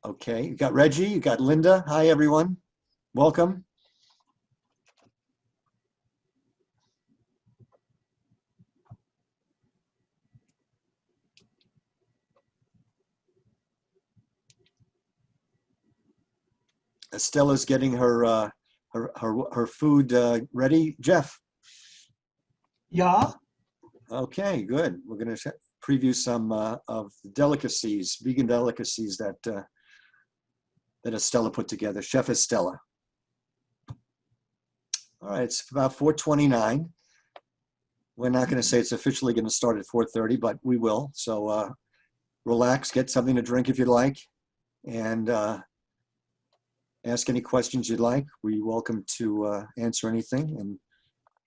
Okay, you got Reggie, you got Linda. Hi, everyone. Welcome. Estella's getting her food ready. Jeff. Yeah. Okay, good. We're going to preview some of the delicacies, vegan delicacies that that Estella put together. Chef Estella. All right, it's about 4:29. We're not going to say it's officially going to start at 4:30, but we will. So relax, get something to drink if you'd like, and ask any questions you'd like. We're welcome to answer anything and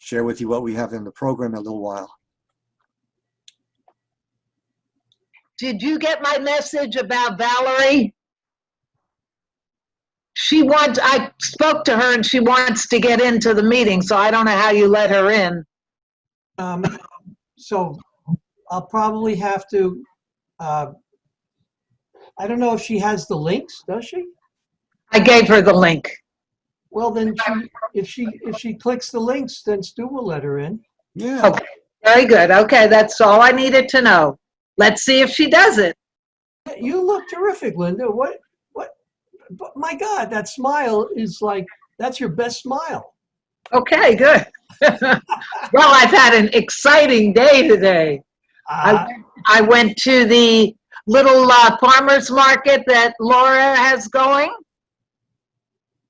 share with you what we have in the program in a little while. Did you get my message about Valerie? I spoke to her and she wants to get into the meeting, so I don't know how you let her in. So I'll probably have to, I don't know if she has the links, does she? I gave her the link. Well, then if she clicks the links, then Stu will let her in. Yeah. Okay, very good. Okay, that's all I needed to know. Let's see if she does it. You look terrific, Linda. What, my God, that smile is like, that's your best smile. Okay, good. Well, I've had an exciting day today. I went to the little farmer's market that Laura has going.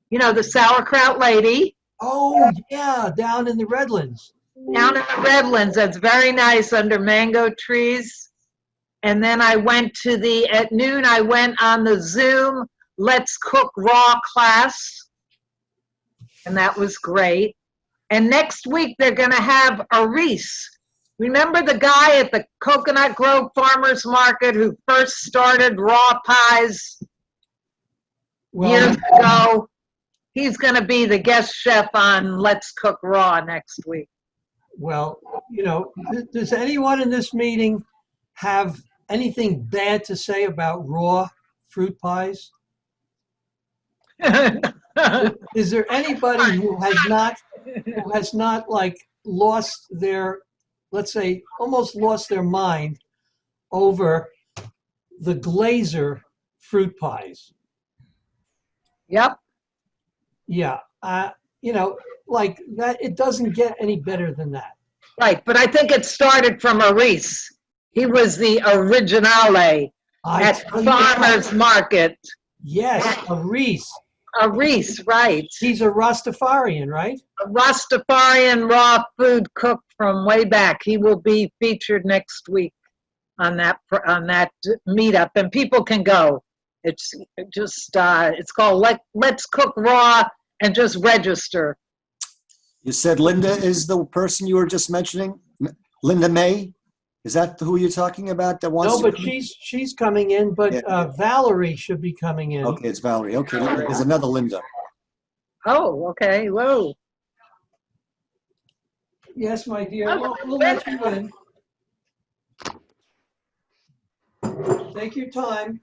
You know, the sauerkraut lady. Oh, yeah, down in the Redlands. Down in the Redlands. That's very nice under mango trees. And then I went to at noon, I went on the Zoom Let's Cook Raw class. And that was great. And next week, they're going to have a Reese. Remember the guy at the Coconut Grove Farmers Market who first started raw pies years ago? He's going to be the guest chef on Let's Cook Raw next week. Well, you know, does anyone in this meeting have anything bad to say about raw fruit pies? Is there anybody who has not like lost their, let's say, almost lost their mind over the Glazer fruit pies? Yep. Yeah. You know, like that, it doesn't get any better than that. Right, but I think it started from a Reese. He was the originale at Farmers Market. Yes, a Reese. A Reese, right. He's a Rastafarian, right? A Rastafarian raw food cook from way back. He will be featured next week on that meetup, and people can go. It's just it's called Let's Cook Raw, and just register. You said Linda is the person you were just mentioning? Linda May? Is that who you're talking about that wants No, but she's coming in, but yeah. Valerie should be coming in. Okay, it's Valerie. Okay, there's another Linda. Oh, okay. Whoa. Yes, my dear. We'll let you in. Take your time.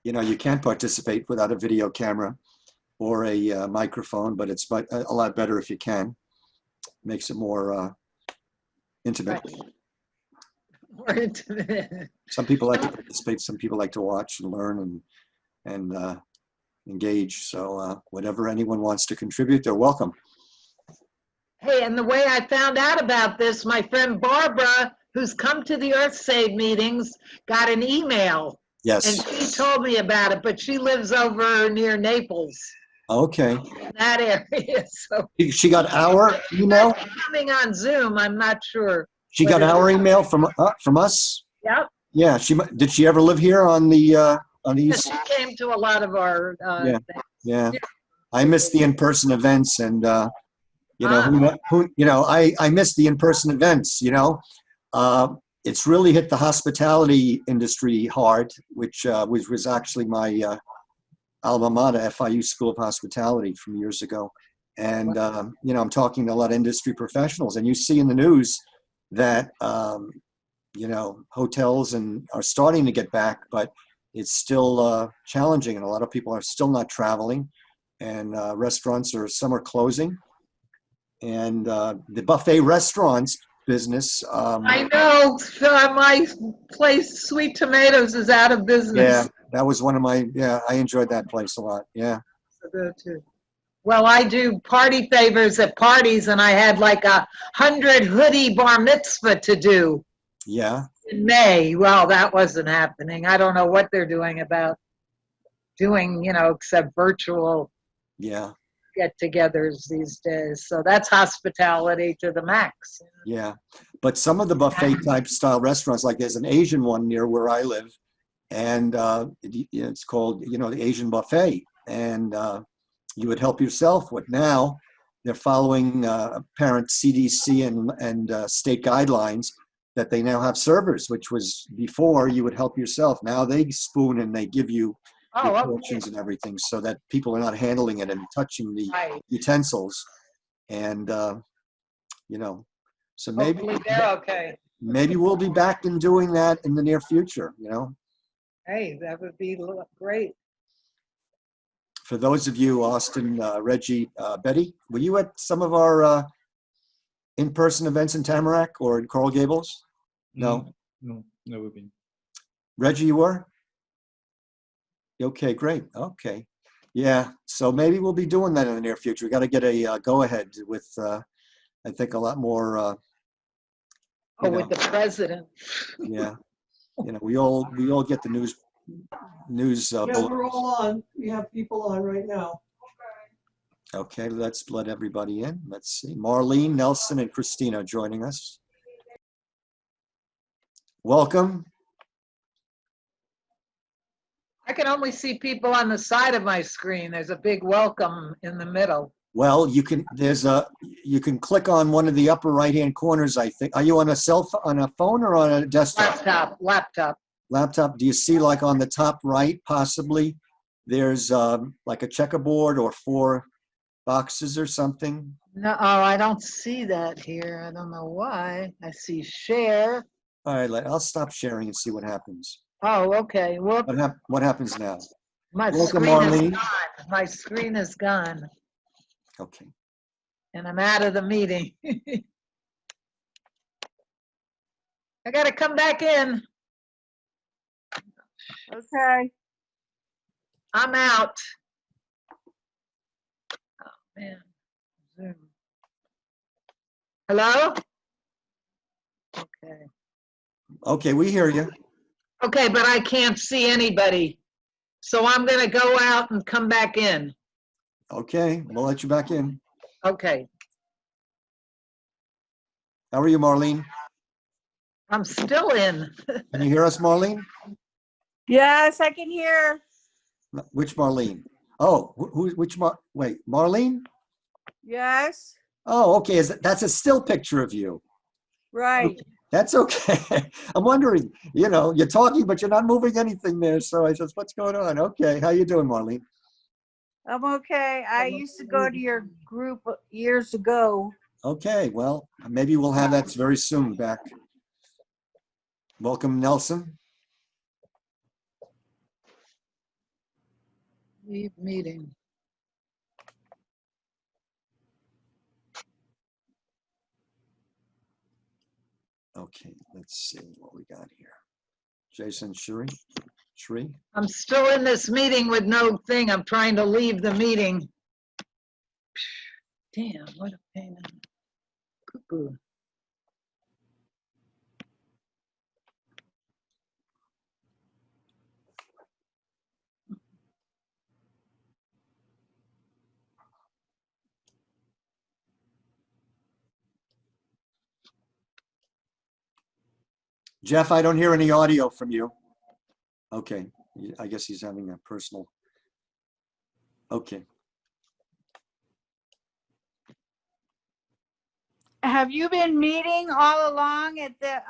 You know, you can't participate without a video camera or a microphone, but it's a lot better if you can. Makes it more intimate. Right. More intimate. Some people like to participate, some people like to watch and learn and engage. So whatever anyone wants to contribute, they're welcome. Hey, and the way I found out about this, my friend Barbara, who's come to the EarthSave meetings, got an email. Yes. And she told me about it, but she lives over near Naples. Okay. In that area. So she got our email? Coming on Zoom, I'm not sure. She got our email from us? Yep. Yeah. Did she ever live here on the east? She came to a lot of our things. Yeah. I miss the in-person events, and you know, I miss the in-person events, you know. It's really hit the hospitality industry hard, which was actually my alma mater, FIU School of Hospitality from years ago. And, you know, I'm talking to a lot of industry professionals, and you see in the news that you know, hotels and are starting to get back, but it's still challenging, and a lot of people are still not traveling, and restaurants are some are closing, and the buffet restaurants business. I know, my place, Sweet Tomatoes, is out of Yeah, business. that was one of my. Yeah, I enjoyed that place a lot. Yeah, Well, I do party favors at parties, and I had like 100 hoodie bar mitzvah to do yeah, in May. Well, that wasn't happening. I don't know what they're doing about doing, except virtual yeah, get-togethers these days. So that's hospitality to the max. yeah. But some of the buffet type style restaurants, like there's an Asian one near where I live, and it's called, you know, the Asian buffet, and you would help yourself. What now? They're following apparent CDC and state guidelines that they now have servers, which was before you would help yourself. Now they spoon and they give you your Oh, okay. portions and everything, so that people are not handling it and touching the Right. utensils. And you know, so Hopefully they're okay. maybe we'll be back in doing that in the near future. You know. Hey, that would be great. For those of you, Austin, Reggie, Betty, were you at some of our in-person events in Tamarack or in Coral Gables? No. No, never been. Reggie, you were? Okay, great. Okay. Yeah, so maybe we'll be doing that in the near future. We got to get a go-ahead with, I think, a lot more, Oh, with the president. yeah. You know, we all get the news Yeah, bulletins. we're all on. We have people on right now. Okay, let's let everybody in. Let's see. Marlene, Nelson, and Christina joining us. Welcome. I can only see people on the side of my screen. There's a big welcome in the middle. Well, you can click on one of the upper right-hand corners, I think. Are you on a phone or on a desktop? Laptop. Laptop. Do you see, like, on the top right, possibly, there's like a checkerboard or 4 boxes or something? No, I don't see that here. I don't know why. I see share. All right, I'll stop sharing and see what happens. Oh, okay. Well, What happens now? my Welcome, screen is Marlene. gone. My screen is gone, Okay. and I'm out of the meeting. I got to come back in. Okay. I'm out. Oh, man. Zoom. Hello? Okay. Okay, we hear you. Okay, but I can't see anybody. So I'm going to go out and come back in. Okay, we'll let you back in. Okay. How are you, Marlene? I'm still in. Can you hear us, Marlene? Yes, I can hear. Which Marlene? Oh, wait, Marlene? Yes, Oh, okay. That's a still picture of you. right. That's okay. I'm wondering, you know, you're talking, but you're not moving anything there. So I says, what's going on? Okay. How you doing, Marlene? I'm okay. I used to go to your group years ago. Okay. Well, maybe we'll have that very soon back. Welcome, Nelson. Leave meeting. Okay. Let's see what we got here. Jason, Shri. I'm still in this meeting with no thing. I'm trying to leave the meeting. Damn, what a pain in the cuckoo. Jeff, I don't hear any audio from you. Okay. I guess he's having a personal. Okay. Have you been meeting all along at the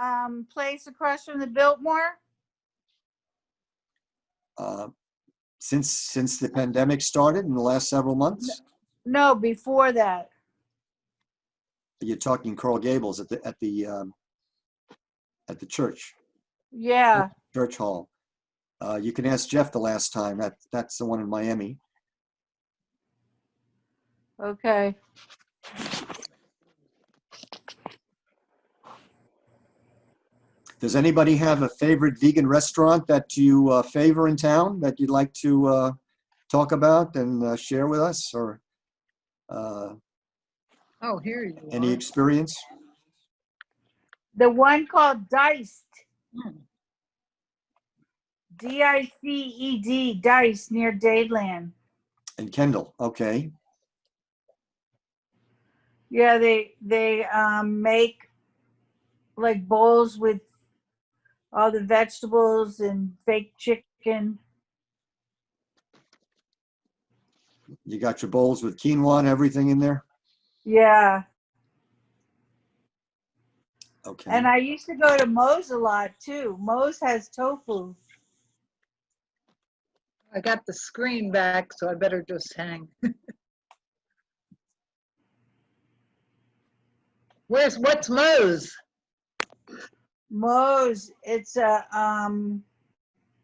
place across from the Biltmore? Since the pandemic started in the last several months? No, before that. You're talking Coral Gables at the at the church, Yeah, church hall. You can ask Jeff the last time. That's the one in Miami. okay. Does anybody have a favorite vegan restaurant that you favor in town that you'd like to talk about and share with us, or Oh, here you any are. experience? The one called Diced, Hmm. Diced, Dice near Dadeland. In Kendall, okay. Yeah, they make like bowls with all the vegetables and fake chicken. You got your bowls with quinoa and everything in there? Yeah. Okay. And I used to go to Moe's a lot too. Moe's has tofu. I got the screen back, so I better just hang. What's Moe's? Moe's, it's a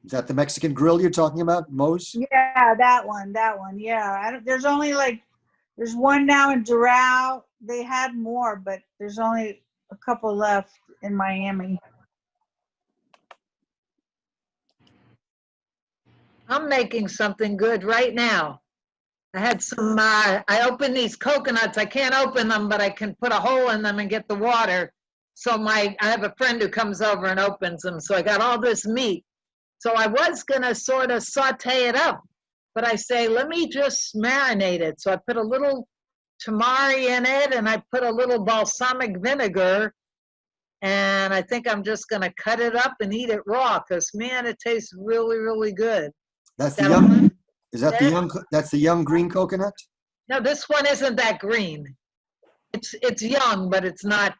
Is that the Mexican grill you're talking about, Moe's? yeah, that one. Yeah. I don't, there's only like there's one now in Doral. They had more, but there's only a couple left in Miami. I'm making something good right now. I had some, I opened these coconuts. I can't open them, but I can put a hole in them and get the water. So I have a friend who comes over and opens them. So I got all this meat. So I was gonna sort of saute it up, but I say, let me just marinate it. So I put a little tamari in it and I put a little balsamic vinegar. And I think I'm just gonna cut it up and eat it raw because man, it tastes really, really good. That's the That young, one? is that the young, that's the young green coconut? No, this one isn't that green. It's young, but it's not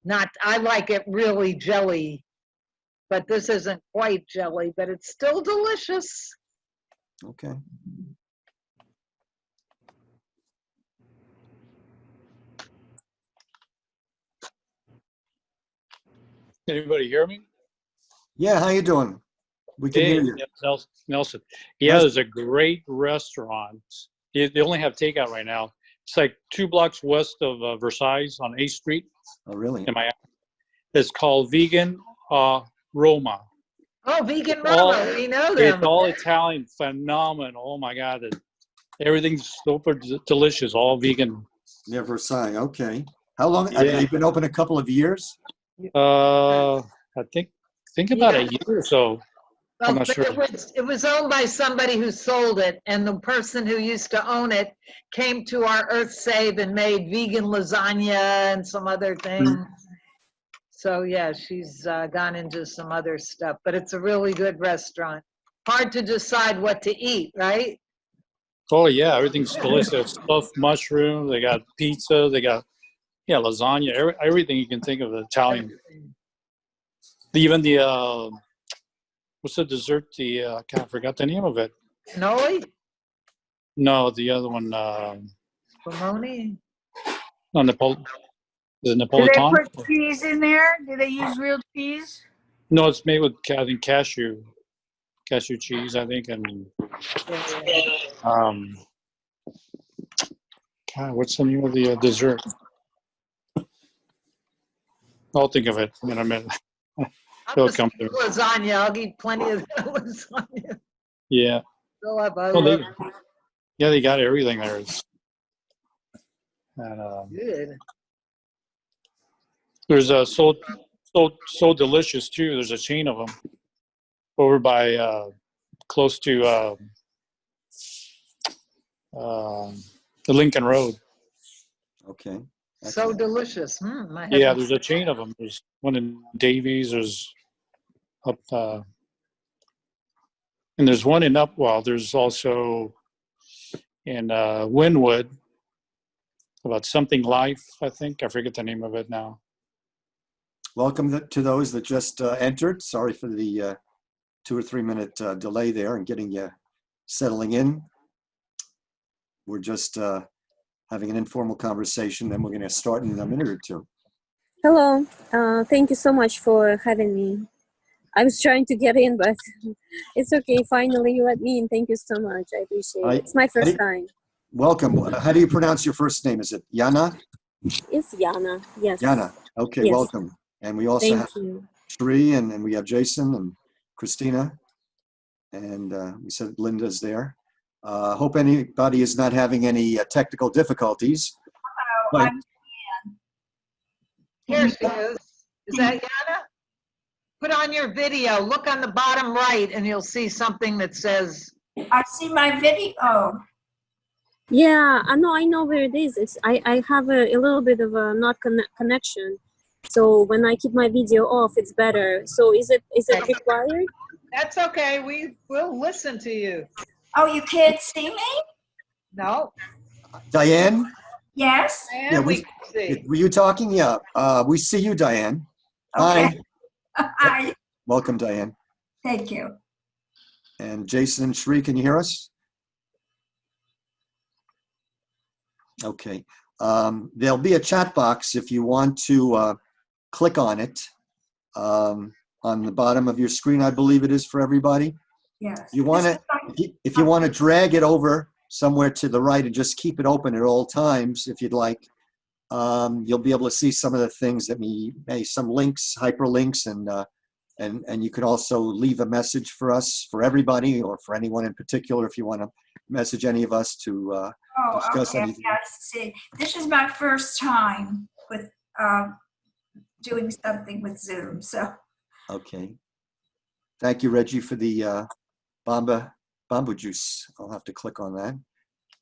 not. I like it really jelly, but this isn't quite jelly, but it's still delicious. Okay. Anybody hear me? Yeah, how you doing? We can hear Hey, you. yeah, Nelson. Yeah, Nice. there's a great restaurant. They only have takeout right now. It's like 2 blocks west of Versailles on 8th Street Oh, really? in Miami. It's called Vegan Roma. Oh, vegan All mama, we know It's them. all Italian, phenomenal. Oh my God, everything's super delicious, all vegan. Near Versailles, okay. How long, have Yeah. they been open a couple of years? I think about a year or so. I'm Well, not but sure. it was owned by somebody who sold it, and the person who used to own it came to our EarthSave and made vegan lasagna and some other things. So yeah, she's gone into some other stuff, but it's a really good restaurant. Hard to decide what to eat, right? Oh yeah, everything's delicious. Stuffed mushroom. They got pizza. They got lasagna. Everything you can think of Italian. Even the what's the dessert? I forgot the name of it. Cannoli? No, the other one. Pomoni? No, the Do they Napolitan. put cheese in there? Do they use real cheese? No, it's made with I think cashew cheese. I think and um. God, what's the name of the dessert? I'll think of it in a minute. I'll It'll just come eat to me. lasagna. I'll eat plenty of that lasagna. Yeah. Fill up, I Well, love they got everything there. And good. there's so delicious too. There's a chain of them over by close to the Lincoln Road. Okay. So Excellent. delicious. I Yeah, haven't- there's a chain of them. There's one in Davies. There's up, and there's one in Upwell. There's also in Wynwood about something life. I think I forget the name of it now. Welcome to those that just entered. Sorry for the 2 or 3 minute delay there and getting you settling in. We're just having an informal conversation, then we're going to start in a minute or two. Hello. Thank you so much for having me. I was trying to get in, but it's okay. Finally, you let me in. Thank you so much. I appreciate it. It's my first time. Welcome. How do you pronounce your first name? Is it Yana? It's Yana. Yes. Yana. Okay, Yes. welcome. And we also have Thank you. Sri, and we have Jason and Christina. And we said Linda's there. Hope anybody is not having any technical difficulties. Oh, Right. I'm Here she is. Is that Yana? Put on your video, look on the bottom right, and you'll see something that says, I see my video. Yeah, I know where it is. I have a little bit of a not connection. So when I keep my video off, it's better. So is it required? that's okay, we'll listen to you. Oh, you can't see me? No, Diane, Yes? Yeah, and we can see. were you talking? Yeah, we see you, Diane. Hi. Okay. Hi. Welcome, Diane. Thank you. And Jason and Sri, can you hear us? Okay. There'll be a chat box if you want to click on it on the bottom of your screen. I believe it is for everybody. Yes. You want to, if you want to drag it over somewhere to the right and just keep it open at all times, if you'd like, you'll be able to see some of the things that some links, hyperlinks, and you could also leave a message for us, for everybody, or for anyone in particular, if you want to message any of us to discuss okay. anything. Yes. See, this is my first time with doing something with Zoom. So Okay. Thank you, Reggie, for the bamboo juice. I'll have to click on that.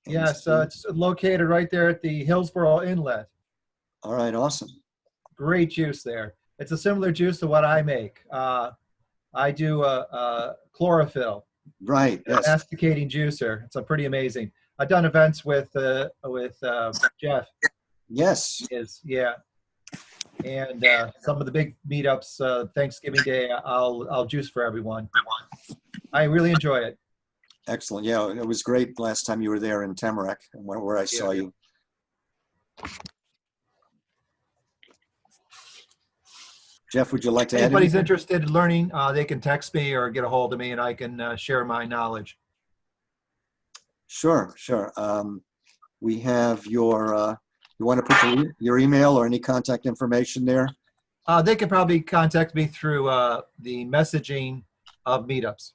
Yes, it's located right there at the Hillsborough Inlet. All right, awesome. Great juice there. It's a similar juice to what I make. I do chlorophyll, Right, yes. masticating juicer. It's pretty amazing. I've done events with Jeff. Yes. Yeah, and some of the big meetups, Thanksgiving Day, I'll juice for everyone. I really enjoy it. Excellent. Yeah, it was great last time you were there in Tamarack, where I saw you. Jeff, would you like to add Anybody's anything? interested in learning, they can text me or get a hold of me, and I can share my knowledge. Sure, sure. We have your, you want to put your email or any contact information there? They can probably contact me through the messaging of meetups.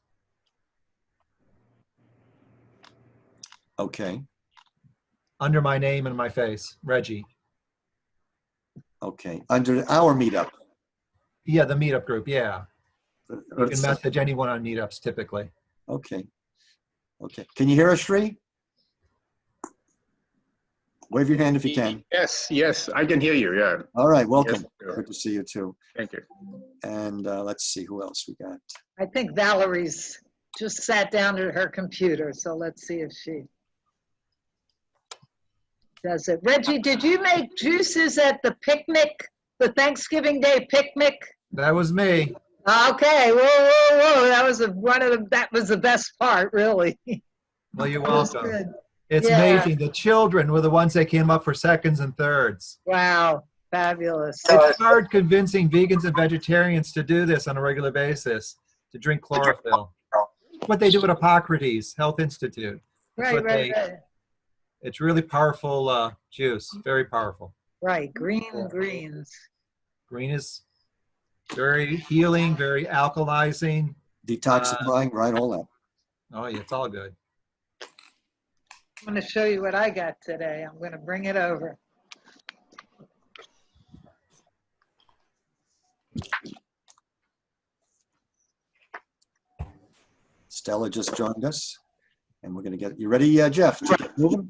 Okay, Under my name and my face, Reggie. okay. Under our meetup. Yeah, the meetup group, yeah. You can EarthSave. message anyone on meetups typically. Okay, okay. Can you hear us, Sri? Wave your hand if you can. Yes, I can hear you, yeah. All right, welcome. Yes, sure. Good to see you too. Thank you. And let's see who else we got. I think Valerie's just sat down at her computer, so let's see if she does it. Reggie, did you make juices at the picnic, the Thanksgiving Day picnic? That was me. Okay, whoa, that was that was the best part, really. Well, you're That was welcome. good. It's Yeah. amazing. The children were the ones that came up for seconds and thirds. Wow, fabulous. It's hard convincing vegans and vegetarians to do this on a regular basis, to drink chlorophyll. What they do at Hippocrates Health Institute. That's what Right. It's really powerful juice, very powerful. Right, greens. Green is very healing, very alkalizing. Detoxifying, right, all that. Oh, yeah, it's all good. I'm going to show you what I got today. I'm going to bring it over. Stella just joined us, and we're going to get you ready, Jeff. To get moving?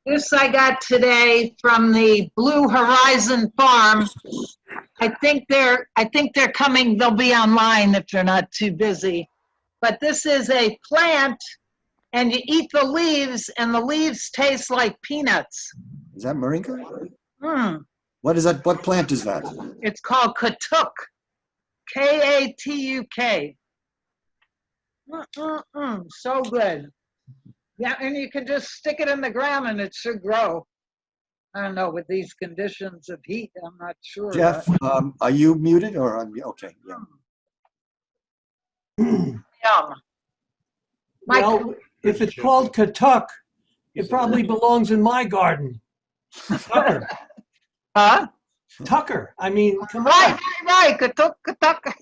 This I got today from the Blue Horizon Farm. I think they're coming, they'll be online if they're not too busy. But this is a plant, and you eat the leaves, and the leaves taste like peanuts. Is that moringa? Mm. What is that? What plant is that? It's called Katuk, K-A-T-U-K. So good. Yeah, and you can just stick it in the ground and it should grow. I don't know, with these conditions of heat, I'm not sure. Jeff, are you muted or okay? Yeah. Yum. My- Well, if it's called Katuk, it probably belongs in my garden. Tucker, Huh? Tucker. I mean, come Right, on. right, Katuk, katuk.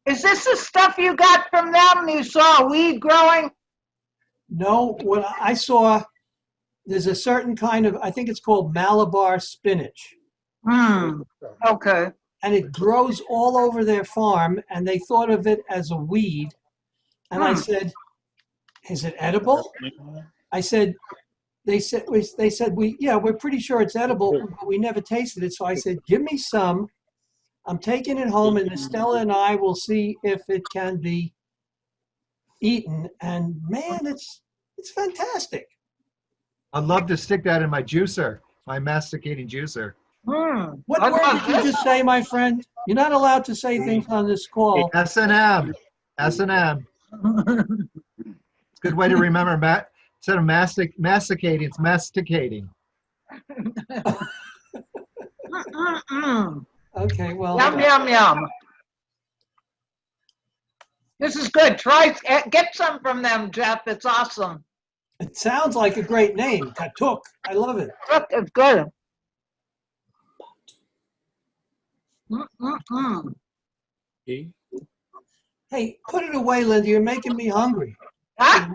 Is this the stuff you got from them? You saw a weed growing? No, what I saw, there's a certain kind of, I think it's called Malabar spinach. Hmm, okay. And it grows all over their farm, and they thought of it as a weed. And I said, is it edible? I said, they said, we're pretty sure it's edible, but we never tasted it. So I said, give me some. I'm taking it home, and Estella and I will see if it can be eaten. And man, it's fantastic. I'd love to stick that in my juicer, my masticating juicer. What word did you just say, my friend? You're not allowed to say things on this call. S&M. S&M. It's a good way to remember. Instead of masticating, it's masticating. Okay, well, Yum, yum, yum. This is good. Get some from them, Jeff. It's awesome. it sounds like a great name, Katuk. I love it. Look, it's good. Mm-mm-mm. Hey, put it away, Linda. You're making me hungry. Huh?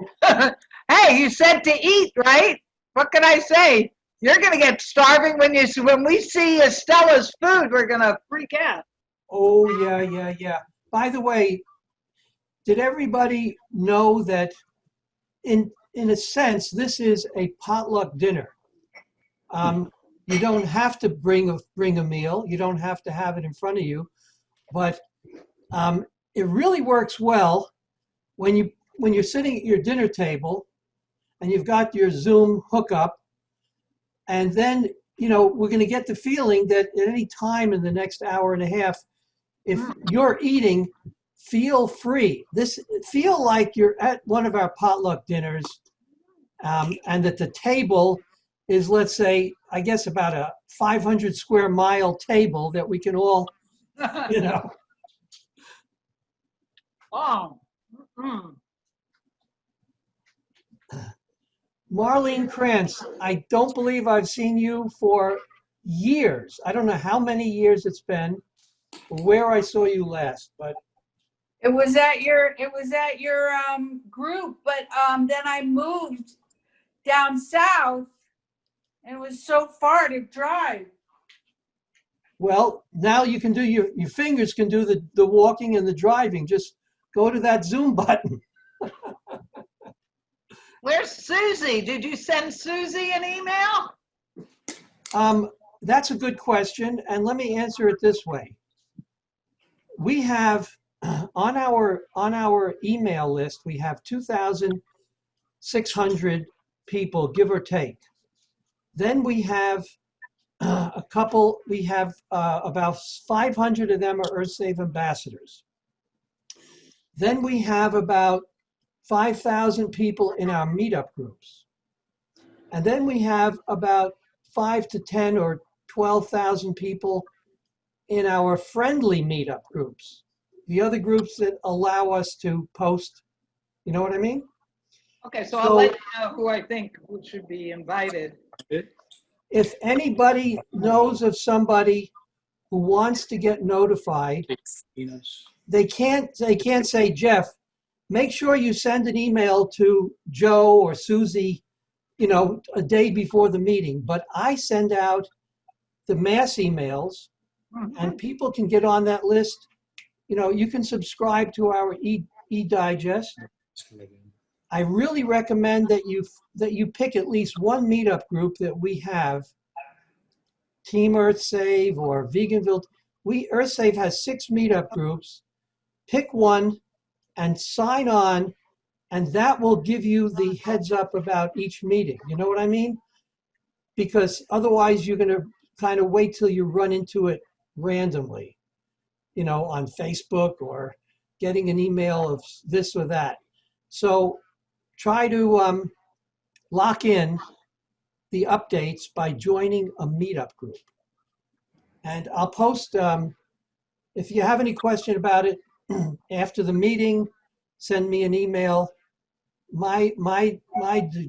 Hey, you said to eat, right? What can I say? You're gonna get starving when we see Estella's food. We're gonna freak out. Oh, yeah. By the way, did everybody know that in a sense, this is a potluck dinner? You don't have to bring a meal. You don't have to have it in front of you, but it really works well when you're sitting at your dinner table and you've got your Zoom hookup, and then we're going to get the feeling that at any time in the next hour and a half, if you're eating, feel free. Feel like you're at one of our potluck dinners, and that the table is, let's say, I guess about a 500 square mile table that we can all, Oh. Mm. Marlene Krantz, I don't believe I've seen you for years. I don't know how many years it's been, or where I saw you last, but It was at your group, but then I moved down south, and it was so far to drive. well, now you can do your fingers can do the walking and the driving. Just go to that Zoom button. Where's Susie? Did you send Susie an email? That's a good question, and let me answer it this way. We have on our email list, we have 2,600 people, give or take. Then we have about 500 of them are EarthSave ambassadors. Then we have about 5,000 people in our meetup groups. And then we have about 5 to 10 or 12,000 people in our friendly meetup groups, the other groups that allow us to post, you know what I mean? Okay, so I'll let you know who I think should be invited. If anybody knows of somebody who wants to get notified, they can't say, Jeff, make sure you send an email to Joe or Susie, a day before the meeting. But I send out the mass emails, and people can get on that list. You can subscribe to our e-digest. I really recommend that you pick at least one meetup group that we have. Team EarthSave or Veganville. EarthSave has 6 meetup groups. Pick one and sign on, and that will give you the heads up about each meeting. You know what I mean? Because otherwise you're going to kind of wait till you run into it randomly, on Facebook or getting an email of this or that. So try to lock in the updates by joining a Meetup group. And I'll post, if you have any question about it after the meeting, send me an email. My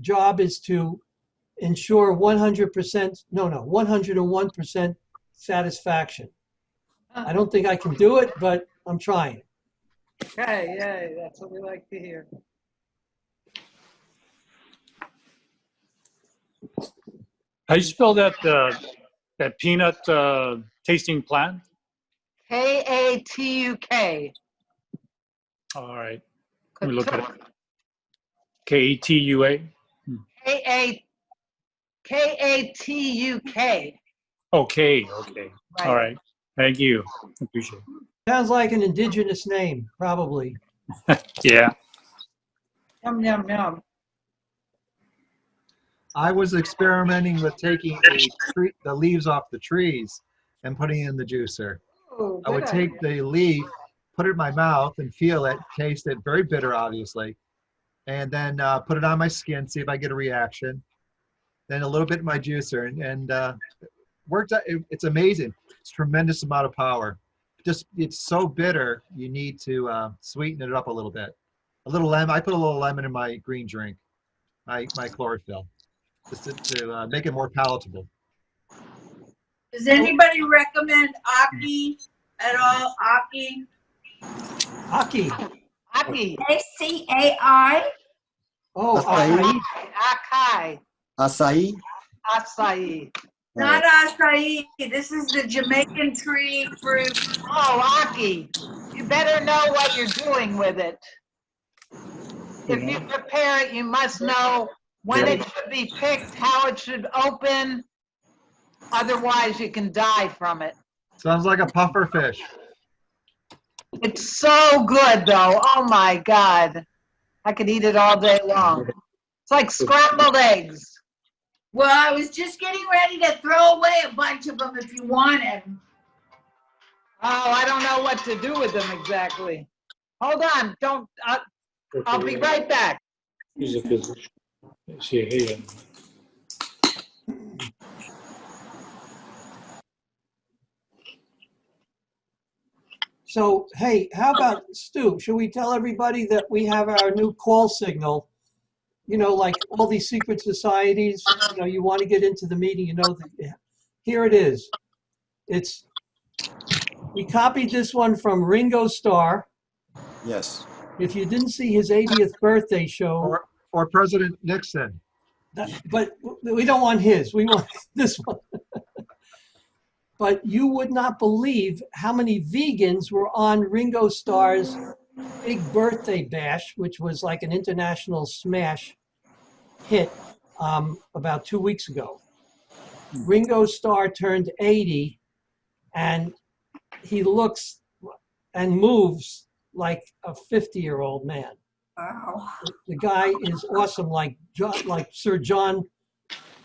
job is to ensure 100%, no, 101% satisfaction. I don't think I can do it, but I'm trying. Okay, yay, that's what we like to hear. How do you spell that that peanut tasting plant? K-A-T-U-K. All right, let me look at it. K-E-T-U-A. K-A-T-U-K. Okay, okay. All right. Thank you. Appreciate it. Sounds like an indigenous name, probably. Yeah. Yum, yum, yum. I was experimenting with taking the leaves off the trees and putting it in the juicer. Oh, I would good take idea. the leaf, put it in my mouth and feel it, taste it, very bitter, obviously. And then put it on my skin, see if I get a reaction. Then a little bit in my juicer and worked out. It's amazing. It's tremendous amount of power. Just, it's so bitter, you need to sweeten it up a little bit. A little lemon, I put a little lemon in my green drink, my chlorophyll, just to make it more palatable. Does anybody recommend Aki at all? Aki? Aki. Aki. ACAI? Oh, Acai. Akai. Acai. Acai. Not acai. This is the Jamaican tree fruit. Oh, Aki. You better know what you're doing with it. If you prepare it, you must know when it should be picked, how it should open. Otherwise, you can die from it. Sounds like a puffer fish. It's so good, though. Oh, my God. I could eat it all day long. It's like scrambled eggs. Well, I was just getting ready to throw away a bunch of them if you wanted. Oh, I don't know what to do with them exactly. Hold on. Don't. I'll be right back. So, hey, how about, Stu, should we tell everybody that we have our new call signal? You know, like all these secret societies, you know, you want to get into the meeting, you know, here it is. We copied this one from Ringo Starr. Yes. If you didn't see his 80th birthday show. Or President Nixon. But we don't want his, we want this one. But you would not believe how many vegans were on Ringo Starr's big birthday bash, which was like an international smash hit about 2 weeks ago. Ringo Starr turned 80 and he looks and moves like a 50-year-old man. Wow. The guy is awesome, like Sir Paul.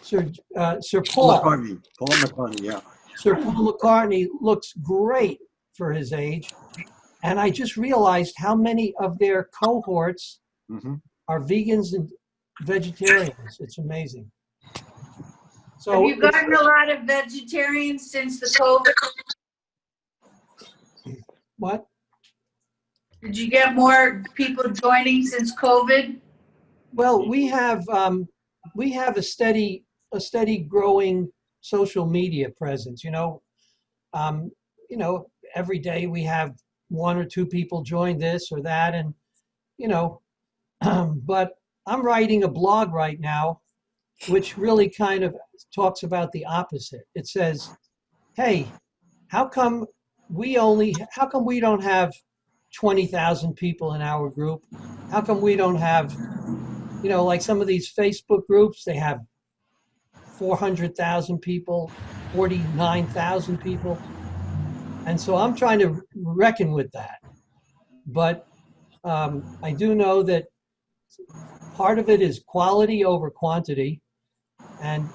McCartney. Paul McCartney, yeah. Sir Paul McCartney looks great for his age. And I just realized how many of their cohorts are vegans and vegetarians. It's amazing. So have you gotten a lot of vegetarians since the COVID? What? Did you get more people joining since COVID? Well, we have a steady growing social media presence. You know, every day we have 1 or 2 people join this or that, and you know, but I'm writing a blog right now, which really kind of talks about the opposite. It says, "Hey, how come we don't have 20,000 people in our group? How come we don't have, you know, like some of these Facebook groups, they have 400,000 people, 49,000 people." And so I'm trying to reckon with that. But I do know that part of it is quality over quantity. And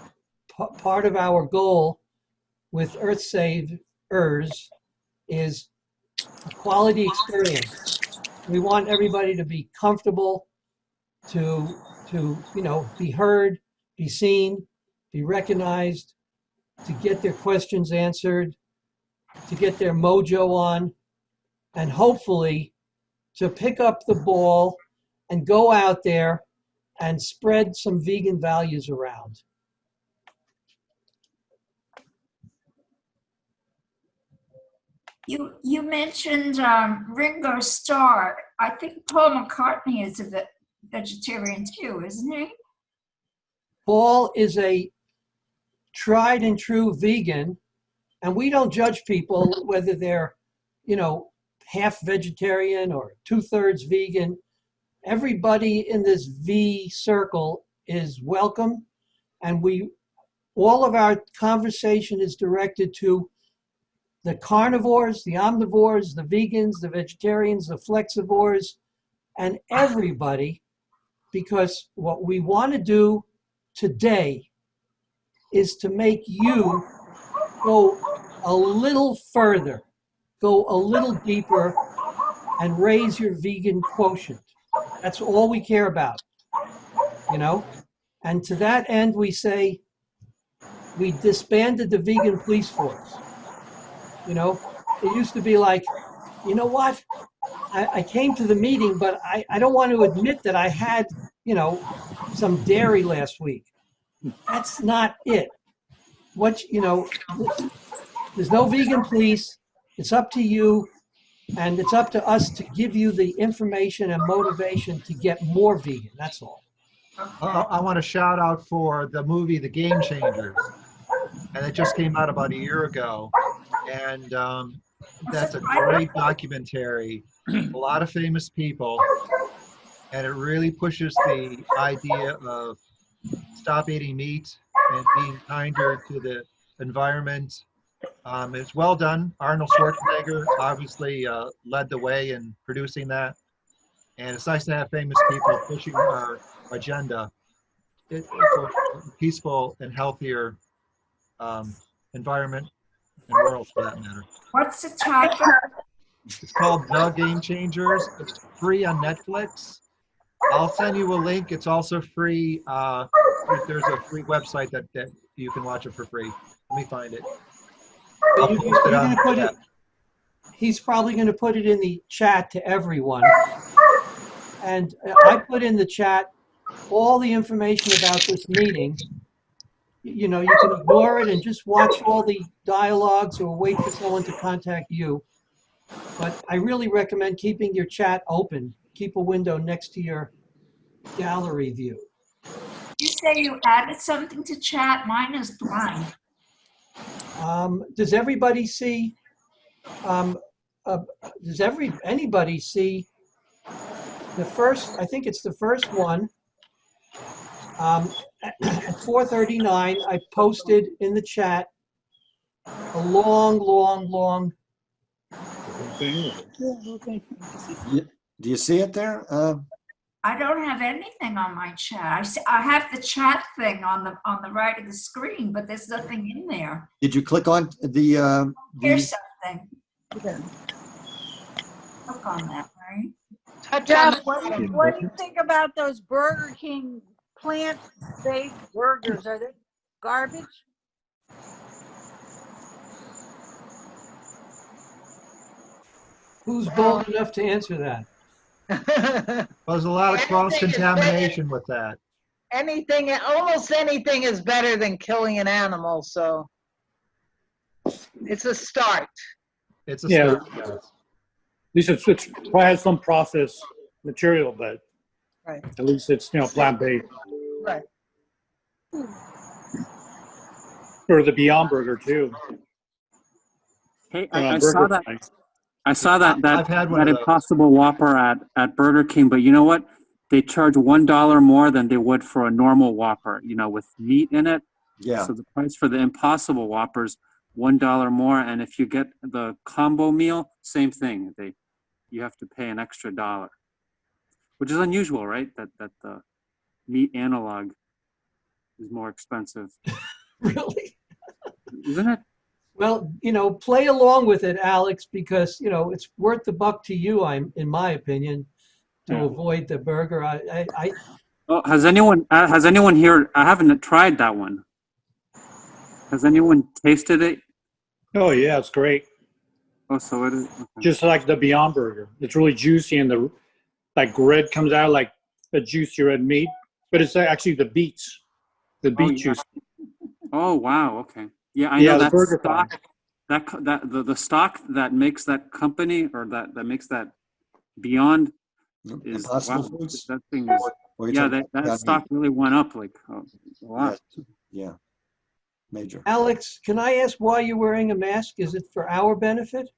part of our goal with EarthSave is a quality experience. We want everybody to be comfortable to, be heard, be seen, be recognized, to get their questions answered, to get their mojo on, and hopefully to pick up the ball and go out there and spread some vegan values around. You mentioned Ringo Starr. I think Paul McCartney is a vegetarian too, isn't he? Paul is a tried and true vegan, and we don't judge people whether they're, half vegetarian or 2/3 vegan. Everybody in this V circle is welcome, and all of our conversation is directed to the carnivores, the omnivores, the vegans, the vegetarians, the flexivores, and everybody, because what we want to do today is to make you go a little further, go a little deeper, and raise your vegan quotient. That's all we care about, And to that end, we say we disbanded the vegan police force. It used to be like, you know what? I came to the meeting, but I don't want to admit that I had, some dairy last week. That's not it. There's no vegan police. It's up to you, and it's up to us to give you the information and motivation to get more vegan. That's all. I want to shout out for the movie The Game Changers, and it just came out about a year ago, and that's a great documentary. A lot of famous people, and it really pushes the idea of stop eating meat and being kinder to the environment. It's well done. Arnold Schwarzenegger obviously led the way in producing that, and it's nice to have famous people pushing our agenda for a peaceful and healthier environment and world, for that matter. What's the title? It's called The Game Changers. It's free on Netflix. I'll send you a link. It's also free. There's a free website that you can watch it for free. Let me find it. I'll post it on the chat. He's probably going to put it in the chat to everyone. And I put in the chat all the information about this meeting. You can ignore it and just watch all the dialogues or wait for someone to contact you. But I really recommend keeping your chat open. Keep a window next to your gallery view. You say you added something to chat. Mine is blank. Does everybody see? Anybody see the first? I think it's the first one. At 4:39, I posted in the chat a long. Do you see it there? I don't have anything on my chat. I have the chat thing on the right of the screen, but there's nothing in there. Did you click on the Here's something. Click on that, right? Jeff, what do you think about those Burger King plant-based burgers? Are they garbage? Who's bold enough to answer that? There's a lot of cross-contamination with that. Almost anything is better than killing an animal, so it's a start. It's a start. Yes. At least it's probably has some processed material, but Right. at least it's plant-based. Right. Or the Beyond Burger too. Hey, I saw that. I saw that Impossible Whopper at Burger King, but you know what? They charge $1 more than they would for a normal Whopper, with meat in it. Yeah. So the price for the Impossible Whoppers, $1 more, and if you get the combo meal, same thing. You have to pay an extra $1, which is unusual, right? That the meat analog is more expensive. Really? Isn't it? Well, play along with it, Alex, because, it's worth the buck to you, in my opinion. to Yeah. avoid the burger. Oh, has anyone here? I haven't tried that one. Has anyone tasted it? Oh yeah, it's great. Oh, so it is. Okay. Just like the Beyond Burger, it's really juicy and the like red comes out like a juicy red meat, but it's actually the beets, the beet yeah. juice. Oh wow. Okay. Yeah, I Yeah, know the that burger stock. The stock that makes that company or that makes that Beyond is Impossible wow. Foods? That thing is. Or you're Yeah, talking that Beyond stock Meat? really went up like a lot. Yes. Yeah, major. Alex, can I ask why you're wearing a mask? Is it for our benefit?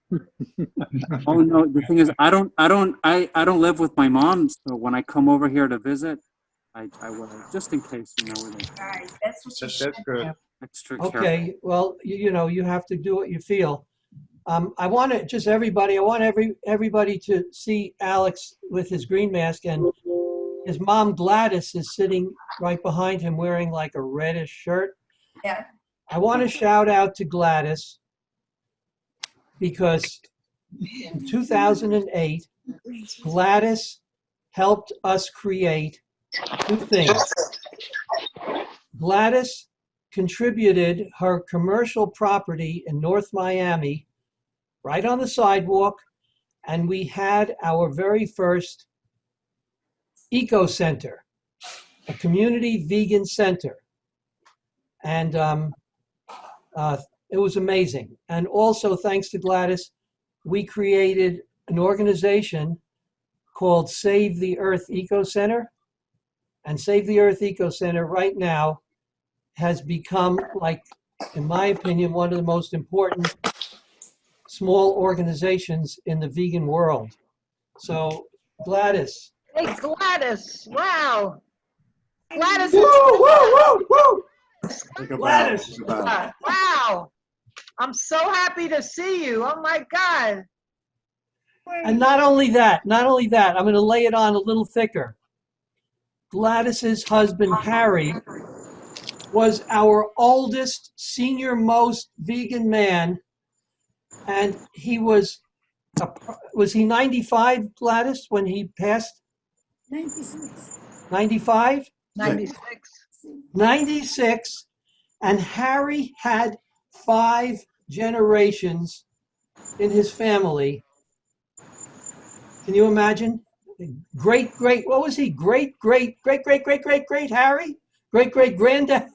Oh no, the thing is, I don't live with my mom, so when I come over here to visit, I wear it just in case, you know, with Right, that's what you should That's good. do. extra careful. Okay, well, you know, you have to do what you feel. I want to just everybody. I want everybody to see Alex with his green mask, and his mom Gladys is sitting right behind him, wearing like a reddish shirt. Yeah. I want to shout out to Gladys because in 2008, Gladys helped us create two things. Gladys contributed her commercial property in North Miami, right on the sidewalk, and we had our very first eco center, a community vegan center. And it was amazing. And also, thanks to Gladys, we created an organization called Save the Earth Eco Center. And Save the Earth Eco Center right now has become, like, in my opinion, one of the most important small organizations in the vegan world. So, Gladys. Hey, Gladys, wow. Gladys Woo, is woo, woo, woo. Think about Gladys. it. Think about it. wow. I'm so happy to see you. Oh my God. And not only that, I'm going to lay it on a little thicker. Gladys's husband, Harry, was our oldest, senior-most vegan man. And he was he 95, Gladys, when he passed? 96. 95? 96. 96. And Harry had 5 generations in his family. Can you imagine? Great, what was he? Great, Harry? Great, granddad?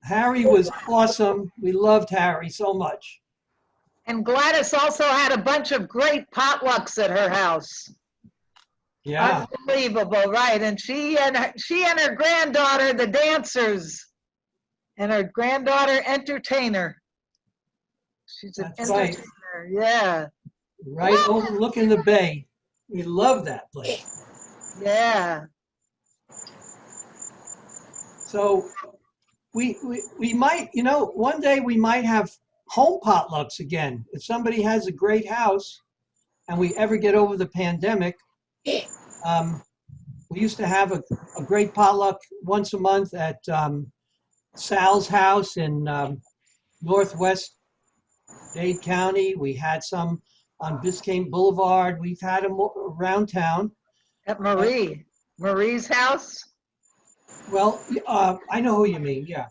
Harry was awesome. We loved Harry so much. And Gladys also had a bunch of great potlucks at her house. Yeah. Unbelievable, right? And she and her granddaughter, the dancers, and her granddaughter entertainer. She's an That's right. entertainer, yeah. Right overlooking the bay. We love that place. Yeah. So we might, you know, one day we might have home potlucks again. If somebody has a great house and we ever get over the pandemic, we used to have a great potluck once a month at Sal's house in Northwest Dade County. We had some on Biscayne Boulevard. We've had them around town. At Marie's house? Well, I know who you mean, yeah.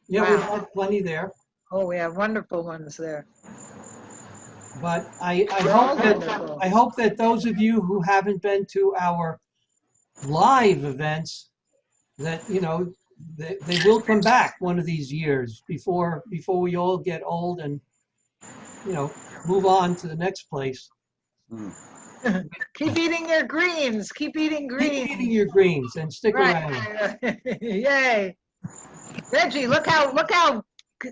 Yeah, Wow. we've had plenty there. Oh, we have wonderful ones there. But I Wonderful. hope that those of you who haven't been to our live events, that, you know, they will come back one of these years before we all get old and, you know, move on to the next place. Keep eating your greens. Keep eating greens. Keep eating your greens and stick around. Right. Yay. Reggie, look how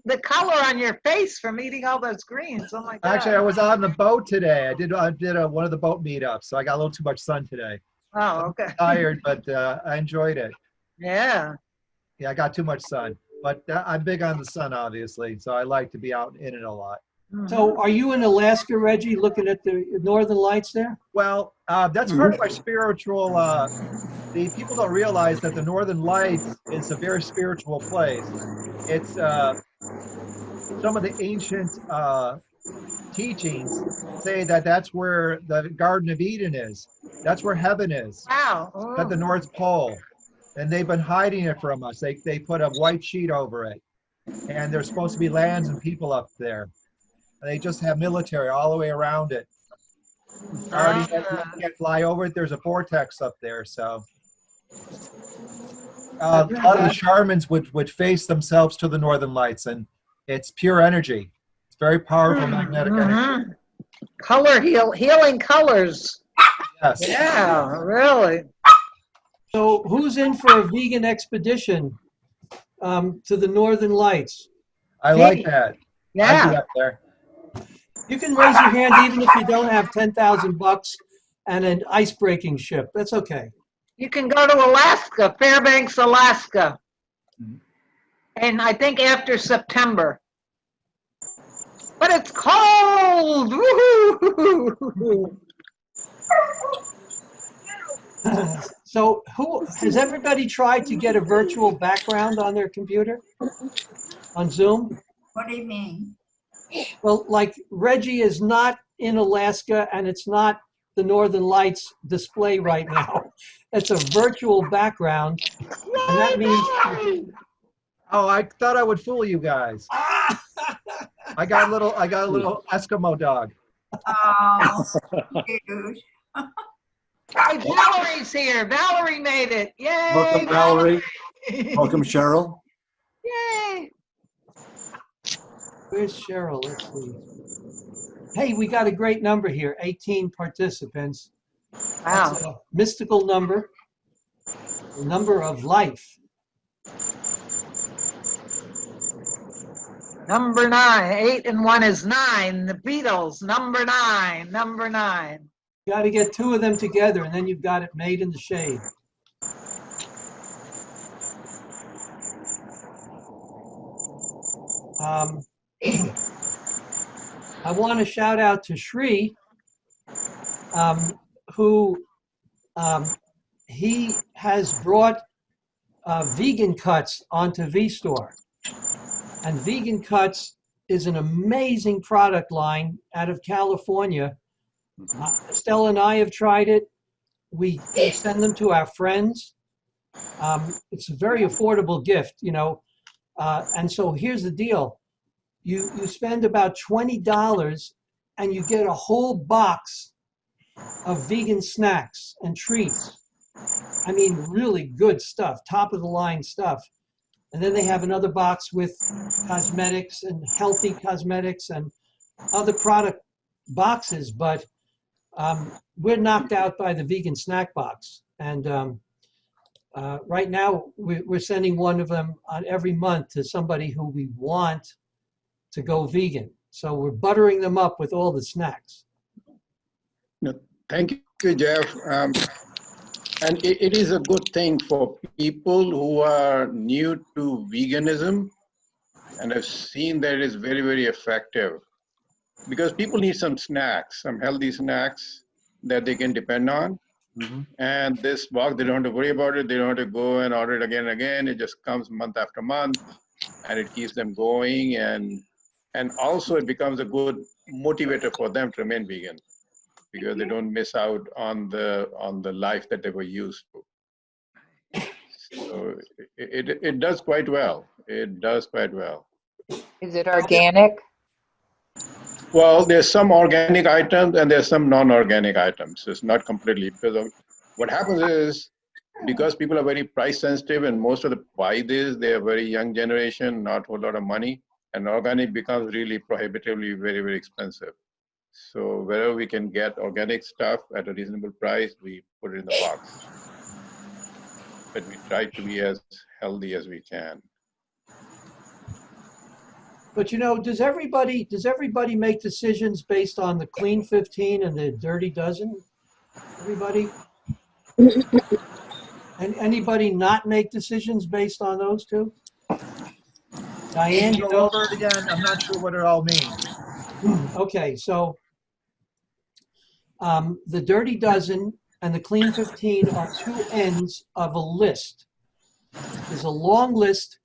the color on your face from eating all those greens. Oh my God. Actually, I was on the boat today. I did one of the boat meetups, so I got a little too much sun today. Oh, okay. Tired, but I enjoyed it. Yeah. Yeah, I got too much sun, but I'm big on the sun, obviously, so I like to be out in it a lot. So are you in Alaska, Reggie, looking at the northern lights there? Well, that's part of my spiritual, the people don't realize that the Northern Lights is a very spiritual place. It's some of the ancient teachings say that that's where the Garden of Eden is. That's where heaven is, Wow. at the North Pole. And they've been hiding it from us. They put a white sheet over it. And there's supposed to be lands and people up there. And they just have military all the way around it. Already, you can't fly over it. There's a vortex up there. So a lot of the shamans would face themselves to the northern lights, and it's pure energy. It's very powerful magnetic energy. Color healing colors. Yes. Yeah, really. So who's in for a vegan expedition to the Northern Lights? I like that. I'd be Yeah. up there. You can raise your hand even if you don't have 10,000 bucks and an ice-breaking ship. That's okay. You can go to Alaska, Fairbanks, Alaska. And I think after September. But it's cold. Woo-hoo! So has everybody tried to get a virtual background on their computer? On Zoom? What do you mean? Well, like Reggie is not in Alaska and it's not the Northern Lights display right now. It's a virtual background. And that means Oh, I thought I would fool you guys. I got a little Eskimo dog. Oh, cute. Hey, Valerie's here. Valerie made it. Yay. Welcome, Valerie. Welcome, Cheryl. Yay. where's Cheryl? Let's see. Hey, we got a great number here, 18 participants. Wow. That's a mystical number, the number of life. Number 9. 8 and 1 is 9. The Beatles. Number 9. Number 9. You got to get two of them together, and then you've got it made in the shade. I want to shout out to Shri, who he has brought vegan cuts onto VStore. And Vegan Cuts is an amazing product line out of California. Estella and I have tried it. We send them to our friends. It's a very affordable gift, you know. And so here's the deal. You spend about $20 and you get a whole box of vegan snacks and treats. I mean, really good stuff, top of the line stuff. And then they have another box with cosmetics and healthy cosmetics and other product boxes, but we're knocked out by the vegan snack box. And right now we're sending one of them on every month to somebody who we want to go vegan. So we're buttering them up with all the snacks. No, thank you, Jeff. And it is a good thing for people who are new to veganism, and I've seen that it is very, very effective because people need some snacks, some healthy snacks that they can depend on. And this box, they don't have to worry about it. They don't have to go and order it again and again. It just comes month after month, and it keeps them going. And also it becomes a good motivator for them to remain vegan, because they don't miss out on the life that they were used to. So it does quite well. It does quite well. Is it organic? Well, there's some organic items and there's some non-organic items. It's not completely, because of what happens is, because people are very price sensitive and most of the buy this, they are very young generation, not a whole lot of money, and organic becomes really prohibitively very, very expensive. So wherever we can get organic stuff at a reasonable price, we put it in the box. But we try to be as healthy as we can. But you know, does everybody make decisions based on the Clean 15 and the Dirty Dozen? Everybody? And anybody not make decisions based on those two? Diane, you Go know? over it again. I'm not sure what it all means. Okay, so the Dirty Dozen and the Clean 15 are two ends of a list. There's a long list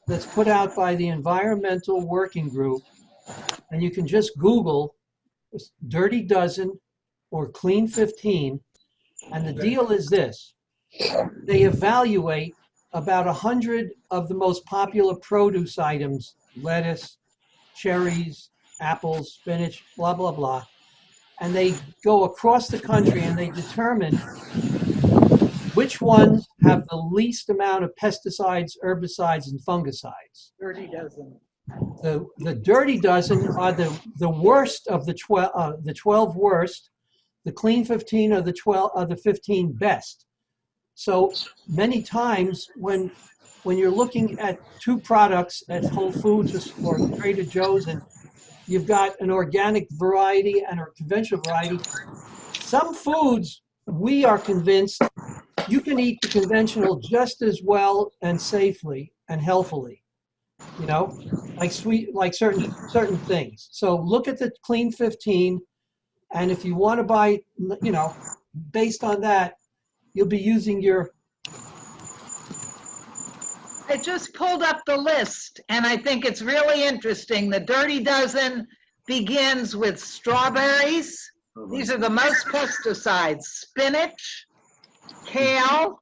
that's put out by the Environmental Working Group, and you can just Google Dirty Dozen or Clean 15. And the deal is this. They evaluate about 100 of the most popular produce items, lettuce, cherries, apples, spinach, blah, blah, blah. And they go across the country and they determine which ones have the least amount of pesticides, herbicides, and fungicides. Dirty Dozen. The Dirty Dozen are the worst of the 12 worst. The Clean 15 are the 15 best. So many times when you're looking at two products at Whole Foods or Trader Joe's, and you've got an organic variety and a conventional variety, some foods we are convinced you can eat the conventional just as well and safely and healthily, you know, like certain things. So look at the Clean 15, and if you want to buy, you know, based on that, you'll be using your. I just pulled up the list and I think it's really interesting. The Dirty Dozen begins with strawberries. These are the most pesticides. Spinach, kale,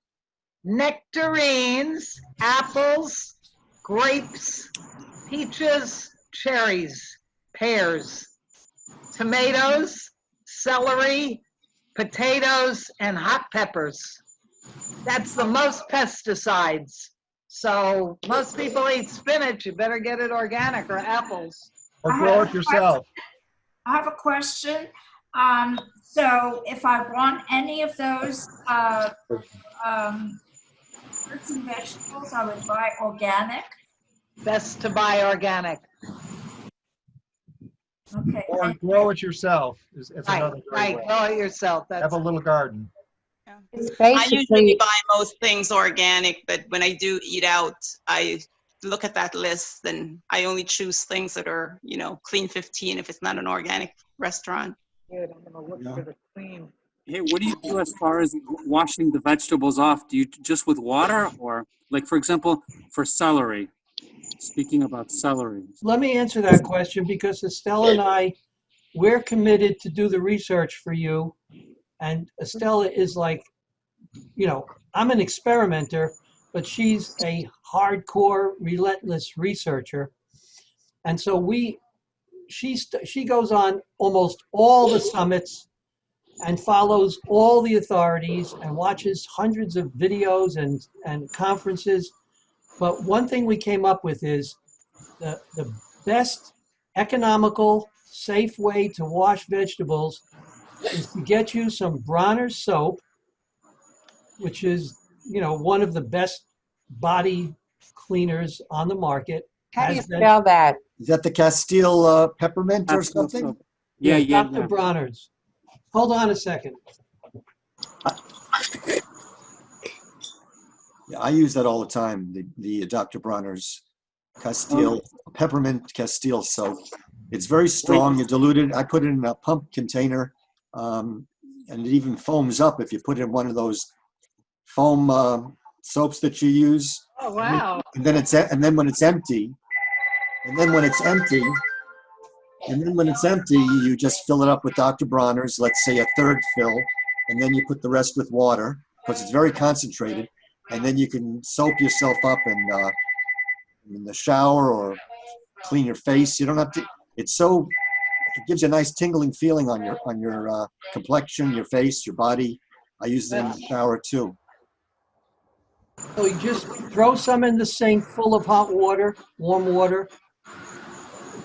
nectarines, apples, grapes, peaches, cherries, pears, tomatoes, celery, potatoes, and hot peppers. That's the most pesticides. So most people eat spinach, you better get it organic, or apples. Or grow it yourself. I have a question. So if I want any of those fruits and vegetables, I would buy organic. Best to buy organic. Okay. Or grow it yourself. Is another great way. Grow it yourself. Have a little garden. I usually buy most things organic, but when I do eat out, I look at that list and I only choose things that are, you know, Clean 15 if it's not an organic restaurant. Good, I'm gonna look for the clean. Hey, what do you do as far as washing the vegetables off? Do you just with water, or like, for example, for celery? Speaking about celery. Let me answer that question, because Estella and I, we're committed to do the research for you. And Estella is like, you know, I'm an experimenter, but she's a hardcore, relentless researcher. And so she goes on almost all the summits and follows all the authorities and watches hundreds of videos and conferences. But one thing we came up with is the best economical, safe way to wash vegetables is to get you some Bronner's soap, which is, you know, one of the best body cleaners on the market. How do you spell that? Is that the Castile peppermint or Castile something? soap. Yeah. Dr. Bronner's. Hold on a second. Yeah, I use that all the time. The Dr. Bronner's Castile peppermint Castile soap. It's very strong. You dilute it. I put it in a pump container, and it even foams up if you put it in one of those foam soaps that you use. Oh, wow. And then when it's empty, you just fill it up with Dr. Bronner's, let's say a third fill, and then you put the rest with water because it's very concentrated, and then you can soap yourself up in the shower or clean your face. You don't have to. It gives you a nice tingling feeling on your complexion, your face, your body. I use it in the shower too. So you just throw some in the sink full of hot water, warm water.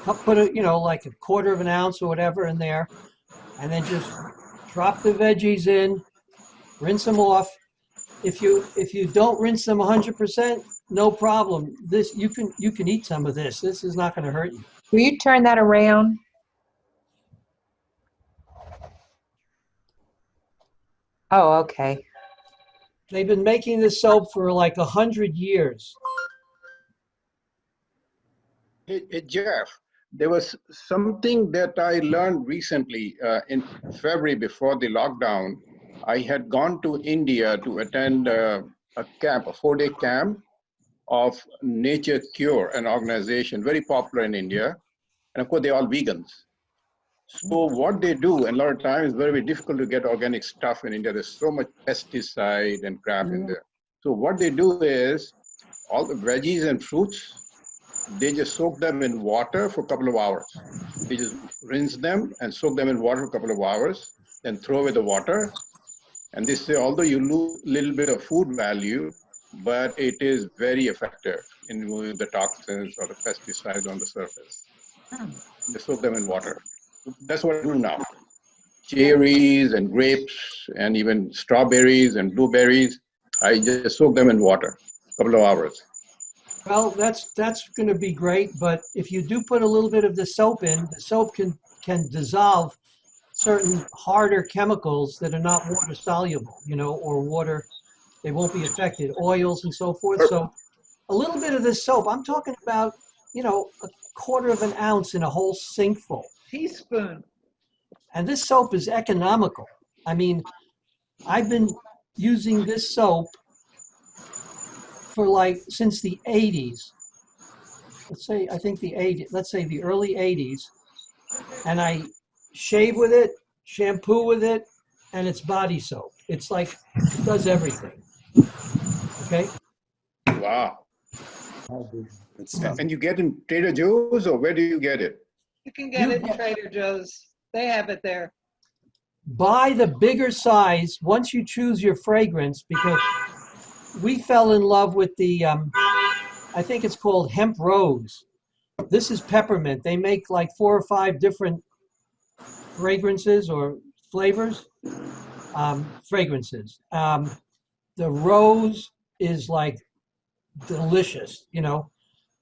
Put it, you know, like a quarter of an ounce or whatever in there, and then just drop the veggies in, rinse them off. If you don't rinse them 100%, no problem. This you can eat some of this. This is not going to hurt you. Will you turn that around? Oh, okay. They've been making this soap for like 100 years. Hey, Jeff, there was something that I learned recently in February before the lockdown. I had gone to India to attend a 4-day camp of Nature Cure, an organization very popular in India. And of course, they're all vegans. So what they do, and a lot of times it's very, very difficult to get organic stuff in India. There's so much pesticide and crap in there. So what they do is all the veggies and fruits, they just soak them in water for a couple of hours. They just rinse them and soak them in water for a couple of hours, then throw away the water. And they say, although you lose a little bit of food value, but it is very effective in removing the toxins or the pesticides on the surface. They soak them in water. That's what I do now. Cherries and grapes and even strawberries and blueberries, I just soak them in water a couple of hours. Well, that's going to be great, but if you do put a little bit of the soap in, the soap can dissolve certain harder chemicals that are not water soluble, or water, they won't be affected, oils and so forth. So a little bit of this soap, I'm talking about, a quarter of an ounce in a whole sinkful. Teaspoon. And this soap is economical. I mean, I've been using this soap for since the 80s. Let's say the early 80s. And I shave with it, shampoo with it, and it's body soap. It's like, it does everything. Okay? Wow. Good stuff. And you get in Trader Joe's, or where do you get it? You can get it in Trader Joe's. They have it there. Buy the bigger size once you choose your fragrance, because we fell in love with the, I think it's called hemp rose. This is peppermint. They make like 4 or 5 different fragrances or flavors, fragrances. The rose is like delicious,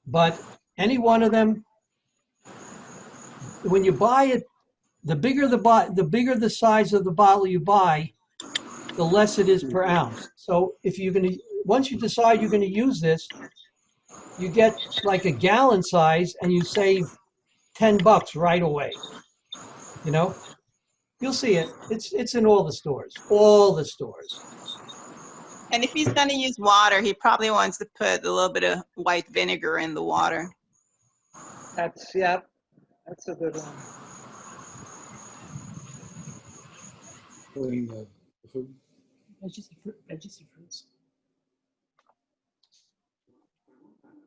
but any one of them, when you buy it, the bigger the size of the bottle you buy, the less it is per ounce. So if you're once you decide you're gonna use this, you get like a gallon size and you save $10 right away. You'll see it. It's in all the stores. All the stores. And if he's gonna use water, he probably wants to put a little bit of white vinegar in the water. That's a good one. Veggies and fruits.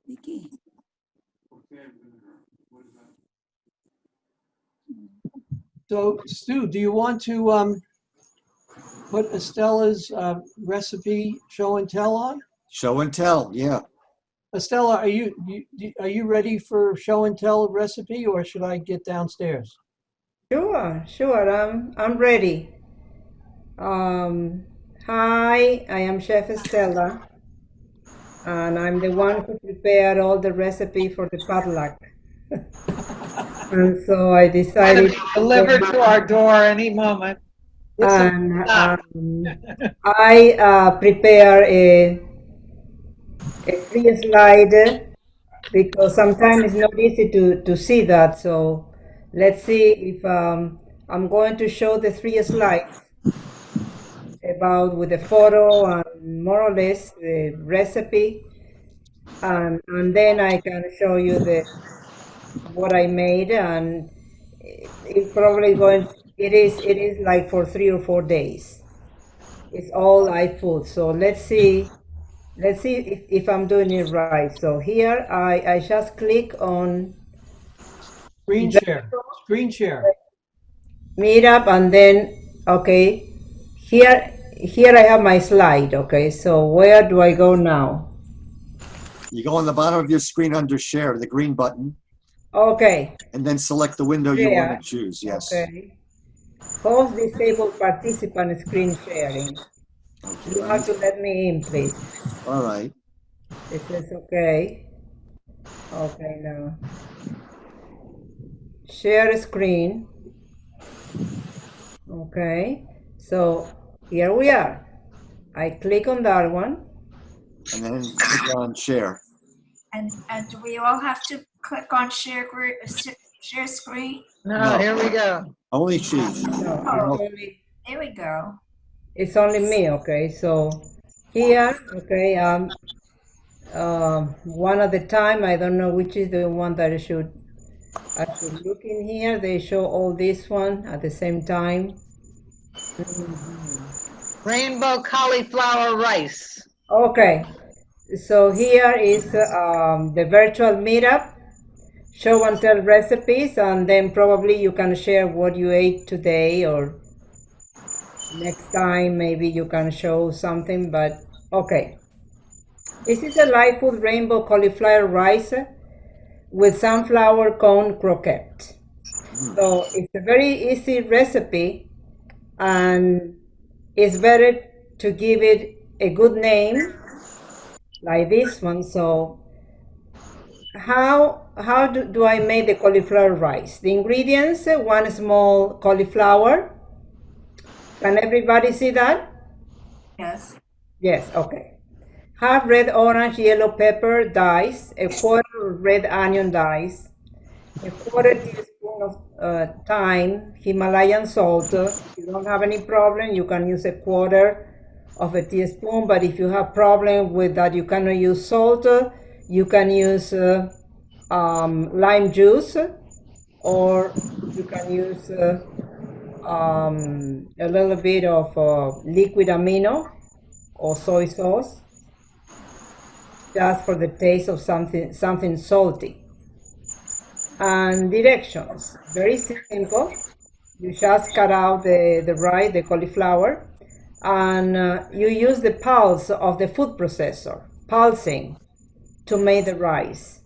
Vicky. So Stu, do you want to put Estella's recipe show and tell on? Show and tell, yeah. Estella, are you ready for show and tell recipe, or should I get downstairs? Sure. I'm ready. Hi, I am Chef Estella, and I'm the one who prepared all the recipe for the potluck. And so I decided It's delivered to our door any moment. And I prepare a free slide because sometimes it's not easy to see that. So let's see if I'm going to show the 3 slides about with the photo and more or less the recipe, and then I can show you what I made, and it probably it is like for 3 or 4 days. It's all live food. So let's see if I'm doing it right. So here I just click on Screen share. Meetup, and then okay, here I have my slide. Okay, so where do I go now? You go on the bottom of your screen under share, the green button. Okay. And then select the window you want to choose, yes. Okay. Host disabled participant screen sharing. Okay. You have to let me in, please. All right. It says okay. Okay, now. Share screen. Okay. So here we are. I click on that one. And then click on share. And do we all have to click on share screen? No, here we go. Only she. No, There we go. it's only me, okay? So here, okay, one at a time. I don't know which is the one that I should I should look in here. They show all this one at the same time. Rainbow cauliflower rice. Okay, so here is the virtual meetup. Show and tell recipes, and then probably you can share what you ate today, or next time maybe you can show something. But okay, this is a live food rainbow cauliflower rice with sunflower cone croquette. So it's a very easy recipe, and it's better to give it a good name like this one. So how do I make the cauliflower rice? The ingredients: one small cauliflower. Can everybody see that? Yes. Yes, okay. Half red, orange, yellow pepper dice, a quarter red onion dice, a quarter teaspoon of thyme, Himalayan salt. If you don't have any problem, you can use a quarter of a teaspoon, but if you have problem with that, you cannot use salt, you can use lime juice, or you can use a little bit of liquid amino or soy sauce, just for the taste of something salty. And directions, very simple. You just cut out the rice, the cauliflower, and you use the pulse of the food processor, pulsing, to make the rice.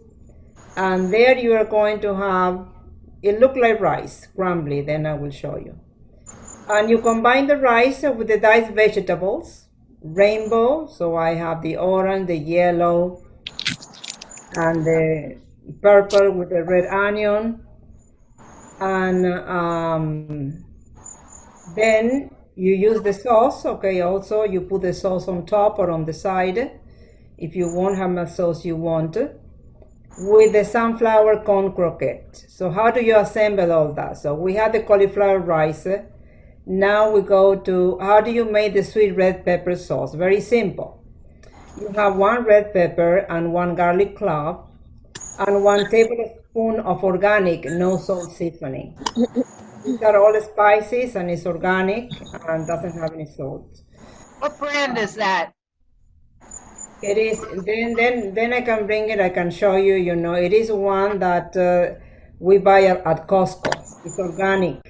And there you are going to have, it look like rice, crumbly, then I will show you. And you combine the rice with the diced vegetables, rainbow, so I have the orange, the yellow, and the purple with the red onion. And then you use the sauce, okay, also you put the sauce on top or on the side, if you want how much sauce you want, with the sunflower cone croquette. So how do you assemble all that? So we have the cauliflower rice. Now we go to how do you make the sweet red pepper sauce? Very simple. You have one red pepper and one garlic clove and 1 tablespoon of organic no salt seasoning. These are all spices and it's organic and doesn't have any salt. What brand is that? It is, then I can bring it, I can show you, you know, it is one that we buy at Costco. It's organic.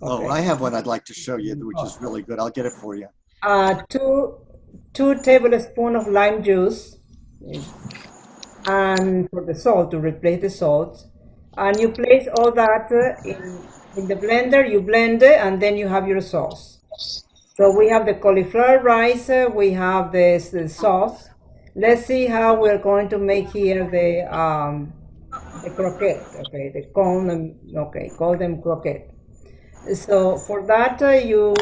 Oh, I have one I'd like to show you, which is really good. I'll get it for you. 2 tablespoons of lime juice, and for the salt, to replace the salt. And you place all that in the blender, you blend it, and then you have your sauce. So we have the cauliflower rice, we have the sauce. Let's see how we're going to make here the croquette, okay, the cone, okay, call them croquette. So for that, you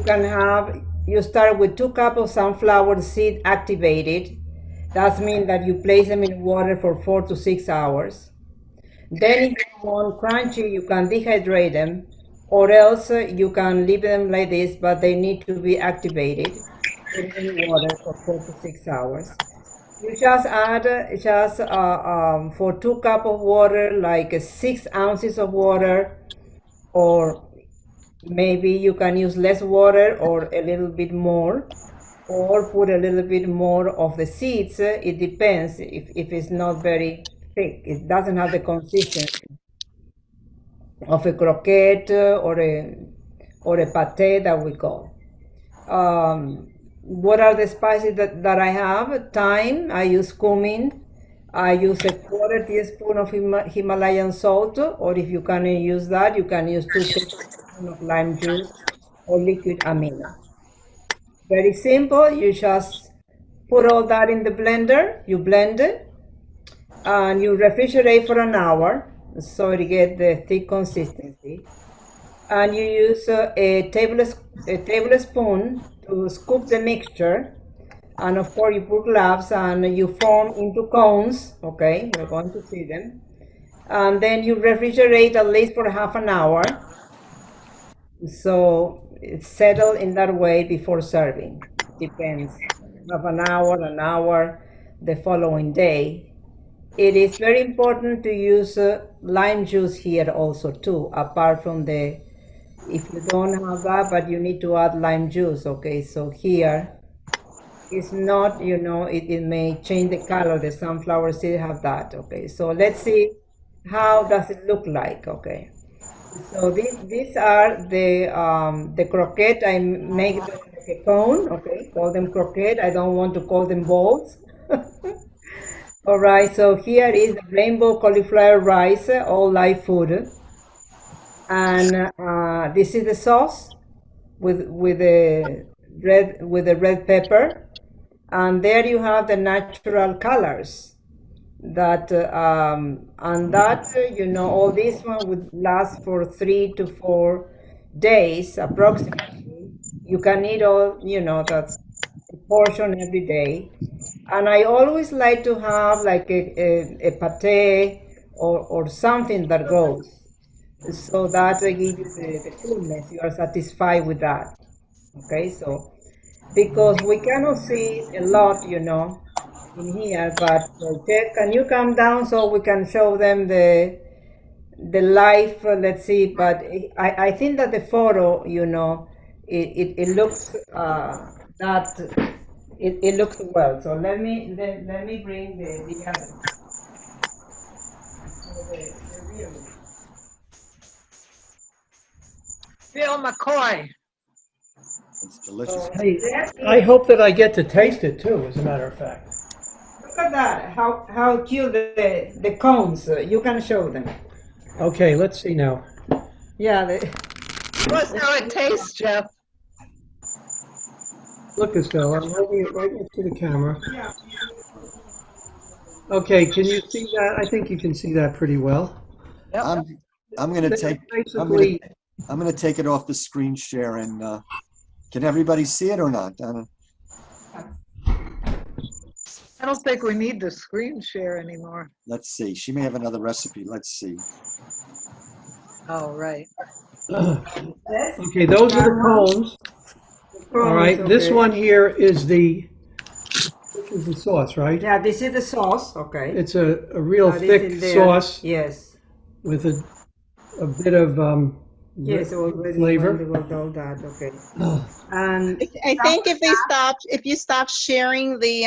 can have, you start with 2 cups of sunflower seed activated. That means that you place them in water for 4 to 6 hours. Then if you want crunchy, you can dehydrate them, or else you can leave them like this, but they need to be activated in water for 4 to 6 hours. You just add for 2 cups of water, like 6 ounces of water, or maybe you can use less water or a little bit more, or put a little bit more of the seeds. It depends if it's not very thick. It doesn't have the consistency of a croquette or a pate that we call. What are the spices that I have? Thyme, I use cumin. I use a quarter teaspoon of Himalayan salt, or if you can't use that, you can use 2 tablespoons of lime juice or liquid amino. Very simple. You just put all that in the blender, you blend it, and you refrigerate for an hour so it get the thick consistency. And you use a tablespoon to scoop the mixture, and of course you put gloves and you form into cones. Okay, we're going to see them, and then you refrigerate at least for half an hour, so it's settled in that way before serving. Depends, half an hour, the following day. it is very important to use lime juice here also too, apart from the, if you don't have that, but you need to add lime juice, okay? So here, it's not, you know, it may change the color. The sunflower seed have that, okay? So let's see how does it look like, okay? So these are the croquette. I make them like a cone, okay? Call them croquette. I don't want to call them balls. All right, so here is the rainbow cauliflower rice, all live food. And this is the sauce with the red pepper. And there you have the natural colors that and that you know, all this one would last for 3 to 4 days approximately. You can eat all, you know, that's a portion every day. And I always like to have like a pate or something that goes, so that gives you the fullness. You are satisfied with that. Okay, so because we cannot see a lot, you know, in here, but Ted, can you come down so we can show them the live? Let's see, but I think that the photo, you know, it looks that it looks well. So let me bring the other. So the real. Bill McCoy. It's delicious. Hey, I hope that I get to taste it too, as a matter of fact. Look at that, how cute the cones. You can show them. Okay, let's see now. Yeah, What's how it tastes, Jeff? Look, Estelle, I'm holding it right next to the camera. Okay, can you see that? I think you can see that pretty well. I'm gonna take Basically, I'm gonna take it off the screen share and can everybody see it or not, Donna? I don't think we need the screen share anymore. Let's see. She may have another recipe. Let's see. Oh, right. okay, those are the cones. All right, this okay. one here is the sauce, right? Yeah, this is the sauce. Okay. It's a real That is thick in there. sauce Yes. with a bit of Yes, already flavor. with all that. Okay. And I think if you stop sharing the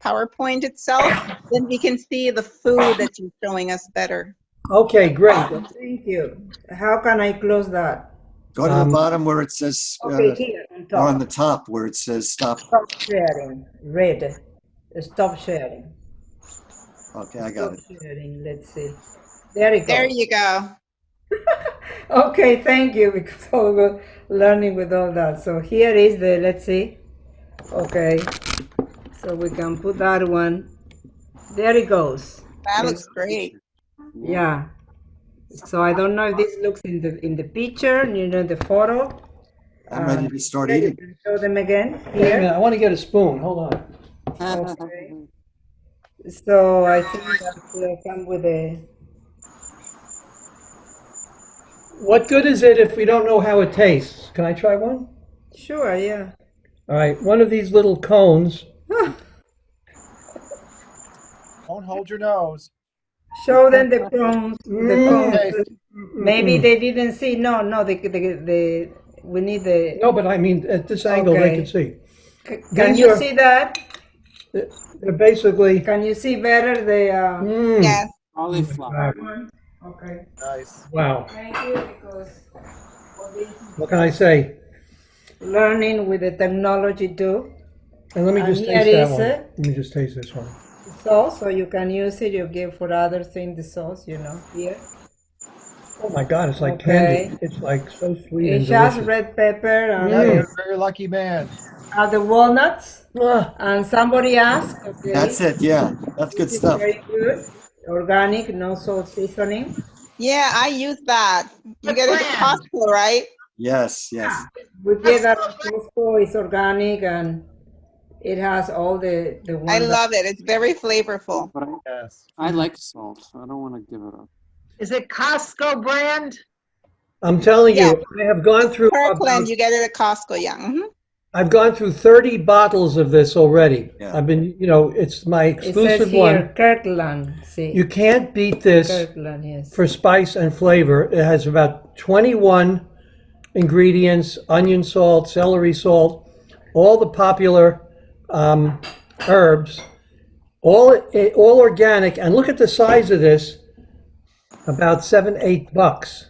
PowerPoint itself, then we can see the food that you're showing us better. Okay, great. thank you. How can I close that? Go to the bottom where it says, Okay, here on top. or on the top where it says stop. Stop sharing. Red. Stop sharing. Okay, I got it. Stop sharing. Let's see. There it goes. There you go. Okay, thank you, because I was learning with all that. So here is the, let's see. Okay, so we can put that one. There it goes. That looks great. Yeah. So I don't know if this looks in the picture, you know, the photo. I'm ready to start Yeah, you eating. can show them again Wait a minute, here. I want to get a spoon. Hold on. Okay. So I think that will come with a. What good is it if we don't know how it tastes? Can I try one? Sure, yeah. All right, one of these little cones. Don't hold your nose. Show them the cones. The cones. Okay. Maybe they didn't see. No, we need the. No, but I mean, at this angle, they can see. Can These you are- see that? They're basically. Can you see better the? Yes. Cauliflower. Okay. Nice. Wow. Thank you, because for this What can I say? learning with the technology too. And let me And just here taste that is one. it. Let me just taste this one. Sauce, so you can use it. You give for other things the sauce, you know. Here. Oh my God, it's like Okay. candy. It's like so sweet and It's just delicious. red pepper and Yeah, you're a very lucky man. the walnuts. Ah, And somebody asked. Okay. That's it. Yeah, that's good This is stuff. very good. Organic, no salt seasoning. Yeah, I use that. You get it at Costco, right? Yes, yes. We get that at Costco. It's organic and it has all the I ones that. love it. It's very flavorful. But Yes. I like salt. I don't want to give it up. Is it Costco brand? I'm telling Yeah. you, I have gone through Kirkland, about, you get it at Costco, yeah. Mhm. I've gone through 30 bottles of this already. Yeah. I've been, it's my It says exclusive here, one. Kirkland. See, You can't beat this Kirkland, yes. for spice and flavor. It has about 21 ingredients: onion salt, celery salt, all the popular herbs, all organic. And look at the size of this, about $7-8.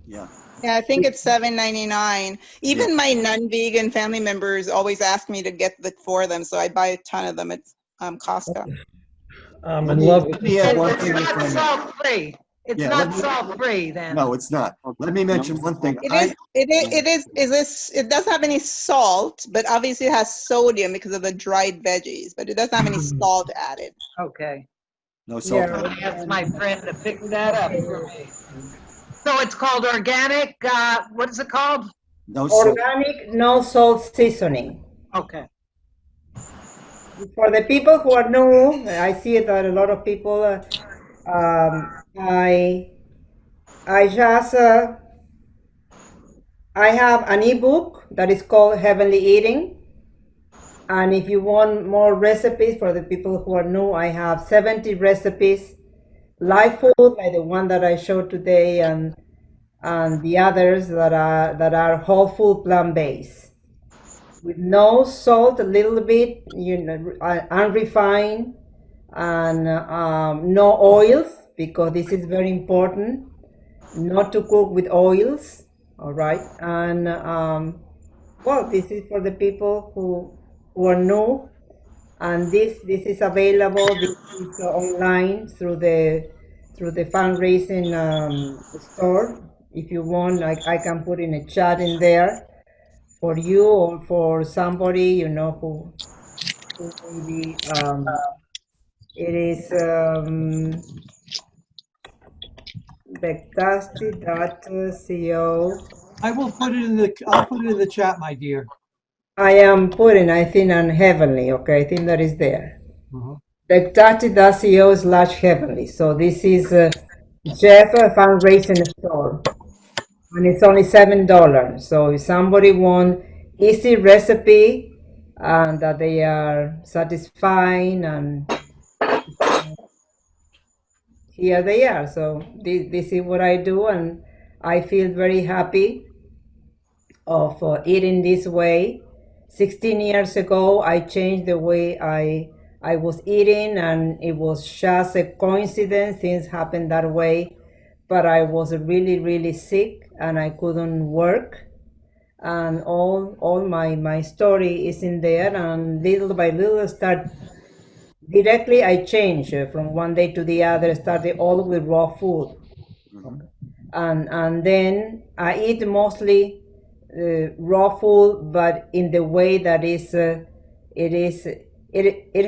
Yeah. Yeah, I think it's $7.99. Even my non-vegan family members always ask me to get it for them, so I buy a ton of them at Costco. I'm Let in me, love let with me this. add one It's thing. if not I may. salt-free. It's Yeah, not salt-free then. No, it's not. Let me mention one thing. It does have any salt, but obviously it has sodium because of the dried veggies, but it doesn't have any salt added. Okay. No salt. I'm gonna ask my friend to pick that up for me. So it's called organic, what is it called? No salt. Organic, no salt seasoning. Okay. For the people who are new, I see that a lot of people, I just, I have an ebook that is called Heavenly Eating. And if you want more recipes for the people who are new, I have 70 recipes, live food like the one that I showed today, and the others that are whole food plant-based with no salt, a little bit, unrefined, and no oils, because this is very important, not to cook with oils. All right, and well, this is for the people who are new, and this is available. This is online through the fundraising store. If you want, I can put in a chat in there for you or for somebody who maybe it is bectasti.co. I'll put it in the chat, my dear. I am putting, I think, on Heavenly. Okay, I think that is there. Bectasti.co/heavenly. So this is Jeff fundraising store, and it's only $7. So if somebody want easy recipe and that they are satisfying, and here they are. So this is what I do, and I feel very happy of eating this way. 16 years ago, I changed the way I was eating, and it was just a coincidence. Things happened that way, but I was really, really sick, and I couldn't work. And all my story is in there, and little by little start directly I changed from one day to the other, started all with raw food. And then I eat mostly raw food, but in the way that it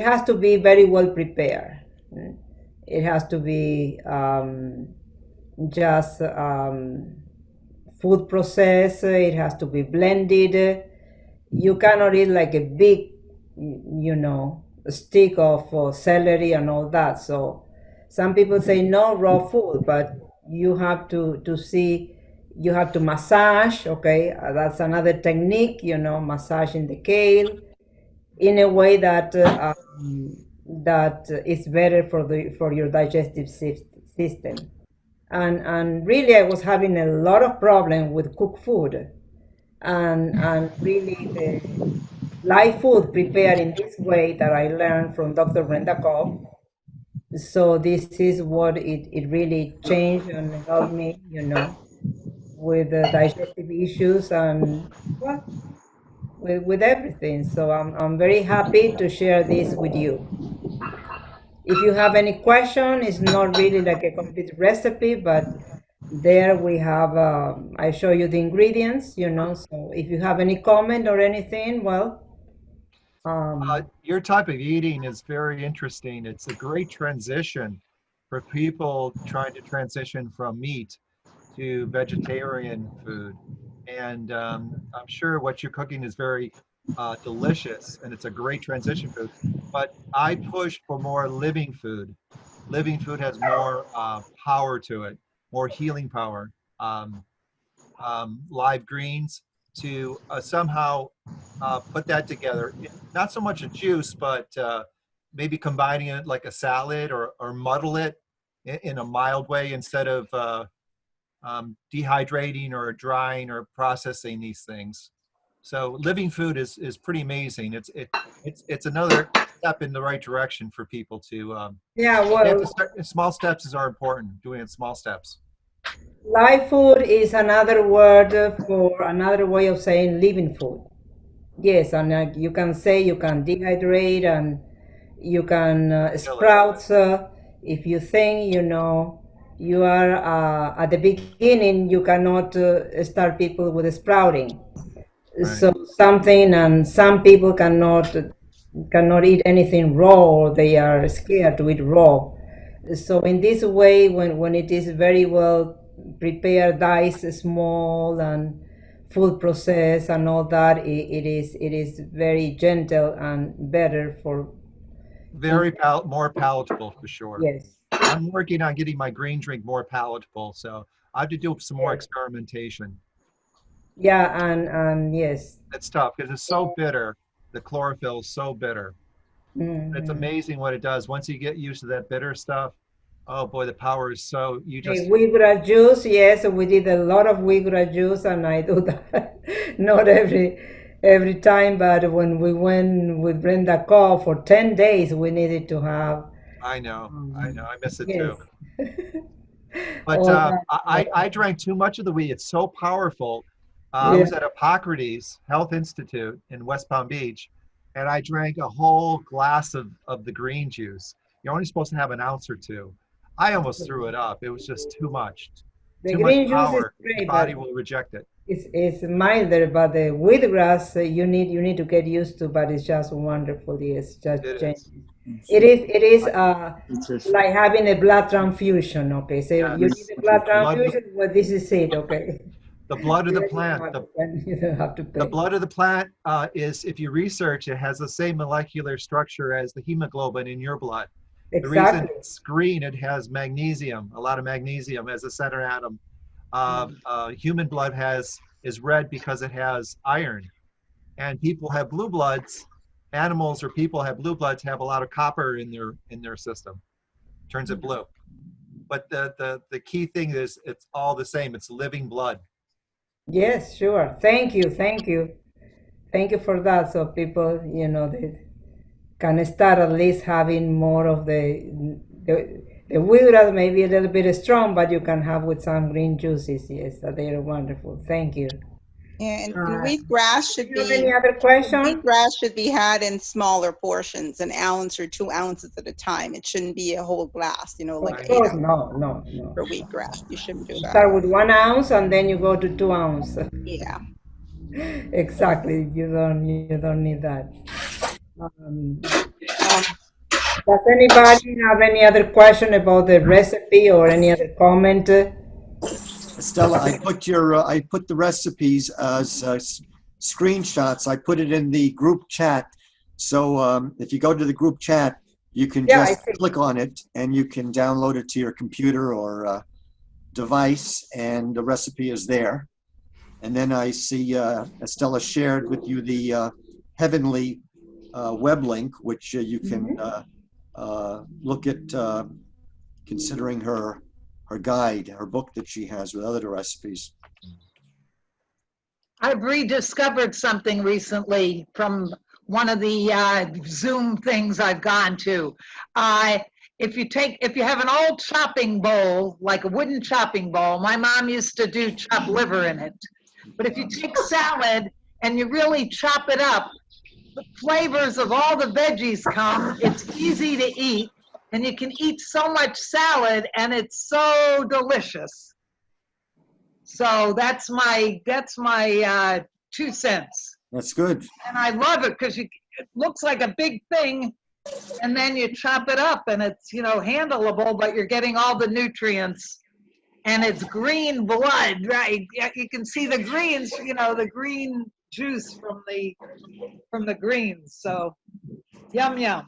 has to be very well prepared. It has to be just food processed. It has to be blended. You cannot eat like a big, stick of celery and all that. So some people say no raw food, but you have to see, you have to massage. Okay, that's another technique, massaging the kale in a way that is better for your digestive system. And really, I was having a lot of problem with cooked food, and really the live food prepared in this way that I learned from Dr. Brenda Cobb. So this is what it really changed and helped me, with the digestive issues and, well, with everything. So I'm very happy to share this with you. If you have any question, it's not really like a complete recipe, but there we have, I show you the ingredients, so if you have any comment or anything, well, Your type of eating is very interesting. It's a great transition for people trying to transition from meat to vegetarian food. And I'm sure what you're cooking is very delicious, and it's a great transition food. But I push for more living food. Living food has more power to it, more healing power. Live greens, to somehow put that together. Not so much a juice, but maybe combining it like a salad, or muddle it in a mild way instead of dehydrating or drying or processing these things. So living food is pretty amazing. It's another step in the right direction for people to. Yeah, They have to well, start. Small steps are important. Doing it in small steps. live food is another word for another way of saying living food. Yes, and you can say you can dehydrate and you can sprout. If you think, you are at the beginning, you cannot start people with sprouting. Right. So something, and some people cannot eat anything raw, or they are scared to eat raw. So in this way, when it is very well prepared, diced small, and food process and all that, it is very gentle and better for Very more palatable for sure. yes. I'm working on getting my green drink more palatable, so I have to do some more Yes. experimentation. Yeah, and yes. It's tough because it's so bitter. The chlorophyll is so bitter. It's Mhm. amazing what it does. Once you get used to that bitter stuff, oh boy, the power is so, you Hey, just, wheatgrass juice, yes, we did a lot of wheatgrass juice, and I do that not every time, but when we went with Brenda Call for 10 days, we needed to have I know, I miss it yes, too. But all that. I drank too much of the wheat. It's so powerful. I Yeah, was at Hippocrates Health Institute in West Palm Beach, and I drank a whole glass of the green juice. You're only supposed to have an ounce or two. I almost threw it up. It was just too much. the Too much green juice is power. Your great, body but will reject it. it's milder. But the wheatgrass, you need to get used to. But it's just wonderful. Yes, just It change. is. It is like having a blood transfusion. Okay, so you need Yes. a blood Blood, transfusion. Well, this is it. Okay. the blood of the Then you don't plant. have to pay. You don't have to The pay. blood of the plant is, if you research, it has the same molecular structure as the hemoglobin in your blood. The reason Exactly. it's green, it has magnesium, a lot of magnesium as a center atom. Human blood is red because it has iron, and people have blue bloods. Animals or people have blue bloods, have a lot of copper in their system, turns it blue. But the key thing is it's all the same. It's living blood. Yes, sure. Thank you. Thank you. Thank you for that. So people, they can start at least having more of the wheatgrass, maybe a little bit strong, but you can have with some green juices. Yes, that they are wonderful. Thank you. Yeah, and wheatgrass Do you have any other question? should be had in smaller portions, an ounce or 2 ounces at a time. It shouldn't be a whole glass, Of like eight course, ounces no, no, no. for wheatgrass. You shouldn't do that. Start with 1 ounce and then you go to 2 ounce. Yeah. Exactly. You don't need that. Does anybody have any other question about the recipe or any other comment? Stella, I put the recipes as screenshots. I put it in the group chat. So if you go to the group chat, you can Yeah, I just see. click on it and you can download it to your computer or device, and the recipe is there. And then I see Estella shared with you the Heavenly web link, which you can look at, considering her guide, her book that she has with other recipes. I've rediscovered something recently from one of the Zoom things I've gone to. If you have an old chopping bowl, like a wooden chopping bowl, my mom used to do chopped liver in it. But if you take salad and you really chop it up, the flavors of all the veggies come. It's easy to eat, and you can eat so much salad, and it's so delicious. So that's my 2 cents. That's good. And I love it because it looks like a big thing, and then you chop it up, and it's handleable, but you're getting all the nutrients, and it's green blood, right? You can see the greens, the green juice from the greens. So yum yum.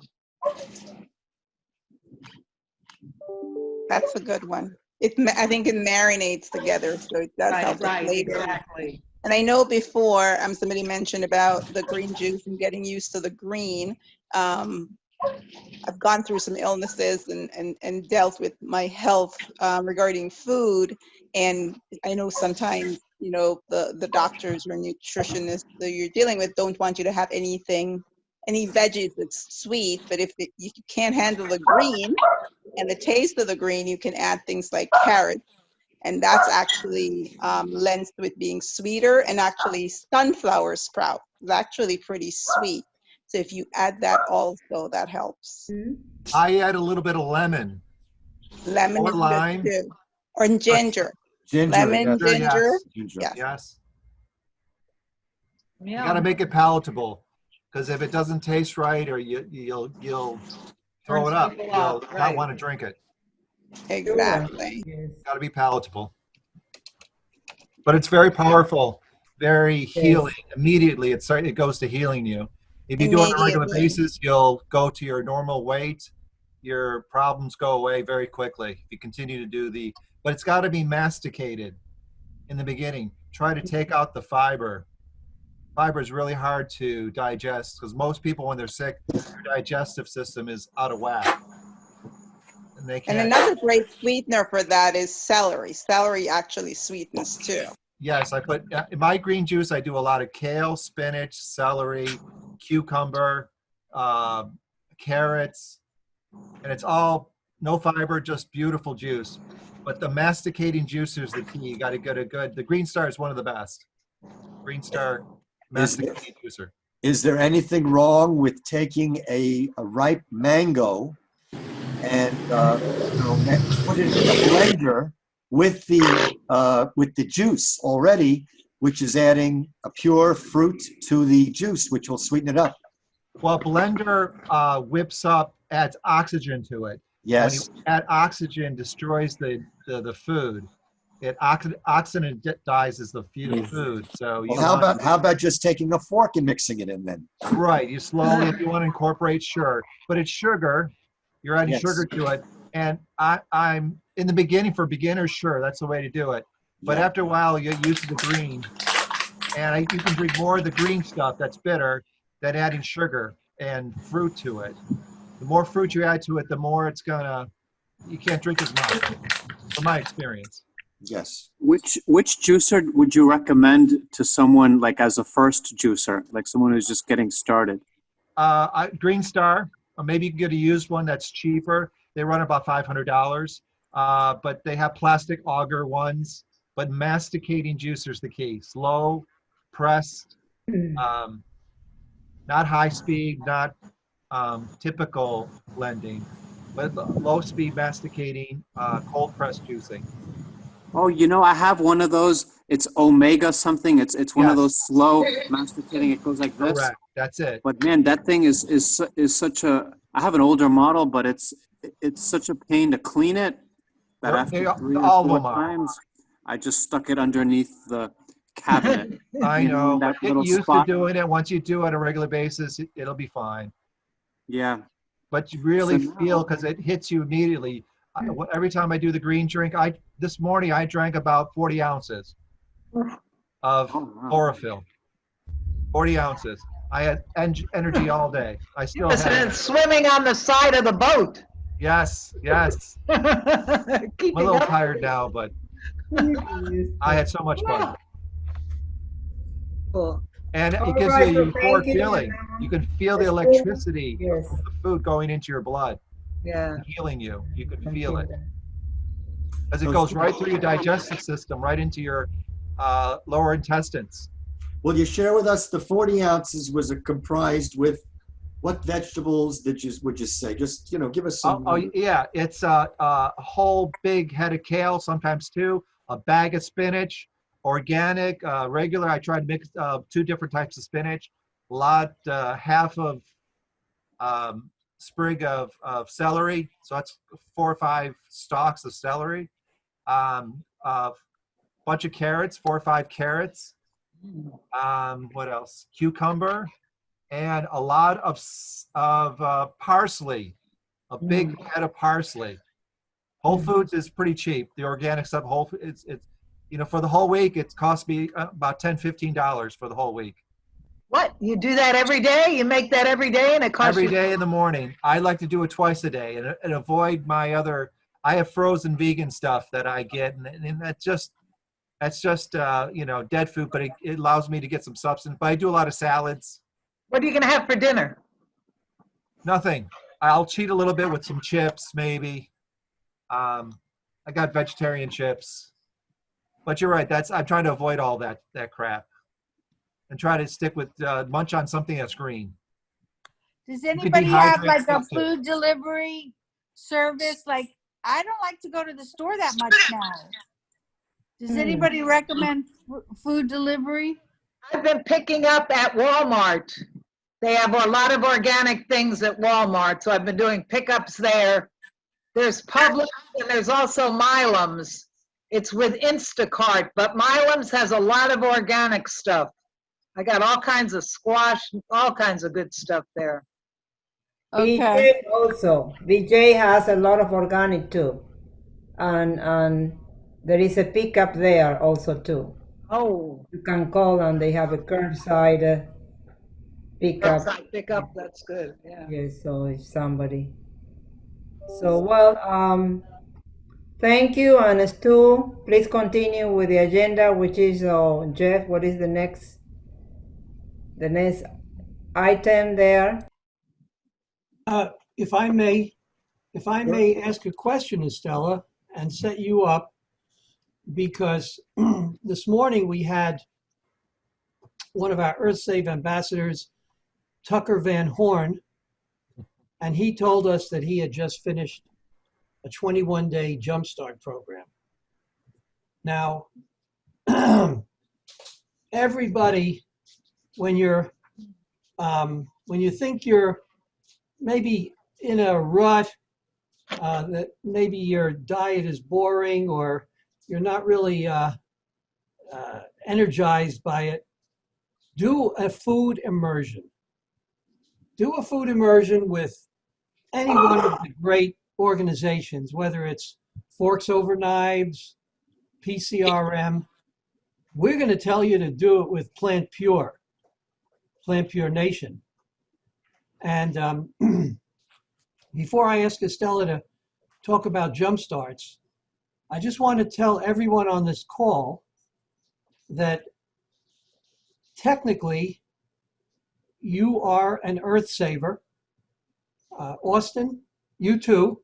That's a good one. I think it marinates together, so it does help the Right, flavor. exactly. And I know before, somebody mentioned about the green juice and getting used to the green. I've gone through some illnesses and dealt with my health regarding food. And I know sometimes, the doctors or nutritionists that you're dealing with don't want you to have any veggies that's sweet. But if you can't handle the green and the taste of the green, you can add things like carrots. And that's actually lensed with being sweeter, and actually sunflower sprout is actually pretty sweet. So if you add that also, that helps. I add a little bit of lemon. Lemon Or is good lime. too. Or ginger. Ginger. Lemon, Yes. ginger. Ginger. Yes. Yes. You Yeah. got to make it palatable, because if it doesn't taste right, or you'll throw it up, people you'll off, not right. want to drink it. Exactly. Yes. Got to be palatable. But it's very powerful, very healing. Immediately, it goes to healing you. If you do it on a regular Immediately. basis, you'll go to your normal weight. Your problems go away very quickly. If you continue to do but it's got to be masticated in the beginning. Try to take out the fiber. Fiber is really hard to digest, because most people, when they're sick, their digestive system is out of whack. And they And can't. another great sweetener for that is celery. Celery actually sweetens too. Yes, I put in my green juice. I do a lot of kale, spinach, celery, cucumber, carrots, and it's all no fiber, just beautiful juice. But the masticating juicer is the key. You got to get a good. The Green Star is one of the best. Green Star masticating juicer. Is there anything wrong with taking a ripe mango and put it in a blender with the juice already, which is adding a pure fruit to the juice, which will sweeten it up? Well, blender whips up, adds oxygen to it. Yes. When you add oxygen, destroys the food. It oxidizes the food. So Well, how about just taking a fork and mixing it in then? Right, you slowly, if you want to incorporate, sure. But it's sugar. You're adding Yes. sugar to it. And I'm in the beginning, for beginners, sure, that's the way to do it. But Yeah. after a while, you get used to the green. And you can drink more of the green stuff that's bitter than adding sugar and fruit to it. The more fruit you add to it, the more you can't drink as much, from my experience. Yes. Which juicer would you recommend to someone, like as a first juicer, like someone who's just getting started? Green Star, or maybe you can get a used one that's cheaper. They run about $500, but they have plastic auger ones. But masticating juicer's the key. Slow, pressed, not high speed, not typical blending, but low speed masticating, cold press juicing. Oh, I have one of those. It's Omega something. It's one of Yes. those slow masticating. It goes like this. Correct. That's it. But man, that thing is such a. I have an older model, but it's such a pain to clean it that after 3 or all of 4 them are. times, I just stuck it underneath the cabinet. I know, that but get little used spot. to doing it. Once you do it on a regular basis, it'll be fine. Yeah. But you really So now- feel, because it hits you immediately. Every time I do the green drink, this morning I drank about 40 ounces of chlorophyll. 40 ounces. I had energy all day. I still Yes, and have. it's swimming on the side of the boat. Yes, yes. I'm a little tired now, but I had so much fun. Cool. And it All gives right, you a so euphoric thank you, feeling. You can feel the Yes, electricity yes. from the food going into your blood, Yeah. and healing you. You can feel it. As it goes right through your digestive system, right into your lower intestines. Will you share with us the 40 ounces was comprised with what vegetables would you say? Just, give us some. Yeah, it's a whole big head of kale, sometimes 2, a bag of spinach, organic, regular. I tried to mix 2 different types of spinach, half of sprig of celery. So that's 4 or 5 stalks of celery. A bunch of carrots, 4 or 5 carrots. What else? Cucumber, and a lot of parsley, a big head of parsley. Whole Foods is pretty cheap. The organic stuff, Whole Foods, You know, for the whole week, it cost me about $10, $15 for the whole week. What? You do that every day? You make that every day and it costs Every you? day in the morning. I like to do it twice a day and avoid my other, I have frozen vegan stuff that I get, and that's just, you know, dead food, but it allows me to get some substance. But I do a lot of salads. What are you going to have for dinner? Nothing. I'll cheat a little bit with some chips, maybe. I got vegetarian chips. But you're right. I'm trying to avoid all that crap, and try to stick with munch on something that's green. Does could anybody have dehydrate like a stuff too. food delivery service? Like, I don't like to go to the store that much now. Does anybody recommend food delivery? I've been picking up at Walmart. They have a lot of organic things at Walmart, so I've been doing pickups there. There's Publix and there's also Milam's. It's with Instacart, but Milam's has a lot of organic stuff. I got all kinds of squash, all kinds of good stuff there. BJ also. BJ has a lot of organic too. And there is a pickup there also too. Oh. You can call and they have a curbside pickup. Curbside pickup, that's good, yeah. Yes, so if somebody. So, well, thank you. And Stu, please continue with the agenda, which is, Jeff, what is the next item there? If I may ask a question, Estella, and set you up, because this morning we had one of our EarthSave ambassadors, Tucker Van Horn, and he told us that he had just finished a 21-day jumpstart program. Now, everybody, when you think you're maybe in a rut, that maybe your diet is boring or you're not really energized by it, do a food immersion. Do a food immersion with any one of the great organizations, whether it's Forks Over Knives, PCRM. We're going to tell you to do it with Plant Pure Nation. And before I ask Estella to talk about jump starts, I just want to tell everyone on this call that technically you are an earth saver. Austin, you too.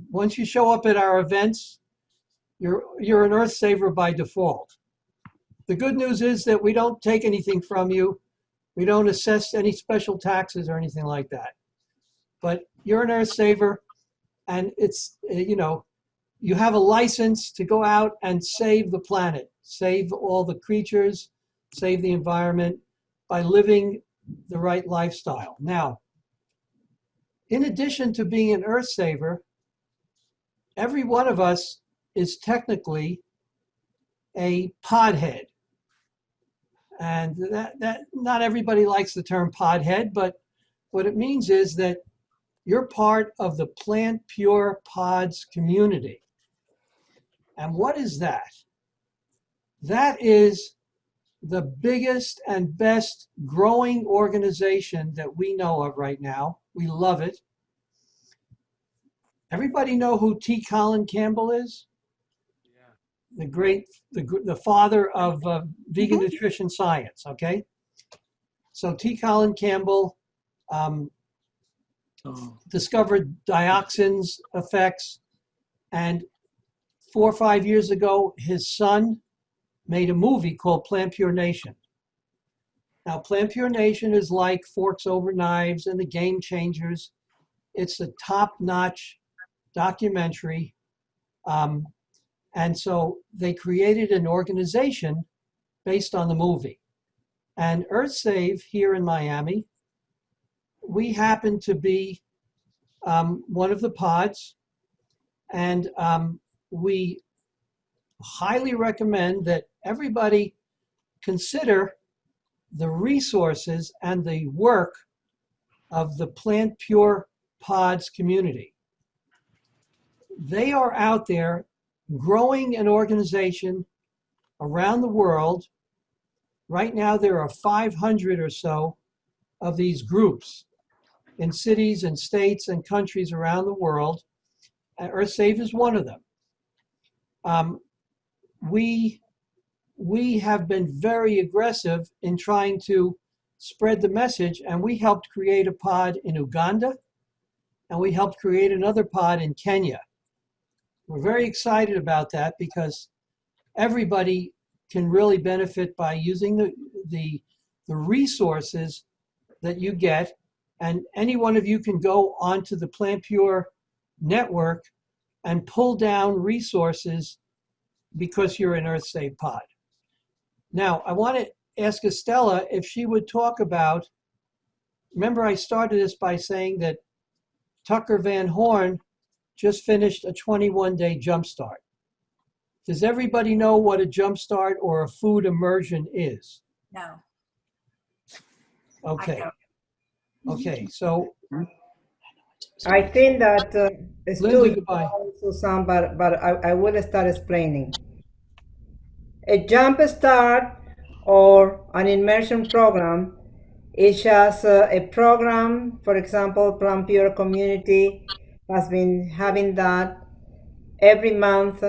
Once you show up at our events, you're an earth saver by default. The good news is that we don't take anything from you. We don't assess any special taxes or anything like that. But you're an earth saver, and it's, you have a license to go out and save the planet, save all the creatures, save the environment by living the right lifestyle. Now, in addition to being an earth saver, every one of us is technically a podhead. And that not everybody likes the term podhead, but what it means is that you're part of the Plant Pure Pods community. And what is that? That is the biggest and best growing organization that we know of right now. We love it. Everybody know who T. Colin Campbell is? Yeah. The father of vegan nutrition science, okay? So T. Colin Campbell discovered dioxins effects, and 4 or 5 years ago, his son made a movie called Plant Pure Nation. Now, Plant Pure Nation is like Forks Over Knives and the Game Changers. It's a top-notch documentary. And so they created an organization based on the movie. And EarthSave here in Miami, we happen to be one of the pods, and we highly recommend that everybody consider the resources and the work of the Plant Pure Pods community. They are out there growing an organization around the world. Right now, there are 500 or so of these groups in cities and states and countries around the world. And EarthSave is one of them. We have been very aggressive in trying to spread the message, and we helped create a pod in Uganda, and we helped create another pod in Kenya. We're very excited about that because everybody can really benefit by using the resources that you get. And any one of you can go onto the Plant Pure network and pull down resources because you're an EarthSave pod. Now, I want to ask Estella if she would talk about, remember I started this by saying that Tucker Van Horn just finished a 21-day jumpstart. Does everybody know what a jumpstart or a food immersion is? No. Okay. Okay, so I think that Linda, Stu, goodbye. also some, but I will start explaining. A jump start or an immersion program is just a program. For example, Plum Pure Community has been having that every month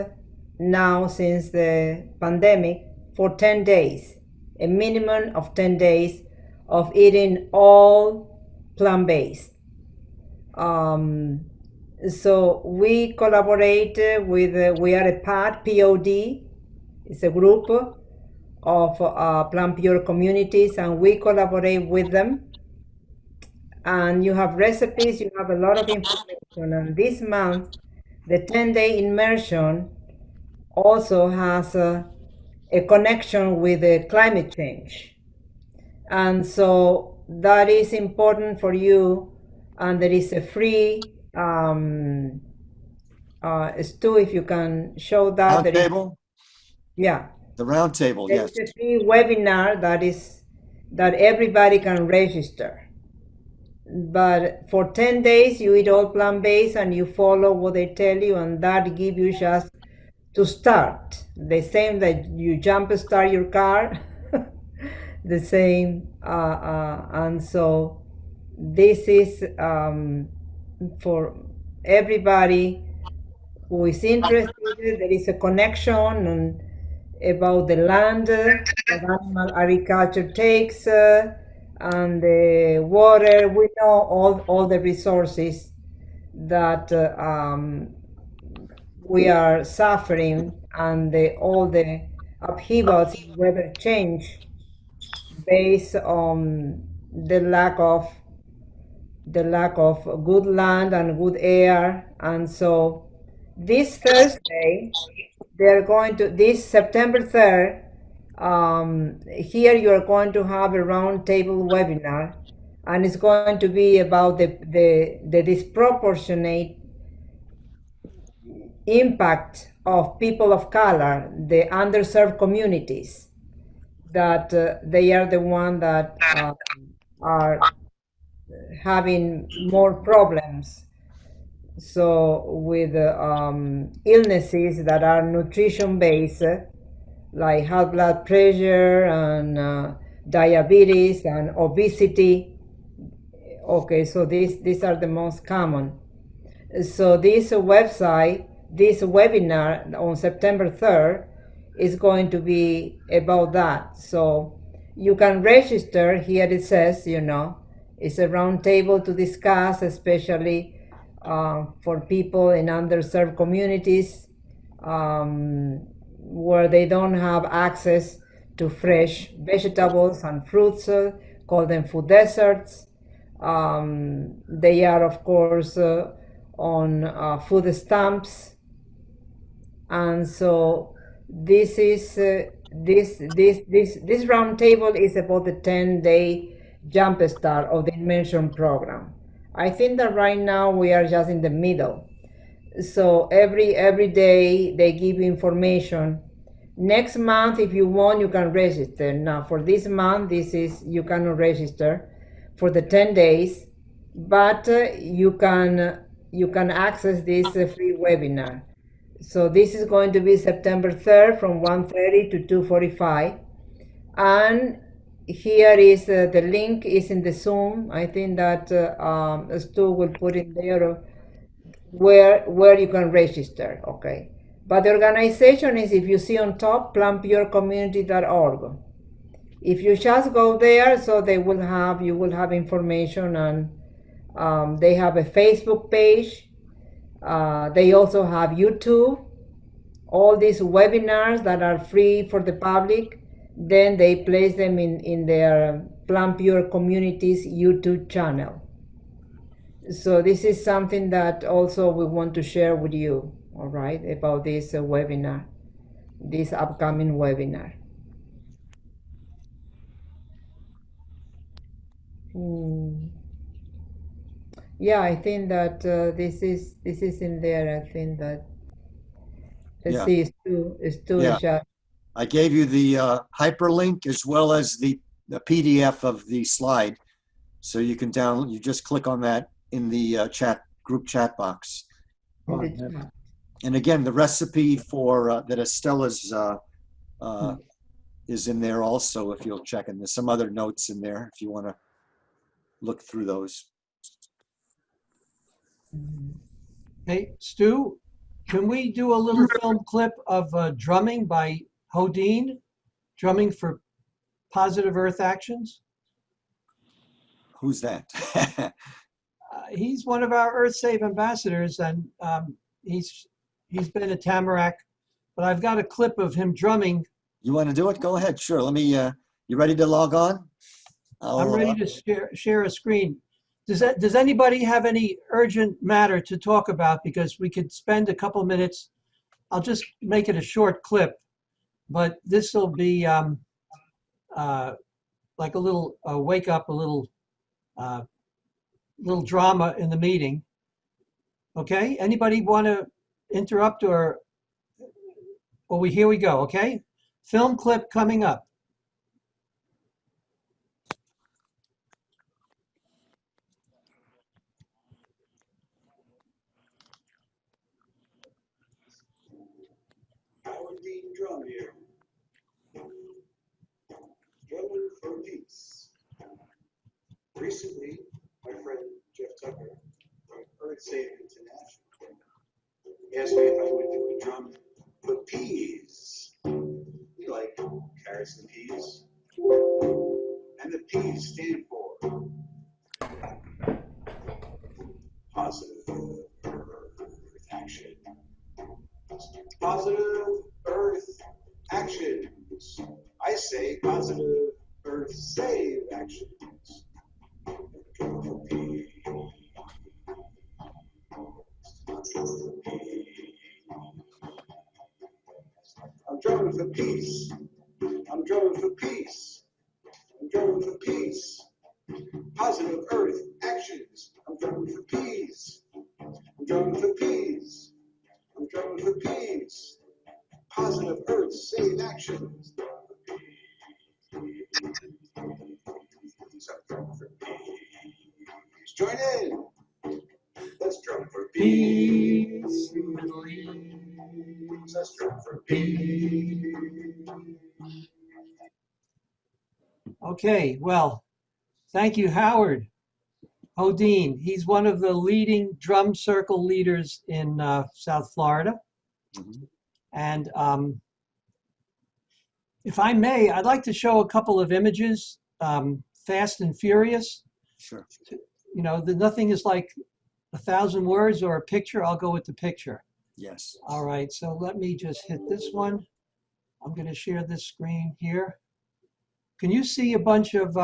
now since the pandemic for 10 days, a minimum of 10 days of eating all plant-based. So we collaborate with, we are a POD, it's a group of Plant Pure communities, and we collaborate with them. And you have recipes, you have a lot of information. And this month, the 10-day immersion also has a connection with climate change. And so that is important for you. And there is a free, Stu, if you can show that. Round table? Yeah. The round table, yes. There's a free webinar that everybody can register. But for 10 days, you eat all plant-based and you follow what they tell you, and that give you just to start. The same that you jump start your car, the same. And so this is for everybody who is interested. There is a connection about the land that animal agriculture takes and the water. We know all the resources that we are suffering, and all the upheavals in weather change based on the lack of good land and good air. And so this Thursday, they're going to, this September 3rd, here you're going to have a roundtable webinar, and it's going to be about the disproportionate impact of people of color, the underserved communities, that they are the ones that are having more problems. So with illnesses that are nutrition based, like high blood pressure and diabetes and obesity. Okay, so these are the most common. So this website, this webinar on September 3rd is going to be about that. So you can register. Here it says, it's a round table to discuss, especially for people in underserved communities where they don't have access to fresh vegetables and fruits, call them food deserts. They are, of course, on food stamps. And so this is this round table is about the 10-day jump start of the immersion program. I think that right now we are just in the middle. So every day they give you information. Next month, if you want, you can register. Now for this month, you cannot register for the 10 days, but you can access this free webinar. So this is going to be September 3rd from 1:30 to 2:45. And here is the link is in the Zoom. I think that Stu will put in there where you can register, okay? But the organization is, if you see on top, plumpurecommunity.org. If you just go there, so you will have information, and they have a Facebook page. They also have YouTube. All these webinars that are free for the public, then they place them in their Plum Pure Communities YouTube channel. So this is something that also we want to share with you, all right, about this webinar, this upcoming webinar. Yeah, I think that this is in there. I think that, let's Yeah. see, Stu Yeah. is just. I gave you the hyperlink as well as the PDF of the slide. So you can you just click on that in the group chat box. And again, the recipe for that Estella's is in there also, if you'll check. And there's some other notes in there if you want to look through those. Hey, Stu, can we do a little film clip of drumming by Hodine, drumming for Positive Earth Actions? Who's that? He's one of our EarthSave ambassadors, and he's been at Tamarack, but I've got a clip of him drumming. You want to do it? Go ahead. Sure. Let me, you ready to log on? I'm ready to share a screen. Does anybody have any urgent matter to talk about? Because we could spend a couple minutes. I'll just make it a short clip, but this will be like a little wake up, a little drama in the meeting. Okay, anybody want to interrupt or here we go, okay? Film clip coming up. Howard Dean Drum here. Drumming for Peace. Recently, my friend Jeff Tucker from EarthSave International asked me if I would do a drum for peas. We like carrots and peas. And the P's stand for positive earth action. Positive earth actions. I say positive earth save actions. I'm drumming for peace. I'm drumming for peace. I'm drumming for peace. Positive earth actions. I'm drumming for peace. I'm drumming for peace. I'm drumming for peace. Positive earth save actions. Join in. Let's drum for peace. Let's drum for peace. Okay, well, thank you, Howard Hodine. He's one of the leading drum circle leaders in South Florida. And if I may, I'd like to show a couple of images, fast and furious. Sure. You know, nothing is like 1,000 words or a picture. I'll go with the picture. Yes. All right, so let me just hit this one. I'm going to share this screen here. Can you see a bunch of,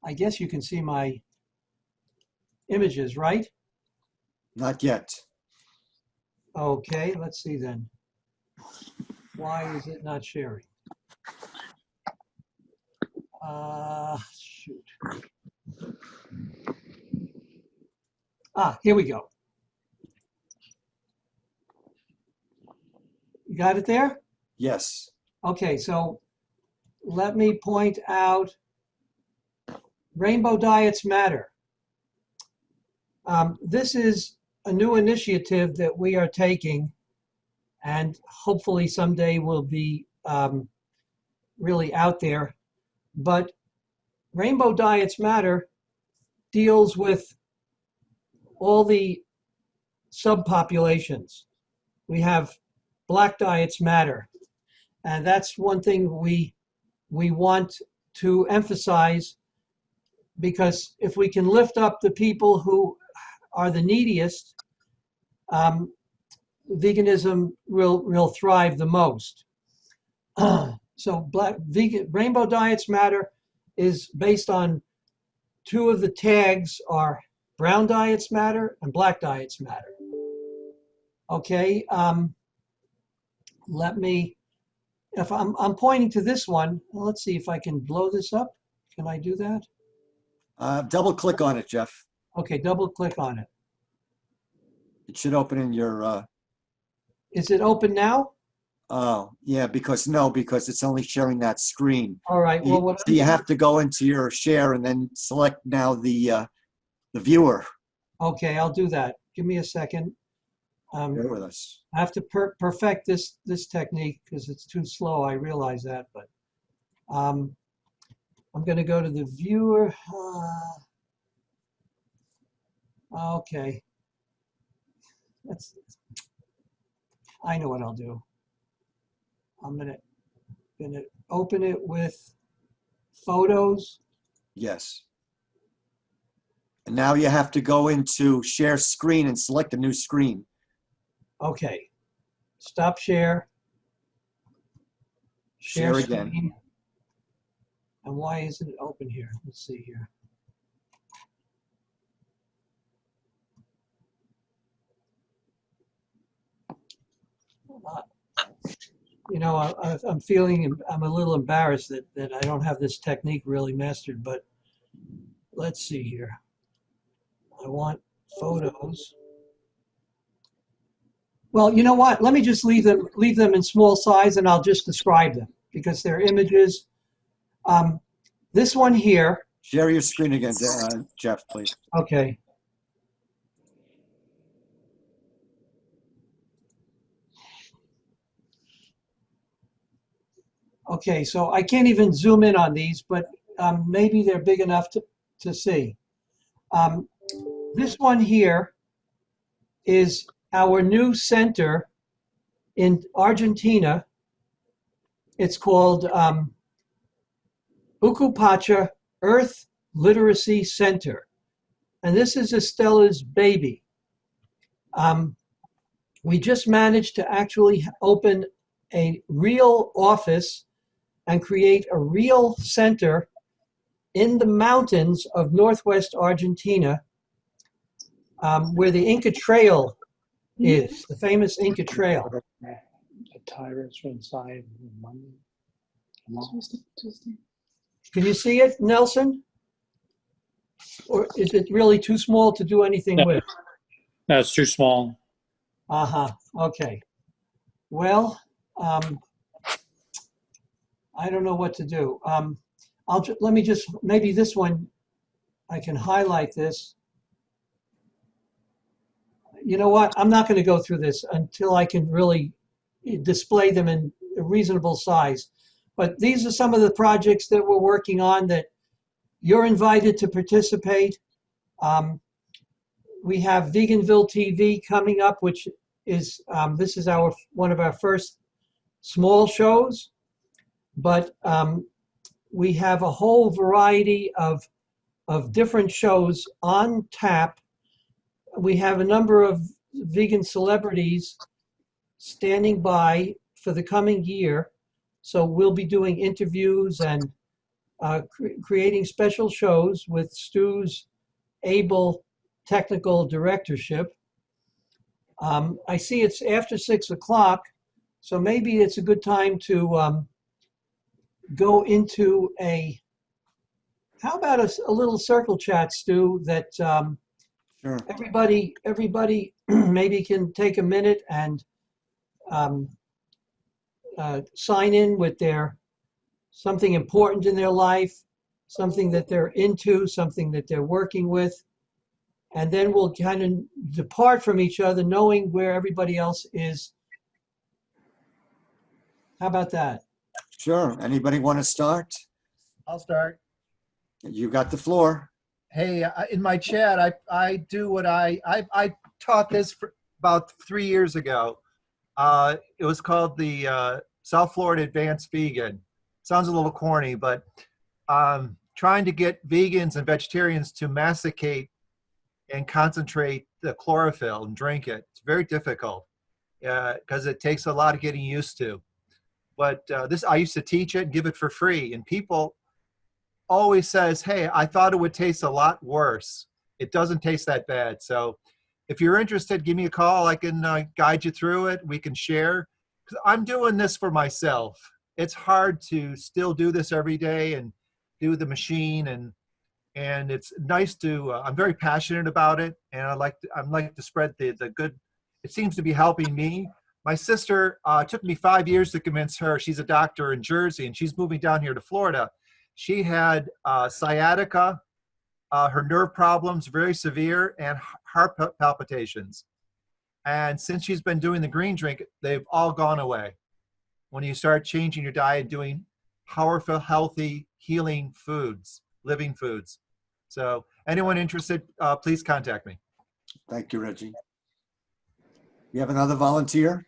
I guess you can see my images, right? Not yet. Okay, let's see then. Why is it not sharing? Shoot. Here we go. You got it there? Yes. Okay, so let me point out Rainbow Diets Matter. This is a new initiative that we are taking, and hopefully someday will be really out there. But Rainbow Diets Matter deals with all the subpopulations. We have Black Diets Matter, and that's one thing we want to emphasize, because if we can lift up the people who are the neediest, veganism will thrive the most. So Rainbow Diets Matter is based on two of the tags are Brown Diets Matter and Black Diets Matter. Okay, let me, if I'm pointing to this one, let's see if I can blow this up. Can I do that? Double click on it, Jeff. Okay, double click on it. It should open in your. Is it open now? Oh, yeah, because it's only sharing that screen. All right. Well, what So you have to go into your share and then select now the viewer. Okay, I'll do that. Give me a second. Bear with us. I have to perfect this technique because it's too slow. I realize that, but I'm going to go to the viewer. Okay. I know what I'll do. I'm gonna open it with photos. Yes. And now you have to go into share screen and select a new screen. Okay. Stop share. Share again. Screen. And why isn't it open here? Let's see here. You know, I'm feeling, I'm a little embarrassed that I don't have this technique really mastered, but let's see here. I want photos. Well, you know what? Let me just leave them in small size, and I'll just describe them because they're images. This one here. Share your screen again, Jeff, please. Okay. Okay, so I can't even zoom in on these, but maybe they're big enough to see. This one here is our new center in Argentina. It's called Ucupacha Earth Literacy Center. And this is Estella's baby. We just managed to actually open a real office and create a real center in the mountains of northwest Argentina, where the Inca Trail is, the famous Inca Trail. The tyrants were inside. Can you see it, Nelson? Or is it really too small to do anything with? That's too small. Uh-huh, okay. Well, I don't know what to do. Let me just, maybe this one, I can highlight this. You know what? I'm not going to go through this until I can really display them in a reasonable size. But these are some of the projects that we're working on that you're invited to participate. We have Veganville TV coming up, which is, this is one of our first small shows. But we have a whole variety of different shows on tap. We have a number of vegan celebrities standing by for the coming year. So we'll be doing interviews and creating special shows with Stu's able technical directorship. I see it's after 6 o'clock, so maybe it's a good time to go into how about a little circle chat, Stu, that Sure. everybody maybe can take a minute and sign in with something important in their life, something that they're into, something that they're working with. and then we'll kind of depart from each other, knowing where everybody else is. How about that? Sure. Anybody want to start? I'll start. You got the floor. Hey, in my chat, I do what I taught this for about 3 years ago. It was called the South Florida Advanced Vegan. Sounds a little corny, but trying to get vegans and vegetarians to masticate and concentrate the chlorophyll and drink it. It's very difficult because it takes a lot of getting used to. But this, I used to teach it and give it for free, and people always says, hey, I thought it would taste a lot worse. It doesn't taste that bad. So if you're interested, give me a call. I can guide you through it. We can share. 'Cause I'm doing this for myself. It's hard to still do this every day and do the machine, and it's nice to, I'm very passionate about it, and I like to spread the good. It seems to be helping me. My sister, took me 5 years to convince her. She's a doctor in Jersey, and she's moving down here to Florida. She had sciatica, her nerve problems, very severe, and heart palpitations. And since she's been doing the green drink, they've all gone away. When you start changing your diet, doing powerful, healthy, healing foods, living foods. So anyone interested, please contact me. Thank you, Reggie. You have another volunteer?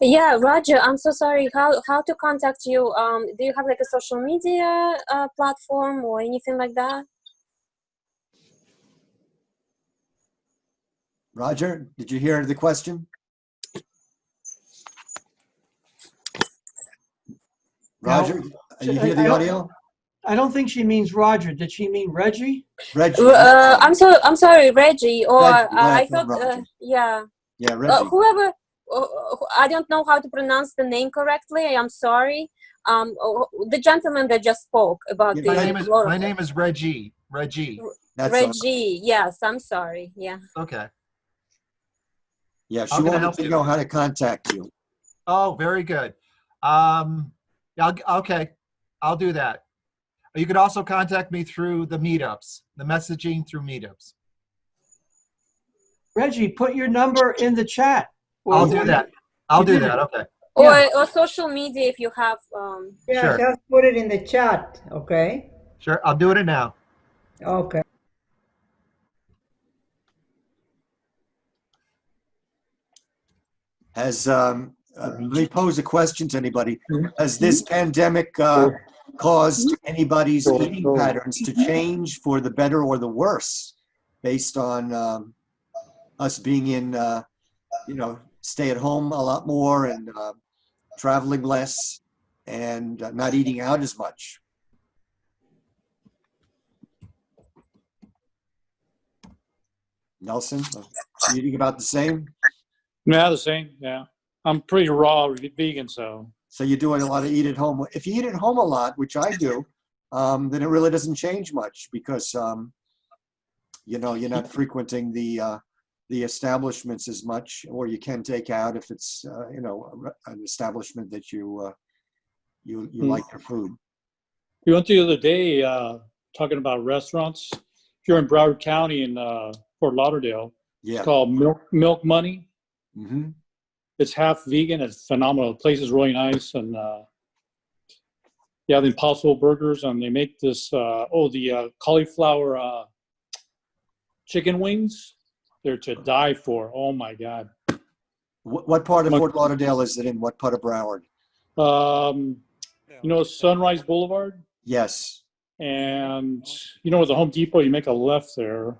Yeah, Roger, I'm so sorry. How to contact you? Do you have like a social media platform or anything like that? Roger, did you hear the question? Roger, you hear the audio? I don't think she means Roger. Did she mean Reggie? Reggie. I'm sorry, Reggie. Or Reggie, I not thought, Roger. yeah. Yeah, Reggie. Whoever. I don't know how to pronounce the name correctly. I'm sorry. The gentleman that just spoke about Yeah, the My name is Reggie. Reggie. That's Reggie. Yes, I'm sorry. Yeah. Okay. Yeah, she How can I wanted help to you? know how to contact you. Oh, very good. Okay, I'll do that. You could also contact me through the meetups, the messaging through meetups. Reggie, put your number in the chat. I'll do that. I'll do that. Okay. Or social media if you have. Yeah, Sure. just put it in the chat, okay? Sure. I'm doing it now. Okay. Has, let me pose a question to anybody. Has this pandemic caused anybody's eating patterns to change for the better or the worse based on us being in, stay at home a lot more and traveling less and not eating out as much? Nelson, eating about the same? Yeah, the same. Yeah, I'm pretty raw vegan, so. So you're doing a lot of eat at home. If you eat at home a lot, which I do, then it really doesn't change much because you're not frequenting the establishments as much, or you can take out if it's an establishment that you like your food. We went the other day talking about restaurants. If you're in Broward County in Fort Lauderdale, Yeah. it's called Milk Money. Mm-hmm. It's half vegan. It's phenomenal. The place is really nice, and the Impossible Burgers, and they make this the cauliflower chicken wings. They're to die for. Oh my God! What part of Fort Lauderdale is it in? What part of Broward? Sunrise Boulevard. Yes. And with the Home Depot, you make a left there,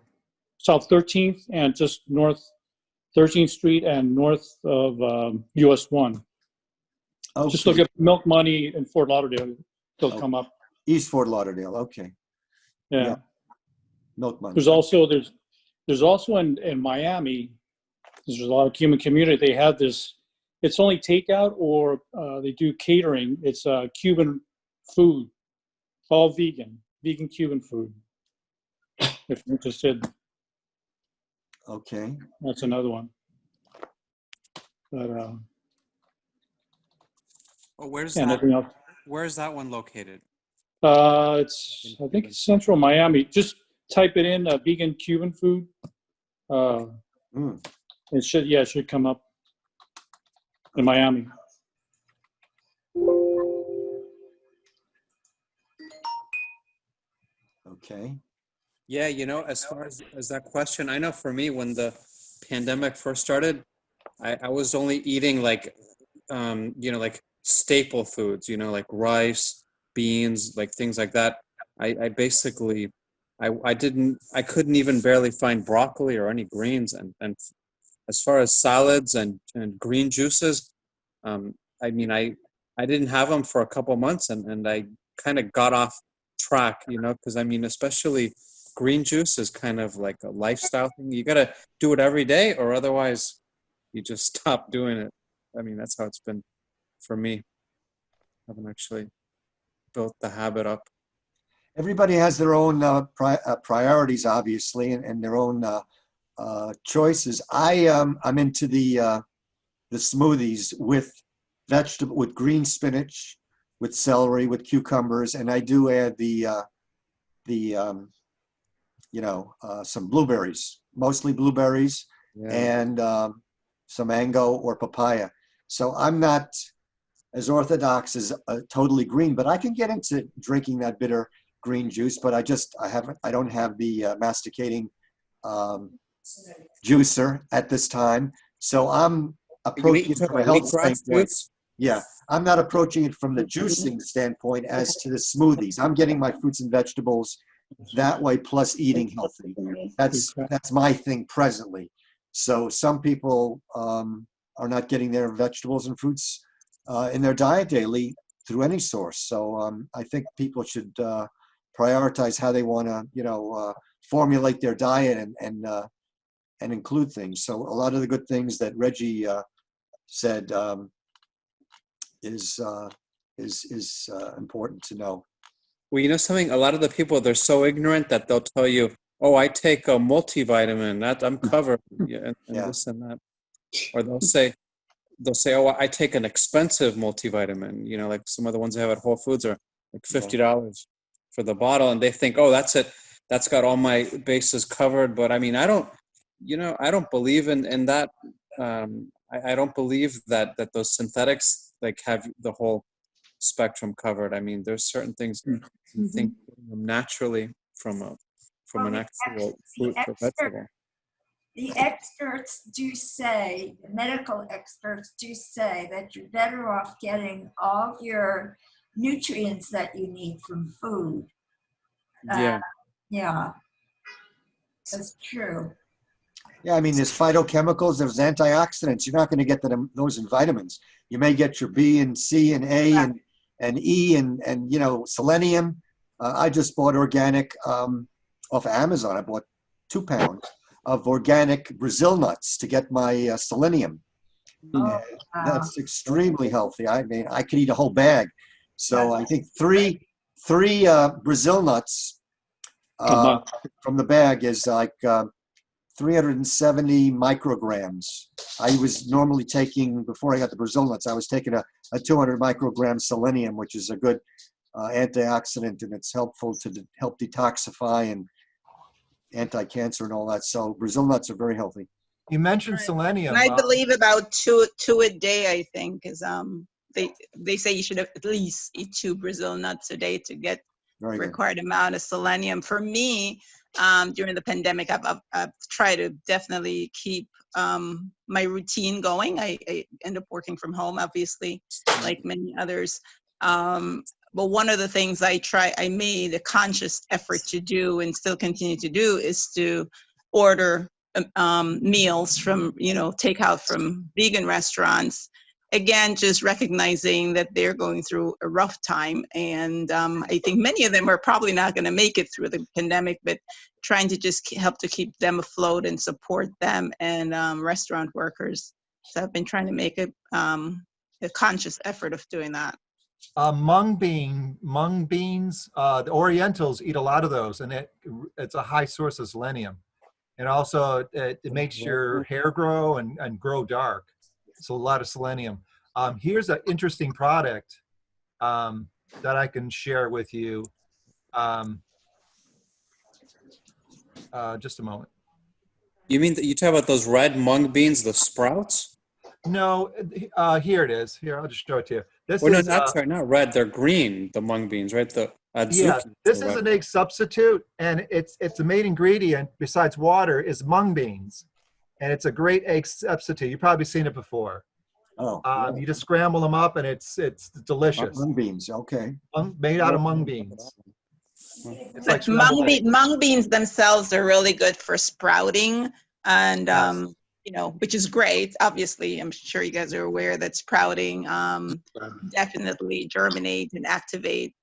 South 13th and just north 13th Street and north of US 1. Okay. Just look at Milk Money in Fort Lauderdale. It'll come up. East Fort Lauderdale. Okay. Yeah. Milk Money. There's also in Miami, there's a lot of Cuban community. They have this, it's only takeout or they do catering. It's Cuban food, all vegan Cuban food. If you're interested. Okay. That's another one. But where's and that? everything else. Where's that one located? I think it's central Miami. Just type it in, vegan Cuban food. It should come up in Miami. Okay. Yeah, as far as that question, I know for me, when the pandemic first started, I was only eating like, like staple foods, like rice, beans, like things like that. I basically, I couldn't even barely find broccoli or any greens. And as far as salads and green juices, I mean, I didn't have them for a couple months, and I kind of got off track, because I mean, especially green juice is kind of like a lifestyle thing. You got to do it every day, or otherwise you just stop doing it. I mean, that's how it's been for me. I haven't actually built the habit up. Everybody has their own priorities, obviously, and their own choices. I'm into the smoothies with green spinach, with celery, with cucumbers, and I do add some blueberries, mostly blueberries, and some mango or papaya. So I'm not as orthodox as totally green, but I can get into drinking that bitter green juice. But I don't have the masticating juicer at this time. So I'm approaching it from a health standpoint. Yeah, I'm not approaching it from the juicing standpoint as to the smoothies. I'm getting my fruits and vegetables that way, plus eating healthy. That's my thing presently. So some people are not getting their vegetables and fruits in their diet daily through any source. So I think people should prioritize how they want to, formulate their diet and include things. So a lot of the good things that Reggie said is important to know. Well, you know something? A lot of the people, they're so ignorant that they'll tell you, "Oh, I take a multivitamin. That I'm covered," and this and that. Or they'll say, "Oh, I take an expensive multivitamin." Like some of the ones they have at Whole Foods are like $50 for the bottle, and they think, "Oh, that's it. That's got all my bases covered." But I mean, I don't believe in that. I don't believe that those synthetics like have the whole spectrum covered. I mean, there's certain things you think naturally from an actual fruit or vegetable. The experts do say, medical experts do say that you're better off getting all your nutrients that you need from food. Yeah, that's true. Yeah, I mean, there's phytochemicals, there's antioxidants. You're not going to get those in vitamins. You may get your B and C and A and E and selenium. I just bought organic off of Amazon. I bought 2 pounds of organic Brazil nuts to get my selenium. That's extremely healthy. I mean, I could eat a whole bag. So I think three Brazil nuts from the bag is like 370 micrograms. I was normally taking, before I got the Brazil nuts, I was taking a 200 microgram selenium, which is a good antioxidant, and it's helpful to help detoxify and anti-cancer and all that. So Brazil nuts are very healthy. You mentioned selenium. And I believe about two a day, I think, is they say you should at least eat 2 Brazil nuts a day to get the required amount of selenium. For me, during the pandemic, I've tried to definitely keep my routine going. I end up working from home, obviously, like many others. But one of the things I made a conscious effort to do and still continue to do is to order meals from, takeout from vegan restaurants. Again, just recognizing that they're going through a rough time. And I think many of them are probably not going to make it through the pandemic, but trying to just help to keep them afloat and support them and restaurant workers. So I've been trying to make a conscious effort of doing that. Mung beans, the Orientals eat a lot of those, and it's a high source of selenium. And also it makes your hair grow and grow dark. So a lot of selenium. Here's an interesting product that I can share with you. Just a moment. You mean that you talk about those red mung beans, the sprouts? No, here it is. Here, I'll just show it to you. This Well, no, is not sorry, not red. They're green. The mung beans, right? The yeah. adzuki. This is an egg substitute, and it's a main ingredient besides water is mung beans, and it's a great egg substitute. You've probably seen it before. Oh, You just scramble them up, and it's delicious. mung beans. Okay. Made out of mung beans. It's like But mung beans themselves are really good for sprouting, and you know, which is great. Obviously, I'm sure you guys are aware that sprouting definitely germinate and activate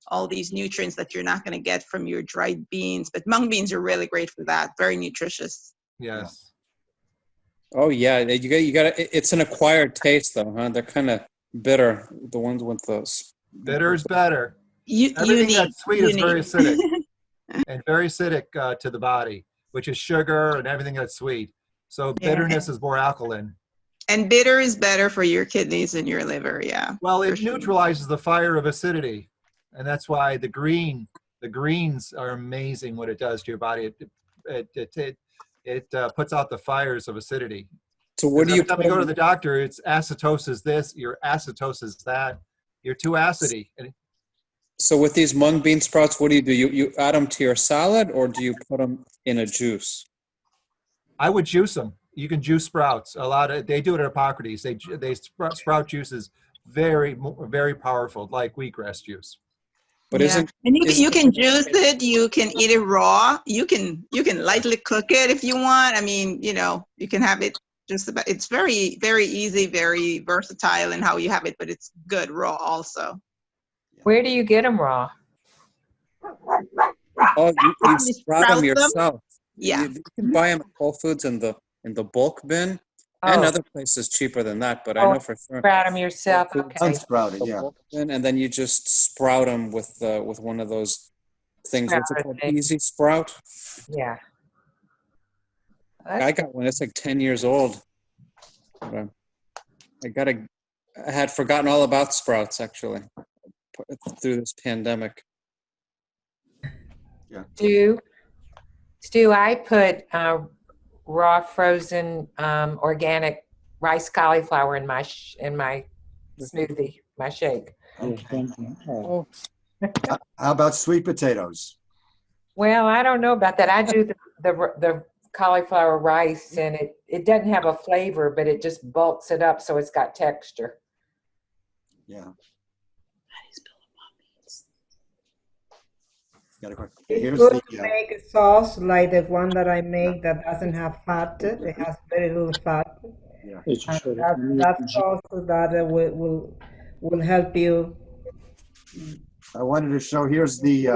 all these nutrients that you're not going to get from your dried beans. But mung beans are really great for that. Very nutritious. Yes. Oh yeah, you got. It's an acquired taste, though, huh? They're kind of bitter. The ones with those. Bitter is better. You Everything need, that's sweet is very need. acidic, and very acidic to the body, which is sugar and everything that's sweet. So Yeah. bitterness is more alkaline. And bitter is better for your kidneys and your liver. Yeah. Well, it neutralizes the fire of acidity, and that's why the greens are amazing. What it does to your body, it puts out the fires of acidity. So what do you? Every time you go to the doctor, it's acetosis this, your acetosis that. You're too acidy. So with these mung bean sprouts, what do? You add them to your salad, or do you put them in a juice? I would juice them. You can juice sprouts. They do it at Hippocrates. They sprout juice is very powerful, like wheatgrass juice. But and you can juice it. You can eat it raw. You can lightly cook it if you want. I mean, you know, you can have it just about. It's very easy, very versatile in how you have it, but it's good raw also. Where do you get them raw? Oh, you sprout them them? yourself. Yeah. You can buy them at Whole Foods in the bulk bin, and other places cheaper than that. But I know for sure. Sprout them yourself. Okay. Unsprouted, yeah. Bulk bin, and then you just sprout them with one of those things. What's it called? Easy Sprout. Yeah. I got one. It's like 10 years old. But, I had forgotten all about sprouts actually through this pandemic. Yeah. Stu, I put raw frozen organic rice cauliflower in my smoothie, my shake. Okay. How about sweet potatoes? Well, I don't know about that. I do the cauliflower rice, and it doesn't have a flavor, but it just bulks it up so it's got texture. Yeah. It's good to make a sauce like the one that I make that doesn't have fat. It has very little fat. Yeah. That's also that will help you. I wanted to show. Here's the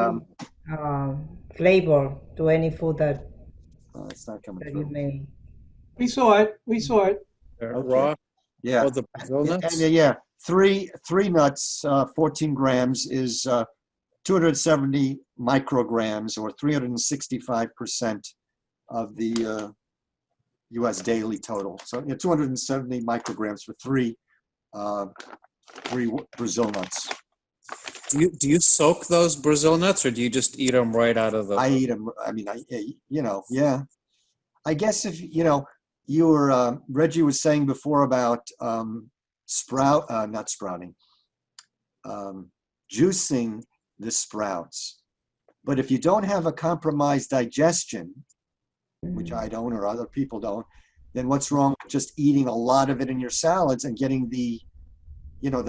flavor to any food that it's not coming that through. you make. We saw it. We saw it. Raw. Yeah. Oh, the Brazil nuts. And yeah, three nuts, 14 grams is 270 micrograms, or 365% of the U.S. daily total. So 270 micrograms for three Brazil nuts. Do you soak those Brazil nuts, or do you just eat them right out of the? I eat them. I mean, yeah. I guess if you were Reggie was saying before about not sprouting, juicing the sprouts. But if you don't have a compromised digestion, which I don't or other people don't, then what's wrong with just eating a lot of it in your salads and getting the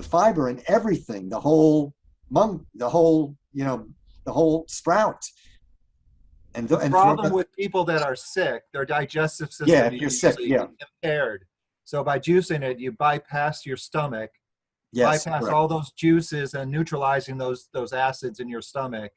fiber and everything, the whole sprout. And the problem with people that are sick, their digestive system if you're sick, impaired. So by juicing it, you bypass your stomach. Yes, bypass correct. all those juices and neutralizing those acids in your stomach,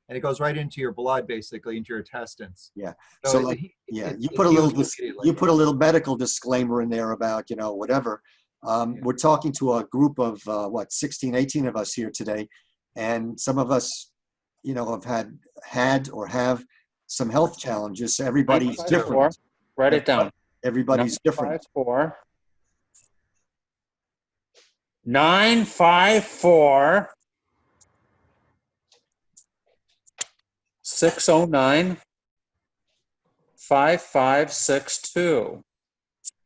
and it goes right into your blood, basically into your intestines. Yeah. So you put a little medical disclaimer in there about whatever. We're talking to a group of 16, 18 of us here today, and some of us, have had or have some health challenges. So everybody's different. Write it down. Everybody's different. 954 609 5562.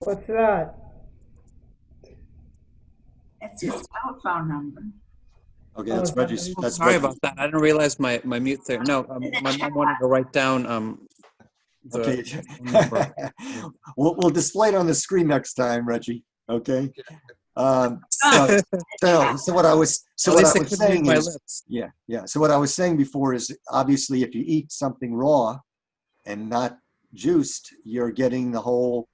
What's that? That's his telephone number. Okay, Oh, that's Reggie's. somebody- Oh, That's sorry Reggie's. about that. I didn't realize my mute there. No, my mom wanted to write down Okay. the phone number. We'll display it on the screen next time, Reggie. Okay. So what I was At least I saying couldn't use my is, lips. yeah. So what I was saying before is obviously if you eat something raw and not juiced, you're getting the whole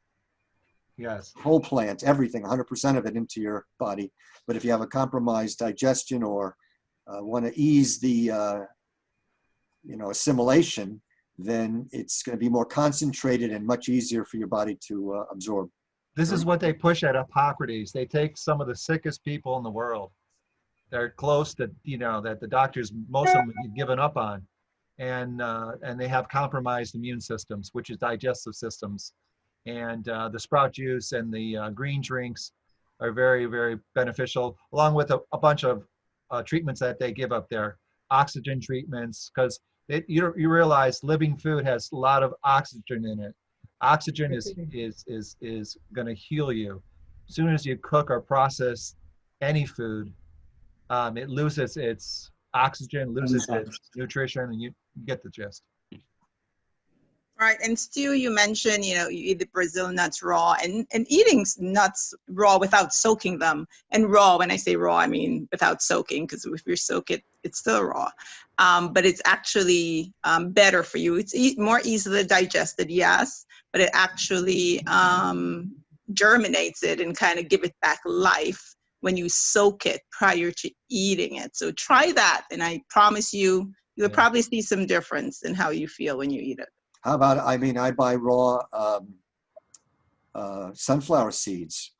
plant, everything, 100% of it into your body. But if you have a compromised digestion or want to ease the assimilation, then it's going to be more concentrated and much easier for your body to absorb. This is what they push at Hippocrates. They take some of the sickest people in the world. They're close to, that the doctors, most of them have given up on. And they have compromised immune systems, which is digestive systems. And the sprout juice and the green drinks are very, very beneficial, along with a bunch of treatments that they give up there. Oxygen treatments, because you realize living food has a lot of oxygen in it. Oxygen is going to heal you. As soon as you cook or process any food, it loses its oxygen, loses its nutrition, and you get the gist. Right, and Stu, you mentioned, you eat the Brazil nuts raw, and eating nuts raw without soaking them. And raw, when I say raw, I mean without soaking, because if you soak it, it's still raw. But it's actually better for you. It's more easily digested, yes, but it actually germinates it and kind of give it back life when you soak it prior to eating it. So try that, and I promise you'll probably see some difference in how you feel when you eat it. How about, I buy raw sunflower seeds.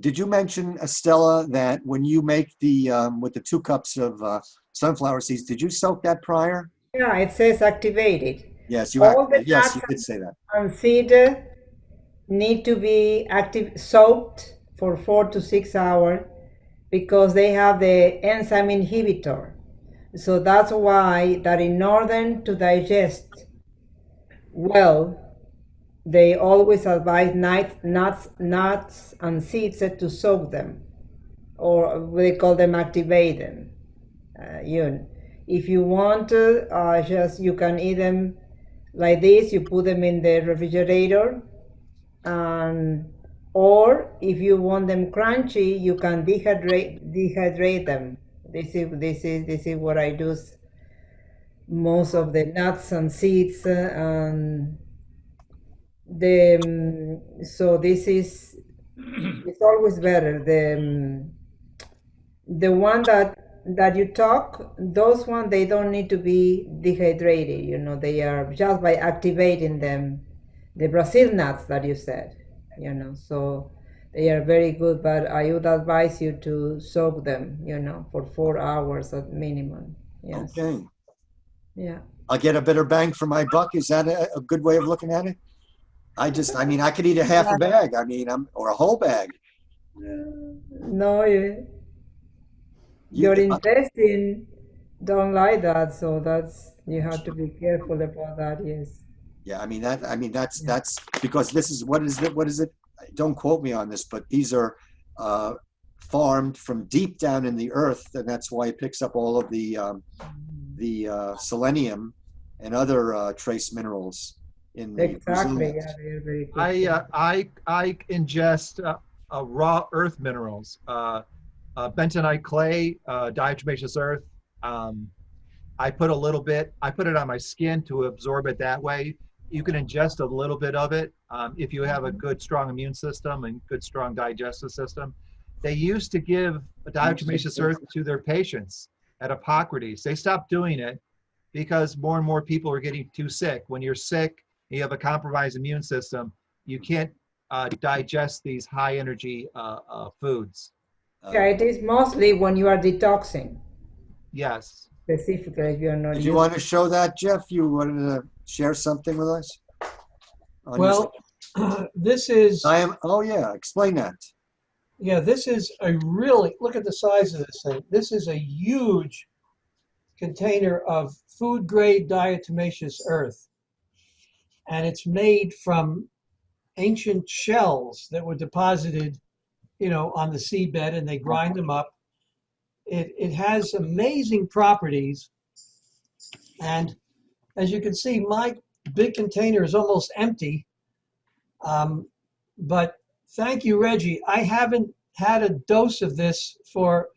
Did you mention, Estella, that when you make with the 2 cups of sunflower seeds, did you soak that prior? Yeah, it says activated. Yes, All the yes, you nuts did say that. and seed need to be soaked for 4 to 6 hours because they have the enzyme inhibitor. So that's why that in order to digest well, they always advise nuts and seeds to soak them, or they call them activate them. If you want to, you can eat them like this. You put them in the refrigerator, or if you want them crunchy, you can dehydrate them. This is what I do. Most of the nuts and seeds and so this is it's always better the one that you talk, those one they don't need to be dehydrated, they are just by activating them, the Brazil nuts that you said, so they are very good, but I would advise you to soak them, for 4 hours at minimum. Yes. Okay. Yeah. I'll get a better bang for my buck. Is that a good way of looking at it? I could eat a half a bag. Or a whole bag. No, your intestine don't like that, so you have to be careful about that. Yes. Yeah, that's because this is what is it? Don't quote me on this, but these are farmed from deep down in the earth, and that's why it picks up all of the selenium and other trace minerals in the exactly. Brazil. Yeah, very good. I ingest raw earth minerals, bentonite clay, diatomaceous earth. I put it on my skin to absorb it that way. You can ingest a little bit of it if you have a good, strong immune system and good, strong digestive system. They used to give diatomaceous earth to their patients at Hippocrates. They stopped doing it because more and more people are getting too sick. When you're sick, you have a compromised immune system, you can't digest these high energy foods. Yeah, it is mostly when you are detoxing. Yes. Specifically, if you're not. Do you want to show that, Jeff? You wanted to share something with us? Well, this is. Oh yeah, explain that. Yeah, this is look at the size of this thing. This is a huge container of food grade diatomaceous earth. and it's made from ancient shells that were deposited, on the seabed, and they grind them up. It has amazing properties, and as you can see, my big container is almost empty. But thank you, Reggie. I haven't had a dose of this for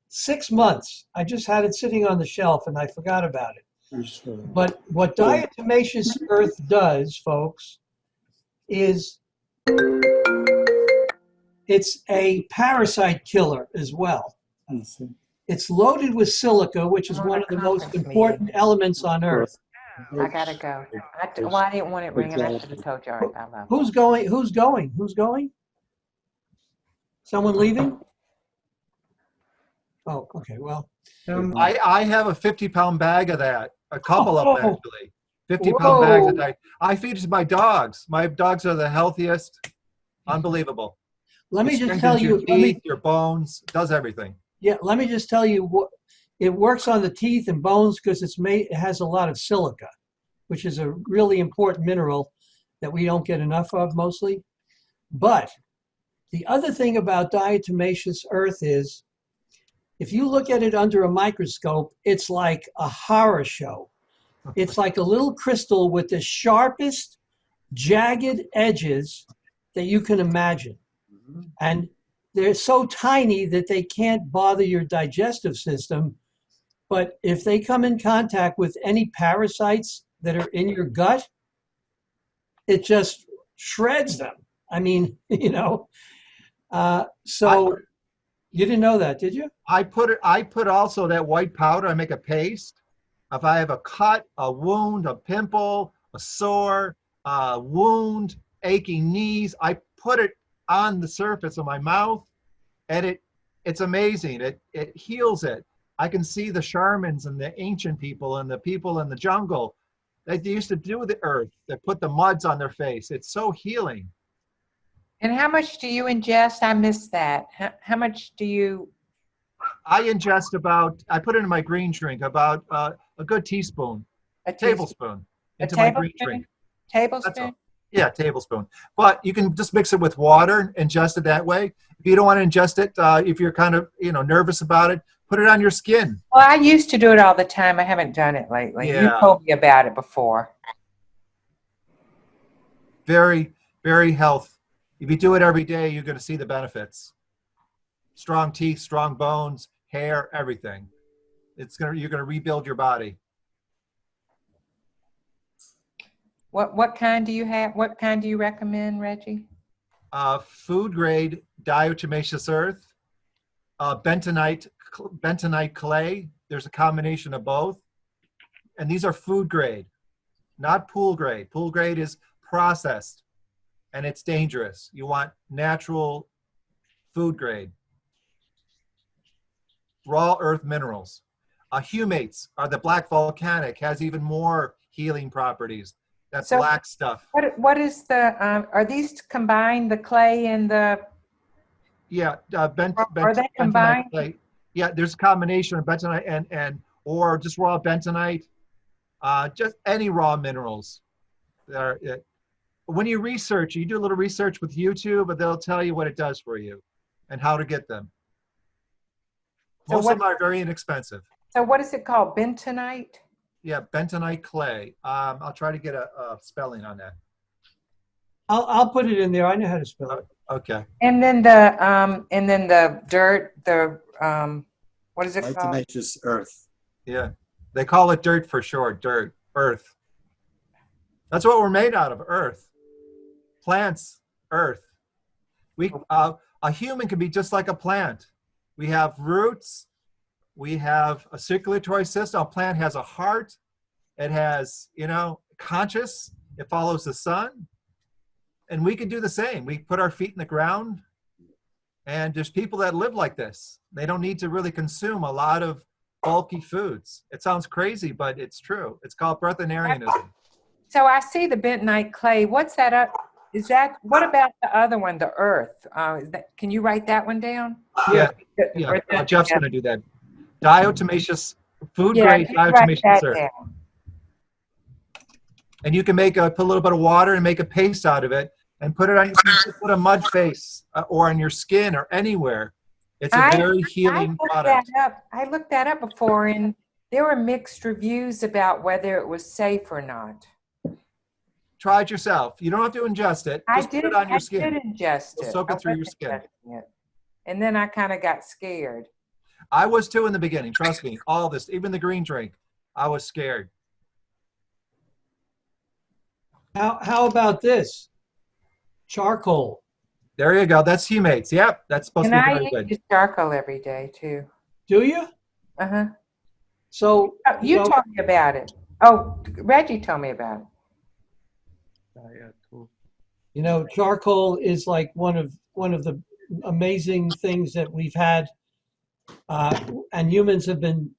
6 months. I just had it sitting on the shelf and I forgot about it. But what diatomaceous earth does, folks, is it's a parasite killer as well. It's loaded with silica, which is one of the most important elements on earth. I gotta go. Well, I didn't want it ringing. I should have told you already. I love Who's going? Who's going? Who's going? Someone leaving? Oh, okay. Well, I have a 50-pound bag of that. A couple of them, Oh. actually. 50-pound bags of Whoa. that. I feed it to my dogs. My dogs are the healthiest. Unbelievable. Let me It just tell strengthens you. your teeth, your bones, does everything. Yeah, let me just tell you what it works on the teeth and bones because it has a lot of silica, which is a really important mineral that we don't get enough of mostly. But the other thing about diatomaceous earth is if you look at it under a microscope, it's like a horror show. It's like a little crystal with the sharpest, jagged edges that you can imagine. And they're so tiny that they can't bother your digestive system. But if they come in contact with any parasites that are in your gut, it just shreds them. I mean, so you didn't know that, did you? I put also that white powder. I make a paste. If I have a cut, a wound, a pimple, a sore, a wound, aching knees, I put it on the surface of my mouth, and it's amazing. It heals it. I can see the shamans and the ancient people and the people in the jungle that they used to do with the earth. They put the muds on their face. It's so healing. And how much do you ingest? I missed that. How much do you? I ingest I put it in my green drink, about a good teaspoon, tablespoon into my green drink. Tablespoon? Yeah, tablespoon. But you can just mix it with water, ingest it that way. If you don't want to ingest it, if you're kind of nervous about it, put it on your skin. Well, I used to do it all the time. I haven't done it lately. Yeah. You told me about it before. Very, very healthy. If you do it every day, you're going to see the benefits. Strong teeth, strong bones, hair, everything. You're going to rebuild your body. What kind do you have? What kind do you recommend, Reggie? Food grade diatomaceous earth, bentonite clay. There's a combination of both. And these are food grade, not pool grade. Pool grade is processed and it's dangerous. You want natural food grade. Raw earth minerals. Humates are the black volcanic, has even more healing properties. That's black stuff. What is the, are these combined, the clay and the? Yeah, are they combined? Clay. Yeah, there's a combination of bentonite or just raw bentonite, just any raw minerals. When you research, you do a little research with YouTube, but they'll tell you what it does for you and how to get them. Most of them are very inexpensive. So what is it called, bentonite? Yeah, bentonite clay. I'll try to get a spelling on that. I'll put it in there. I know how to spell it. Okay. And then the dirt, what is it called? Diatomaceous earth. Yeah, they call it dirt for short. Dirt, earth. That's what we're made out of. Earth, plants, earth. A human can be just like a plant. We have roots. We have a circulatory system. A plant has a heart. It has, conscious. It follows the sun. And we can do the same. We put our feet in the ground. And there's people that live like this. They don't need to really consume a lot of bulky foods. It sounds crazy, but it's true. It's called breatharianism. So I see the bentonite clay. What's that up? What about the other one, the earth? Can you write that one down? Yeah. Jeff's going to do that. Diatomaceous, food grade diatomaceous earth. And you can put a little bit of water and make a paste out of it and put it on, you can put a mud face or on your skin or anywhere. It's a very healing product. I looked that up before, and there were mixed reviews about whether it was safe or not. Try it yourself. You don't have to ingest it. Just put it on your skin. I did ingest it. Soak it through your skin. It. And then I kind of got scared. I was too in the beginning. Trust me. All this, even the green drink, I was scared. How about this? Charcoal. There you go. That's He-Mates. Yep, that's supposed to be very good. I use charcoal every day too. Do you? Uh-huh. So you told me about it. Oh, Reggie told me about it. You know, charcoal is like one of the amazing things that we've had, and humans have been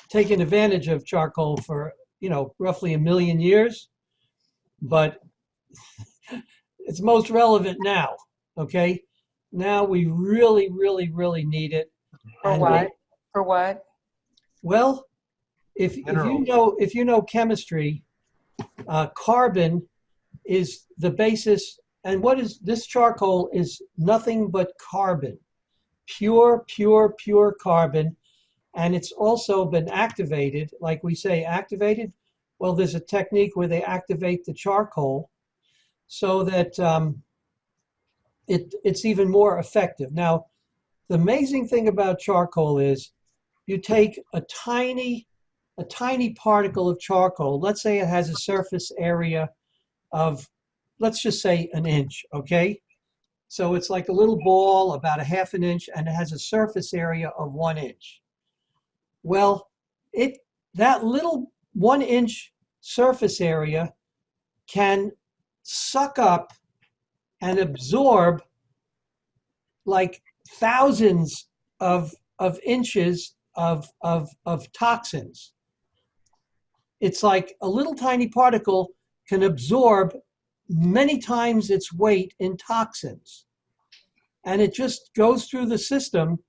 taking advantage of charcoal for, you know, roughly 1 million years, but it's most relevant now. Okay, now we really, really, really need it. For what? For what? Well, if you know chemistry, carbon is the basis, and what is this? Charcoal is nothing but carbon, pure carbon, and it's also been activated. Like we say, activated. Well, there's a technique where they activate the charcoal so that it's even more effective. Now, the amazing thing about charcoal is you take a tiny particle of charcoal. Let's say it has a surface area of, let's just say 1 inch, okay? So it's like a little ball about 1/2 inch, and it has a surface area of 1 inch. Well, that little 1 inch surface area can suck up and absorb like thousands of inches of toxins. It's like a little tiny particle can absorb many times its weight in toxins. And it just goes through the system,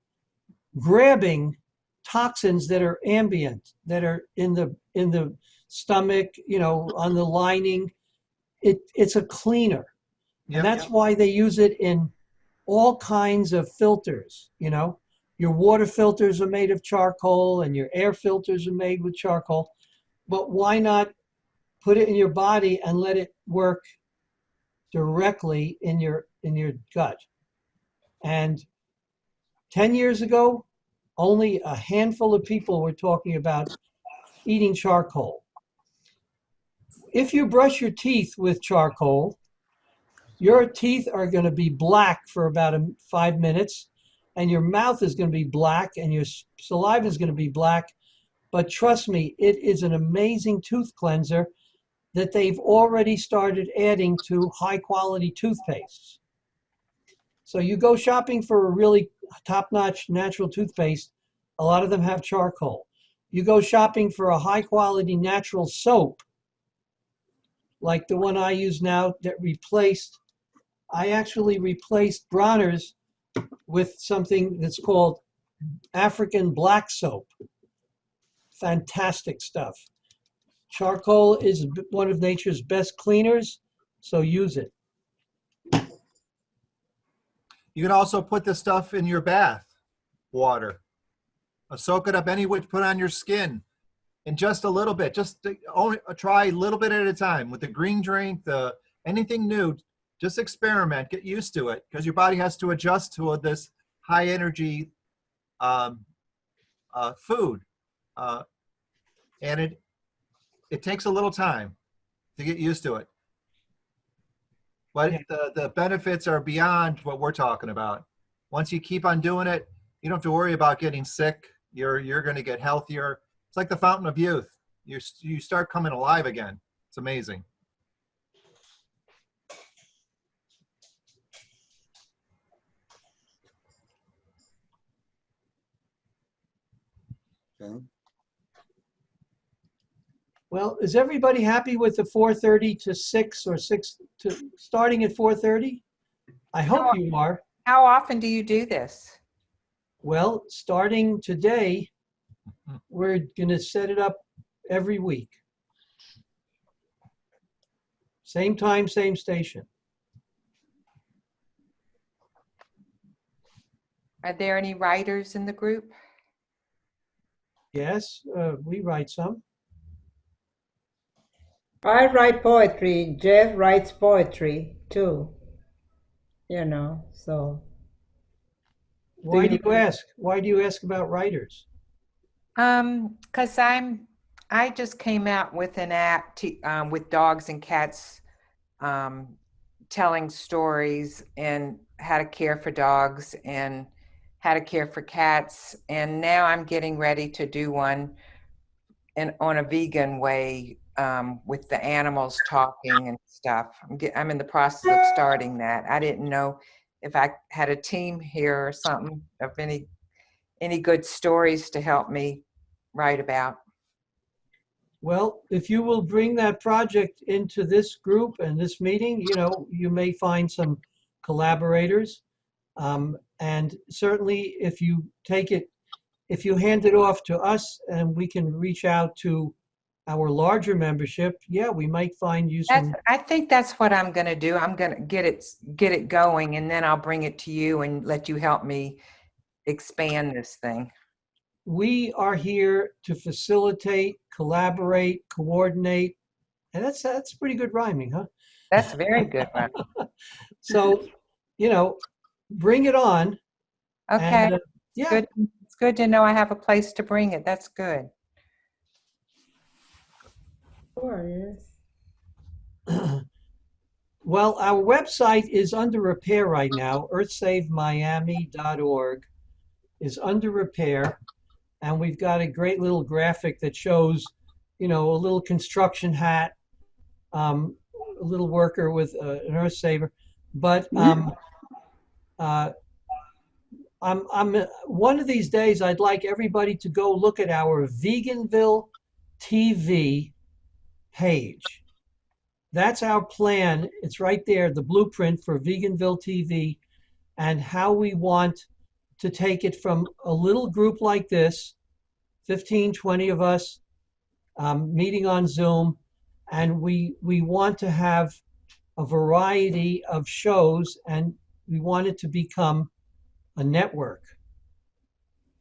grabbing toxins that are ambient, that are in the stomach, you know, on the lining. It's a cleaner. And that's why they use it in all kinds of filters, you know. Your water filters are made of charcoal, and your air filters are made with charcoal. But why not put it in your body and let it work directly in your gut? And 10 years ago, only a handful of people were talking about eating charcoal. If you brush your teeth with charcoal, your teeth are going to be black for about 5 minutes, and your mouth is going to be black, and your saliva is going to be black. But trust me, it is an amazing tooth cleanser that they've already started adding to high-quality toothpaste. So you go shopping for a really top-notch natural toothpaste, a lot of them have charcoal. You go shopping for a high-quality natural soap, like the one I use now that I actually replaced Bronner's with something that's called African black soap. Fantastic stuff. Charcoal is one of nature's best cleaners, so use it. You can also put this stuff in your bath water. Soak it up anyway, put it on your skin. And just a little bit, just only try a little bit at a time. With the green drink, anything new, just experiment, get used to it, because your body has to adjust to this high energy food. And it takes a little time to get used to it. But the benefits are beyond what we're talking about. Once you keep on doing it, you don't have to worry about getting sick. You're going to get healthier. It's like the fountain of youth. You start coming alive again. It's amazing. Okay. Well, is everybody happy with the 4:30 to 6 or 6 to starting at 4:30? I hope you are. How often do you do this? Well, starting today, we're going to set it up every week. Same time, same station. Are there any writers in the group? Yes, we write some. I write poetry. Jeff writes poetry too. You know, so. Why do you ask? Why do you ask about writers? Because I just came out with an app with dogs and cats, telling stories and how to care for dogs and how to care for cats. And now I'm getting ready to do one on a vegan way, with the animals talking and stuff. I'm in the process of starting that. I didn't know if I had a team here or something of any good stories to help me write about. Well, if you will bring that project into this group and this meeting, you know, you may find some collaborators. And certainly if you if you hand it off to us and we can reach out to our larger membership, yeah, we might find you some. I think that's what I'm going to do. I'm going to get it going, and then I'll bring it to you and let you help me expand this thing. We are here to facilitate, collaborate, coordinate, and that's pretty good rhyming, huh? That's very good. So, you know, bring it on. Okay. And, yeah. Good. It's good to know I have a place to bring it. That's good. Sure, yes. Well, our website is under repair right now. EarthSaveMiami.org is under repair. And we've got a great little graphic that shows, you know, a little construction hat, a little worker with an earth saver. But I'm one of these days, I'd like everybody to go look at our Veganville TV page. That's our plan. It's right there, the blueprint for Veganville TV and how we want to take it from a little group like this, 15, 20 of us, meeting on Zoom, and we want to have a variety of shows, and we want it to become a network.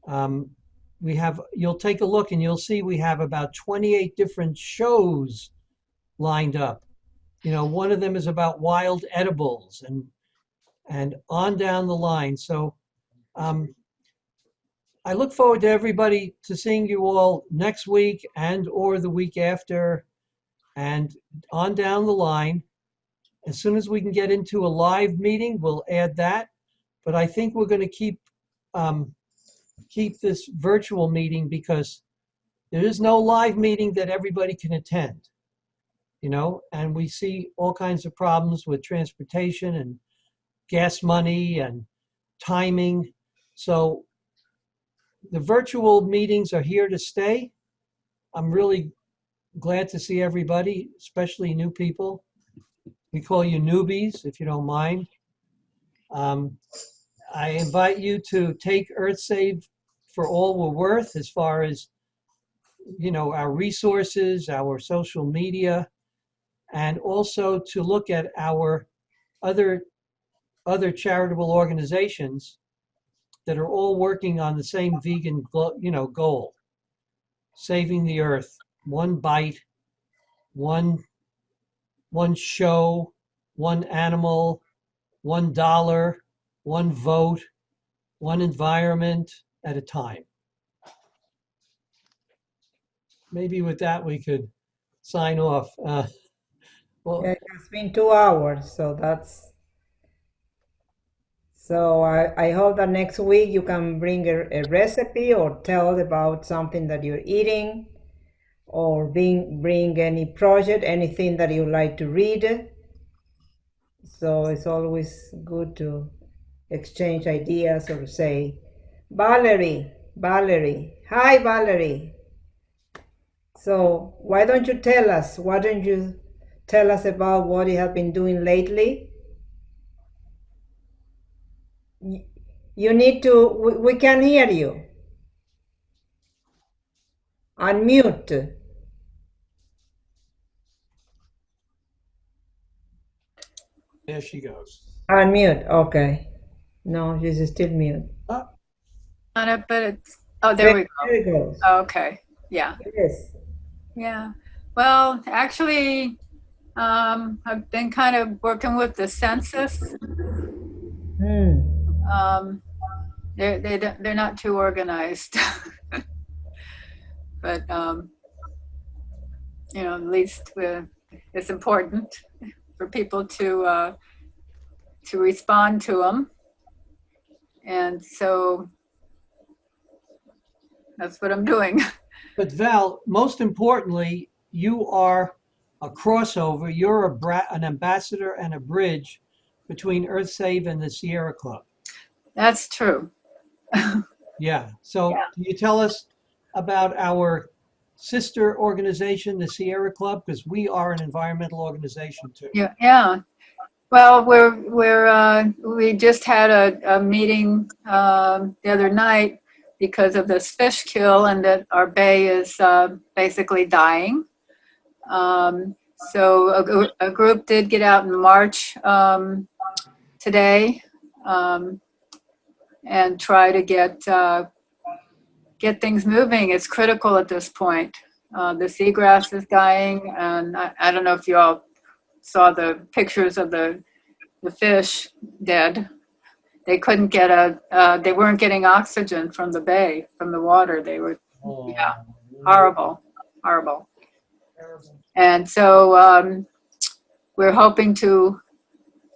You'll take a look and you'll see we have about 28 different shows lined up. You know, one of them is about wild edibles and on down the line. So I look forward to everybody to seeing you all next week and or the week after and on down the line. As soon as we can get into a live meeting, we'll add that. But I think we're going to keep this virtual meeting because there is no live meeting that everybody can attend. You know, and we see all kinds of problems with transportation and gas money and timing. So the virtual meetings are here to stay. I'm really glad to see everybody, especially new people. We call you newbies, if you don't mind. I invite you to take EarthSave for all we're worth as far as, you know, our resources, our social media, and also to look at our other charitable organizations that are all working on the same vegan, goal: saving the earth, one bite, one show, one animal, $1, one vote, one environment at a time. Maybe with that we could sign off. Well, Yeah, it has been 2 hours, so that's. So I hope that next week you can bring a recipe or tell about something that you're eating, or bring any project, anything that you like to read. So it's always good to exchange ideas or say, Valerie, hi Valerie. So why don't you tell us about what you have been doing lately? You need to, we can hear you. Unmute. There she goes. Unmute, okay. No, she's still mute. On it, but it's, oh, there we go. There it goes. Okay, yeah, Yes. yeah. Well, actually, I've been kind of working with the census. Um, they're not too organized, but you know, at least it's important for people to respond to them, and so that's what I'm doing. But Val, most importantly, you are a crossover. You're an ambassador and a bridge between EarthSave and the Sierra Club. That's true. Yeah. So can you tell us about our sister organization, the Sierra Club? Because we are an environmental organization too. Yeah, yeah. Well, we just had a meeting the other night because of this fish kill, and that our bay is basically dying. So a group did get out in March today and try to get things moving. It's critical at this point. The seagrass is dying, and I don't know if you all saw the pictures of the fish dead. They couldn't get they weren't getting oxygen from the bay, from the water. They were, yeah, horrible, horrible. And so we're hoping to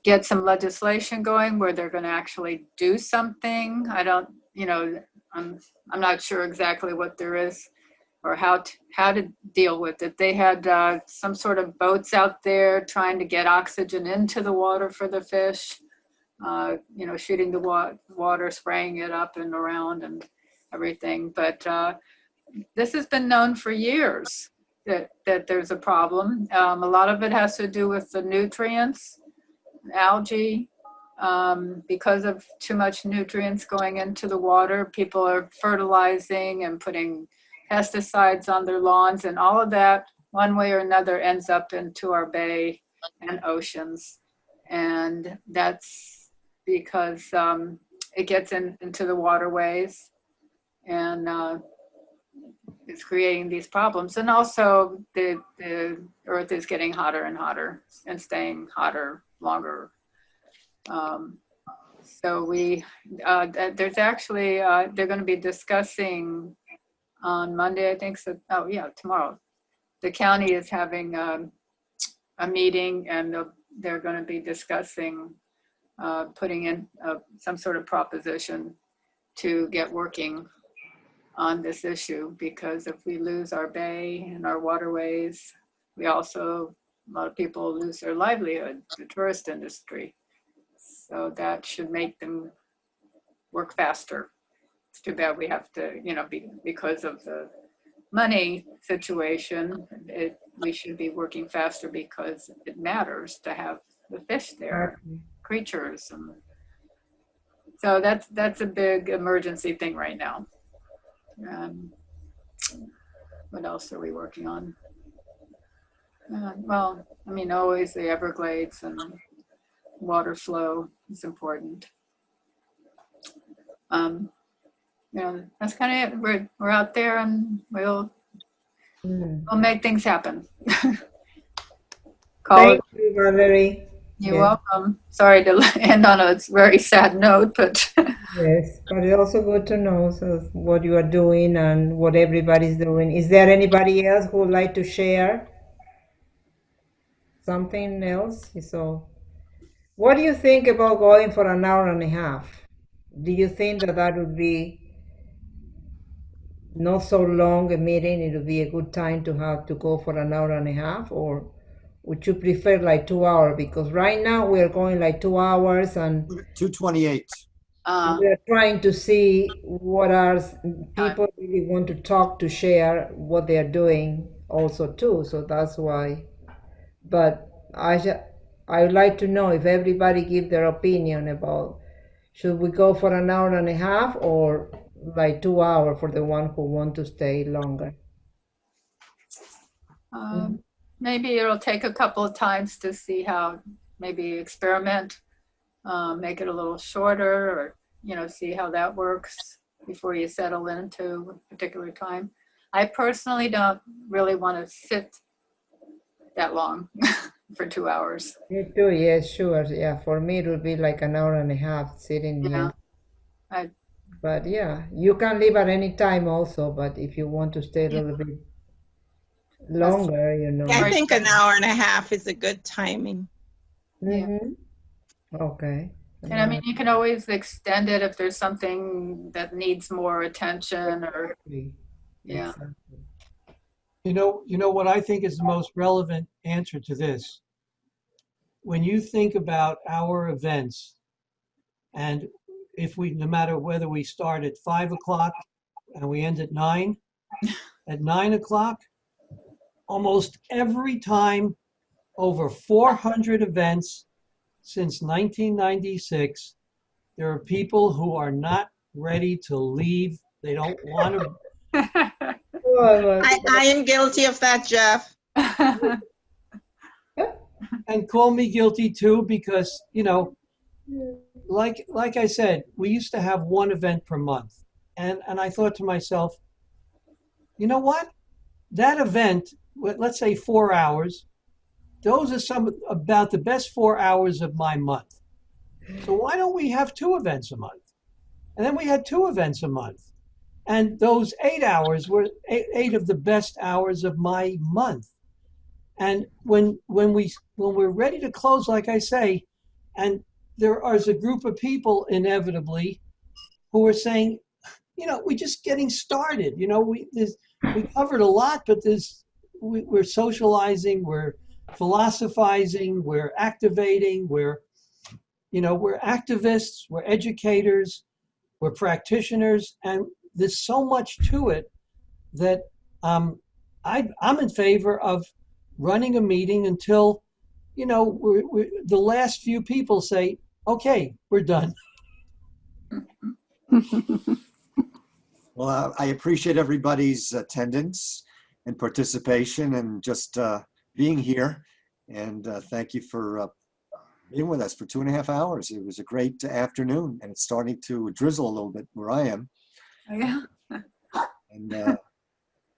get some legislation going where they're going to actually do something. I don't, you know, I'm not sure exactly what there is or how to deal with it. They had some sort of boats out there trying to get oxygen into the water for the fish, you know, shooting the water, spraying it up and around and everything. But this has been known for years that there's a problem. A lot of it has to do with the nutrients, algae. Because of too much nutrients going into the water, people are fertilizing and putting pesticides on their lawns, and all of that, one way or another, ends up into our bay and oceans. And that's because it gets into the waterways, and it's creating these problems. And also the earth is getting hotter and hotter and staying hotter longer. So there's actually, they're going to be discussing on Monday, I think so. Oh yeah, tomorrow. The county is having a meeting, and they're going to be discussing putting in some sort of proposition to get working on this issue, because if we lose our bay and our waterways, we also, a lot of people lose their livelihood, the tourist industry. So that should make them work faster. It's too bad we have to, you know, because of the money situation, we should be working faster because it matters to have the fish there, creatures. And so that's a big emergency thing right now. What else are we working on? Well, I mean, always the Everglades and water flow is important. Yeah, that's kind of it. We're out there, and we'll make things happen. Thank you, Valerie. You're welcome. Sorry to end on a very sad note, but yes, but it's also good to know what you are doing and what everybody's doing. Is there anybody else who would like to share something else? So, what do you think about going for an hour and a half? Do you think that would be not so long a meeting? It would be a good time to have to go for an hour and a half, or would you prefer like 2 hours? Because right now we are going like 2 hours and 2:28. we're trying to see what are people really want to talk, to share what they are doing also too. So that's why. But I would like to know if everybody give their opinion about should we go for an hour and a half or like 2 hours for the one who want to stay longer. maybe it'll take a couple of times to see how maybe experiment, make it a little shorter, or, you know, see how that works before you settle into a particular time. I personally don't really want to sit that long for 2 hours. Me too, yeah, sure. Yeah, for me it would be like an hour and a half sitting Yeah. here. But yeah, you can leave at any time also, but if you want to stay a little bit longer, you know. I think an hour and a half is a good timing. Mm-hmm. Okay. And I mean, you can always extend it if there's something that needs more attention, or, yeah. You know what I think is the most relevant answer to this? When you think about our events, and if we, no matter whether we start at 5 o'clock and we end at 9, at 9 o'clock, almost every time, over 400 events since 1996, there are people who are not ready to leave. They don't want to. I am guilty of that, Jeff. And call me guilty too, because, you know, like I said, we used to have one event per month. And I thought to myself, you know what? That event, let's say 4 hours, those are about the best 4 hours of my month. So why don't we have 2 events a month? And then we had 2 events a month. And those 8 hours were 8 of the best hours of my month. And when we're ready to close, like I say, and there is a group of people inevitably who are saying, you know, we're just getting started. You know, we covered a lot, but we're socializing, we're philosophizing, we're activating, we're activists, we're educators, we're practitioners, and there's so much to it that I'm in favor of running a meeting until, you know, the last few people say, okay, we're done. Well, I appreciate everybody's attendance and participation and just being here. And thank you for being with us for 2.5 hours. It was a great afternoon, and it's starting to drizzle a little bit where I am. Yeah. And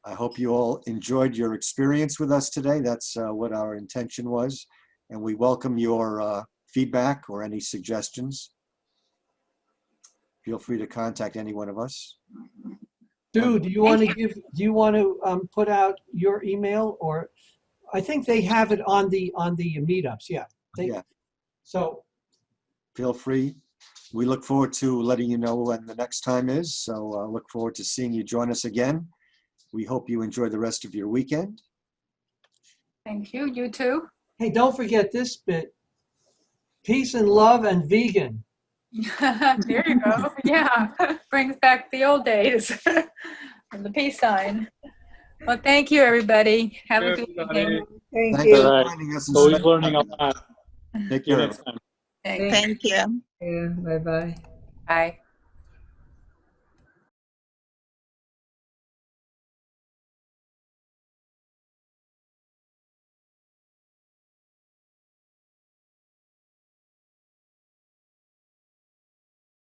I hope you all enjoyed your experience with us today. That's what our intention was. And we welcome your feedback or any suggestions. Feel free to contact any one of us. Sue, do you want to put out your email, or I think they have it on the meetups. Yeah. Yeah. So feel free. We look forward to letting you know when the next time is. So I look forward to seeing you join us again. We hope you enjoy the rest of your weekend. Thank you. You too. Hey, don't forget this bit. Peace and love and vegan. There you go. Yeah. Brings back the old days and the peace sign. Well, thank you, everybody. Have a good evening. Thank you. All right. Always learning a lot. Take See you care. next time. Thank you. Yeah, bye-bye. Bye.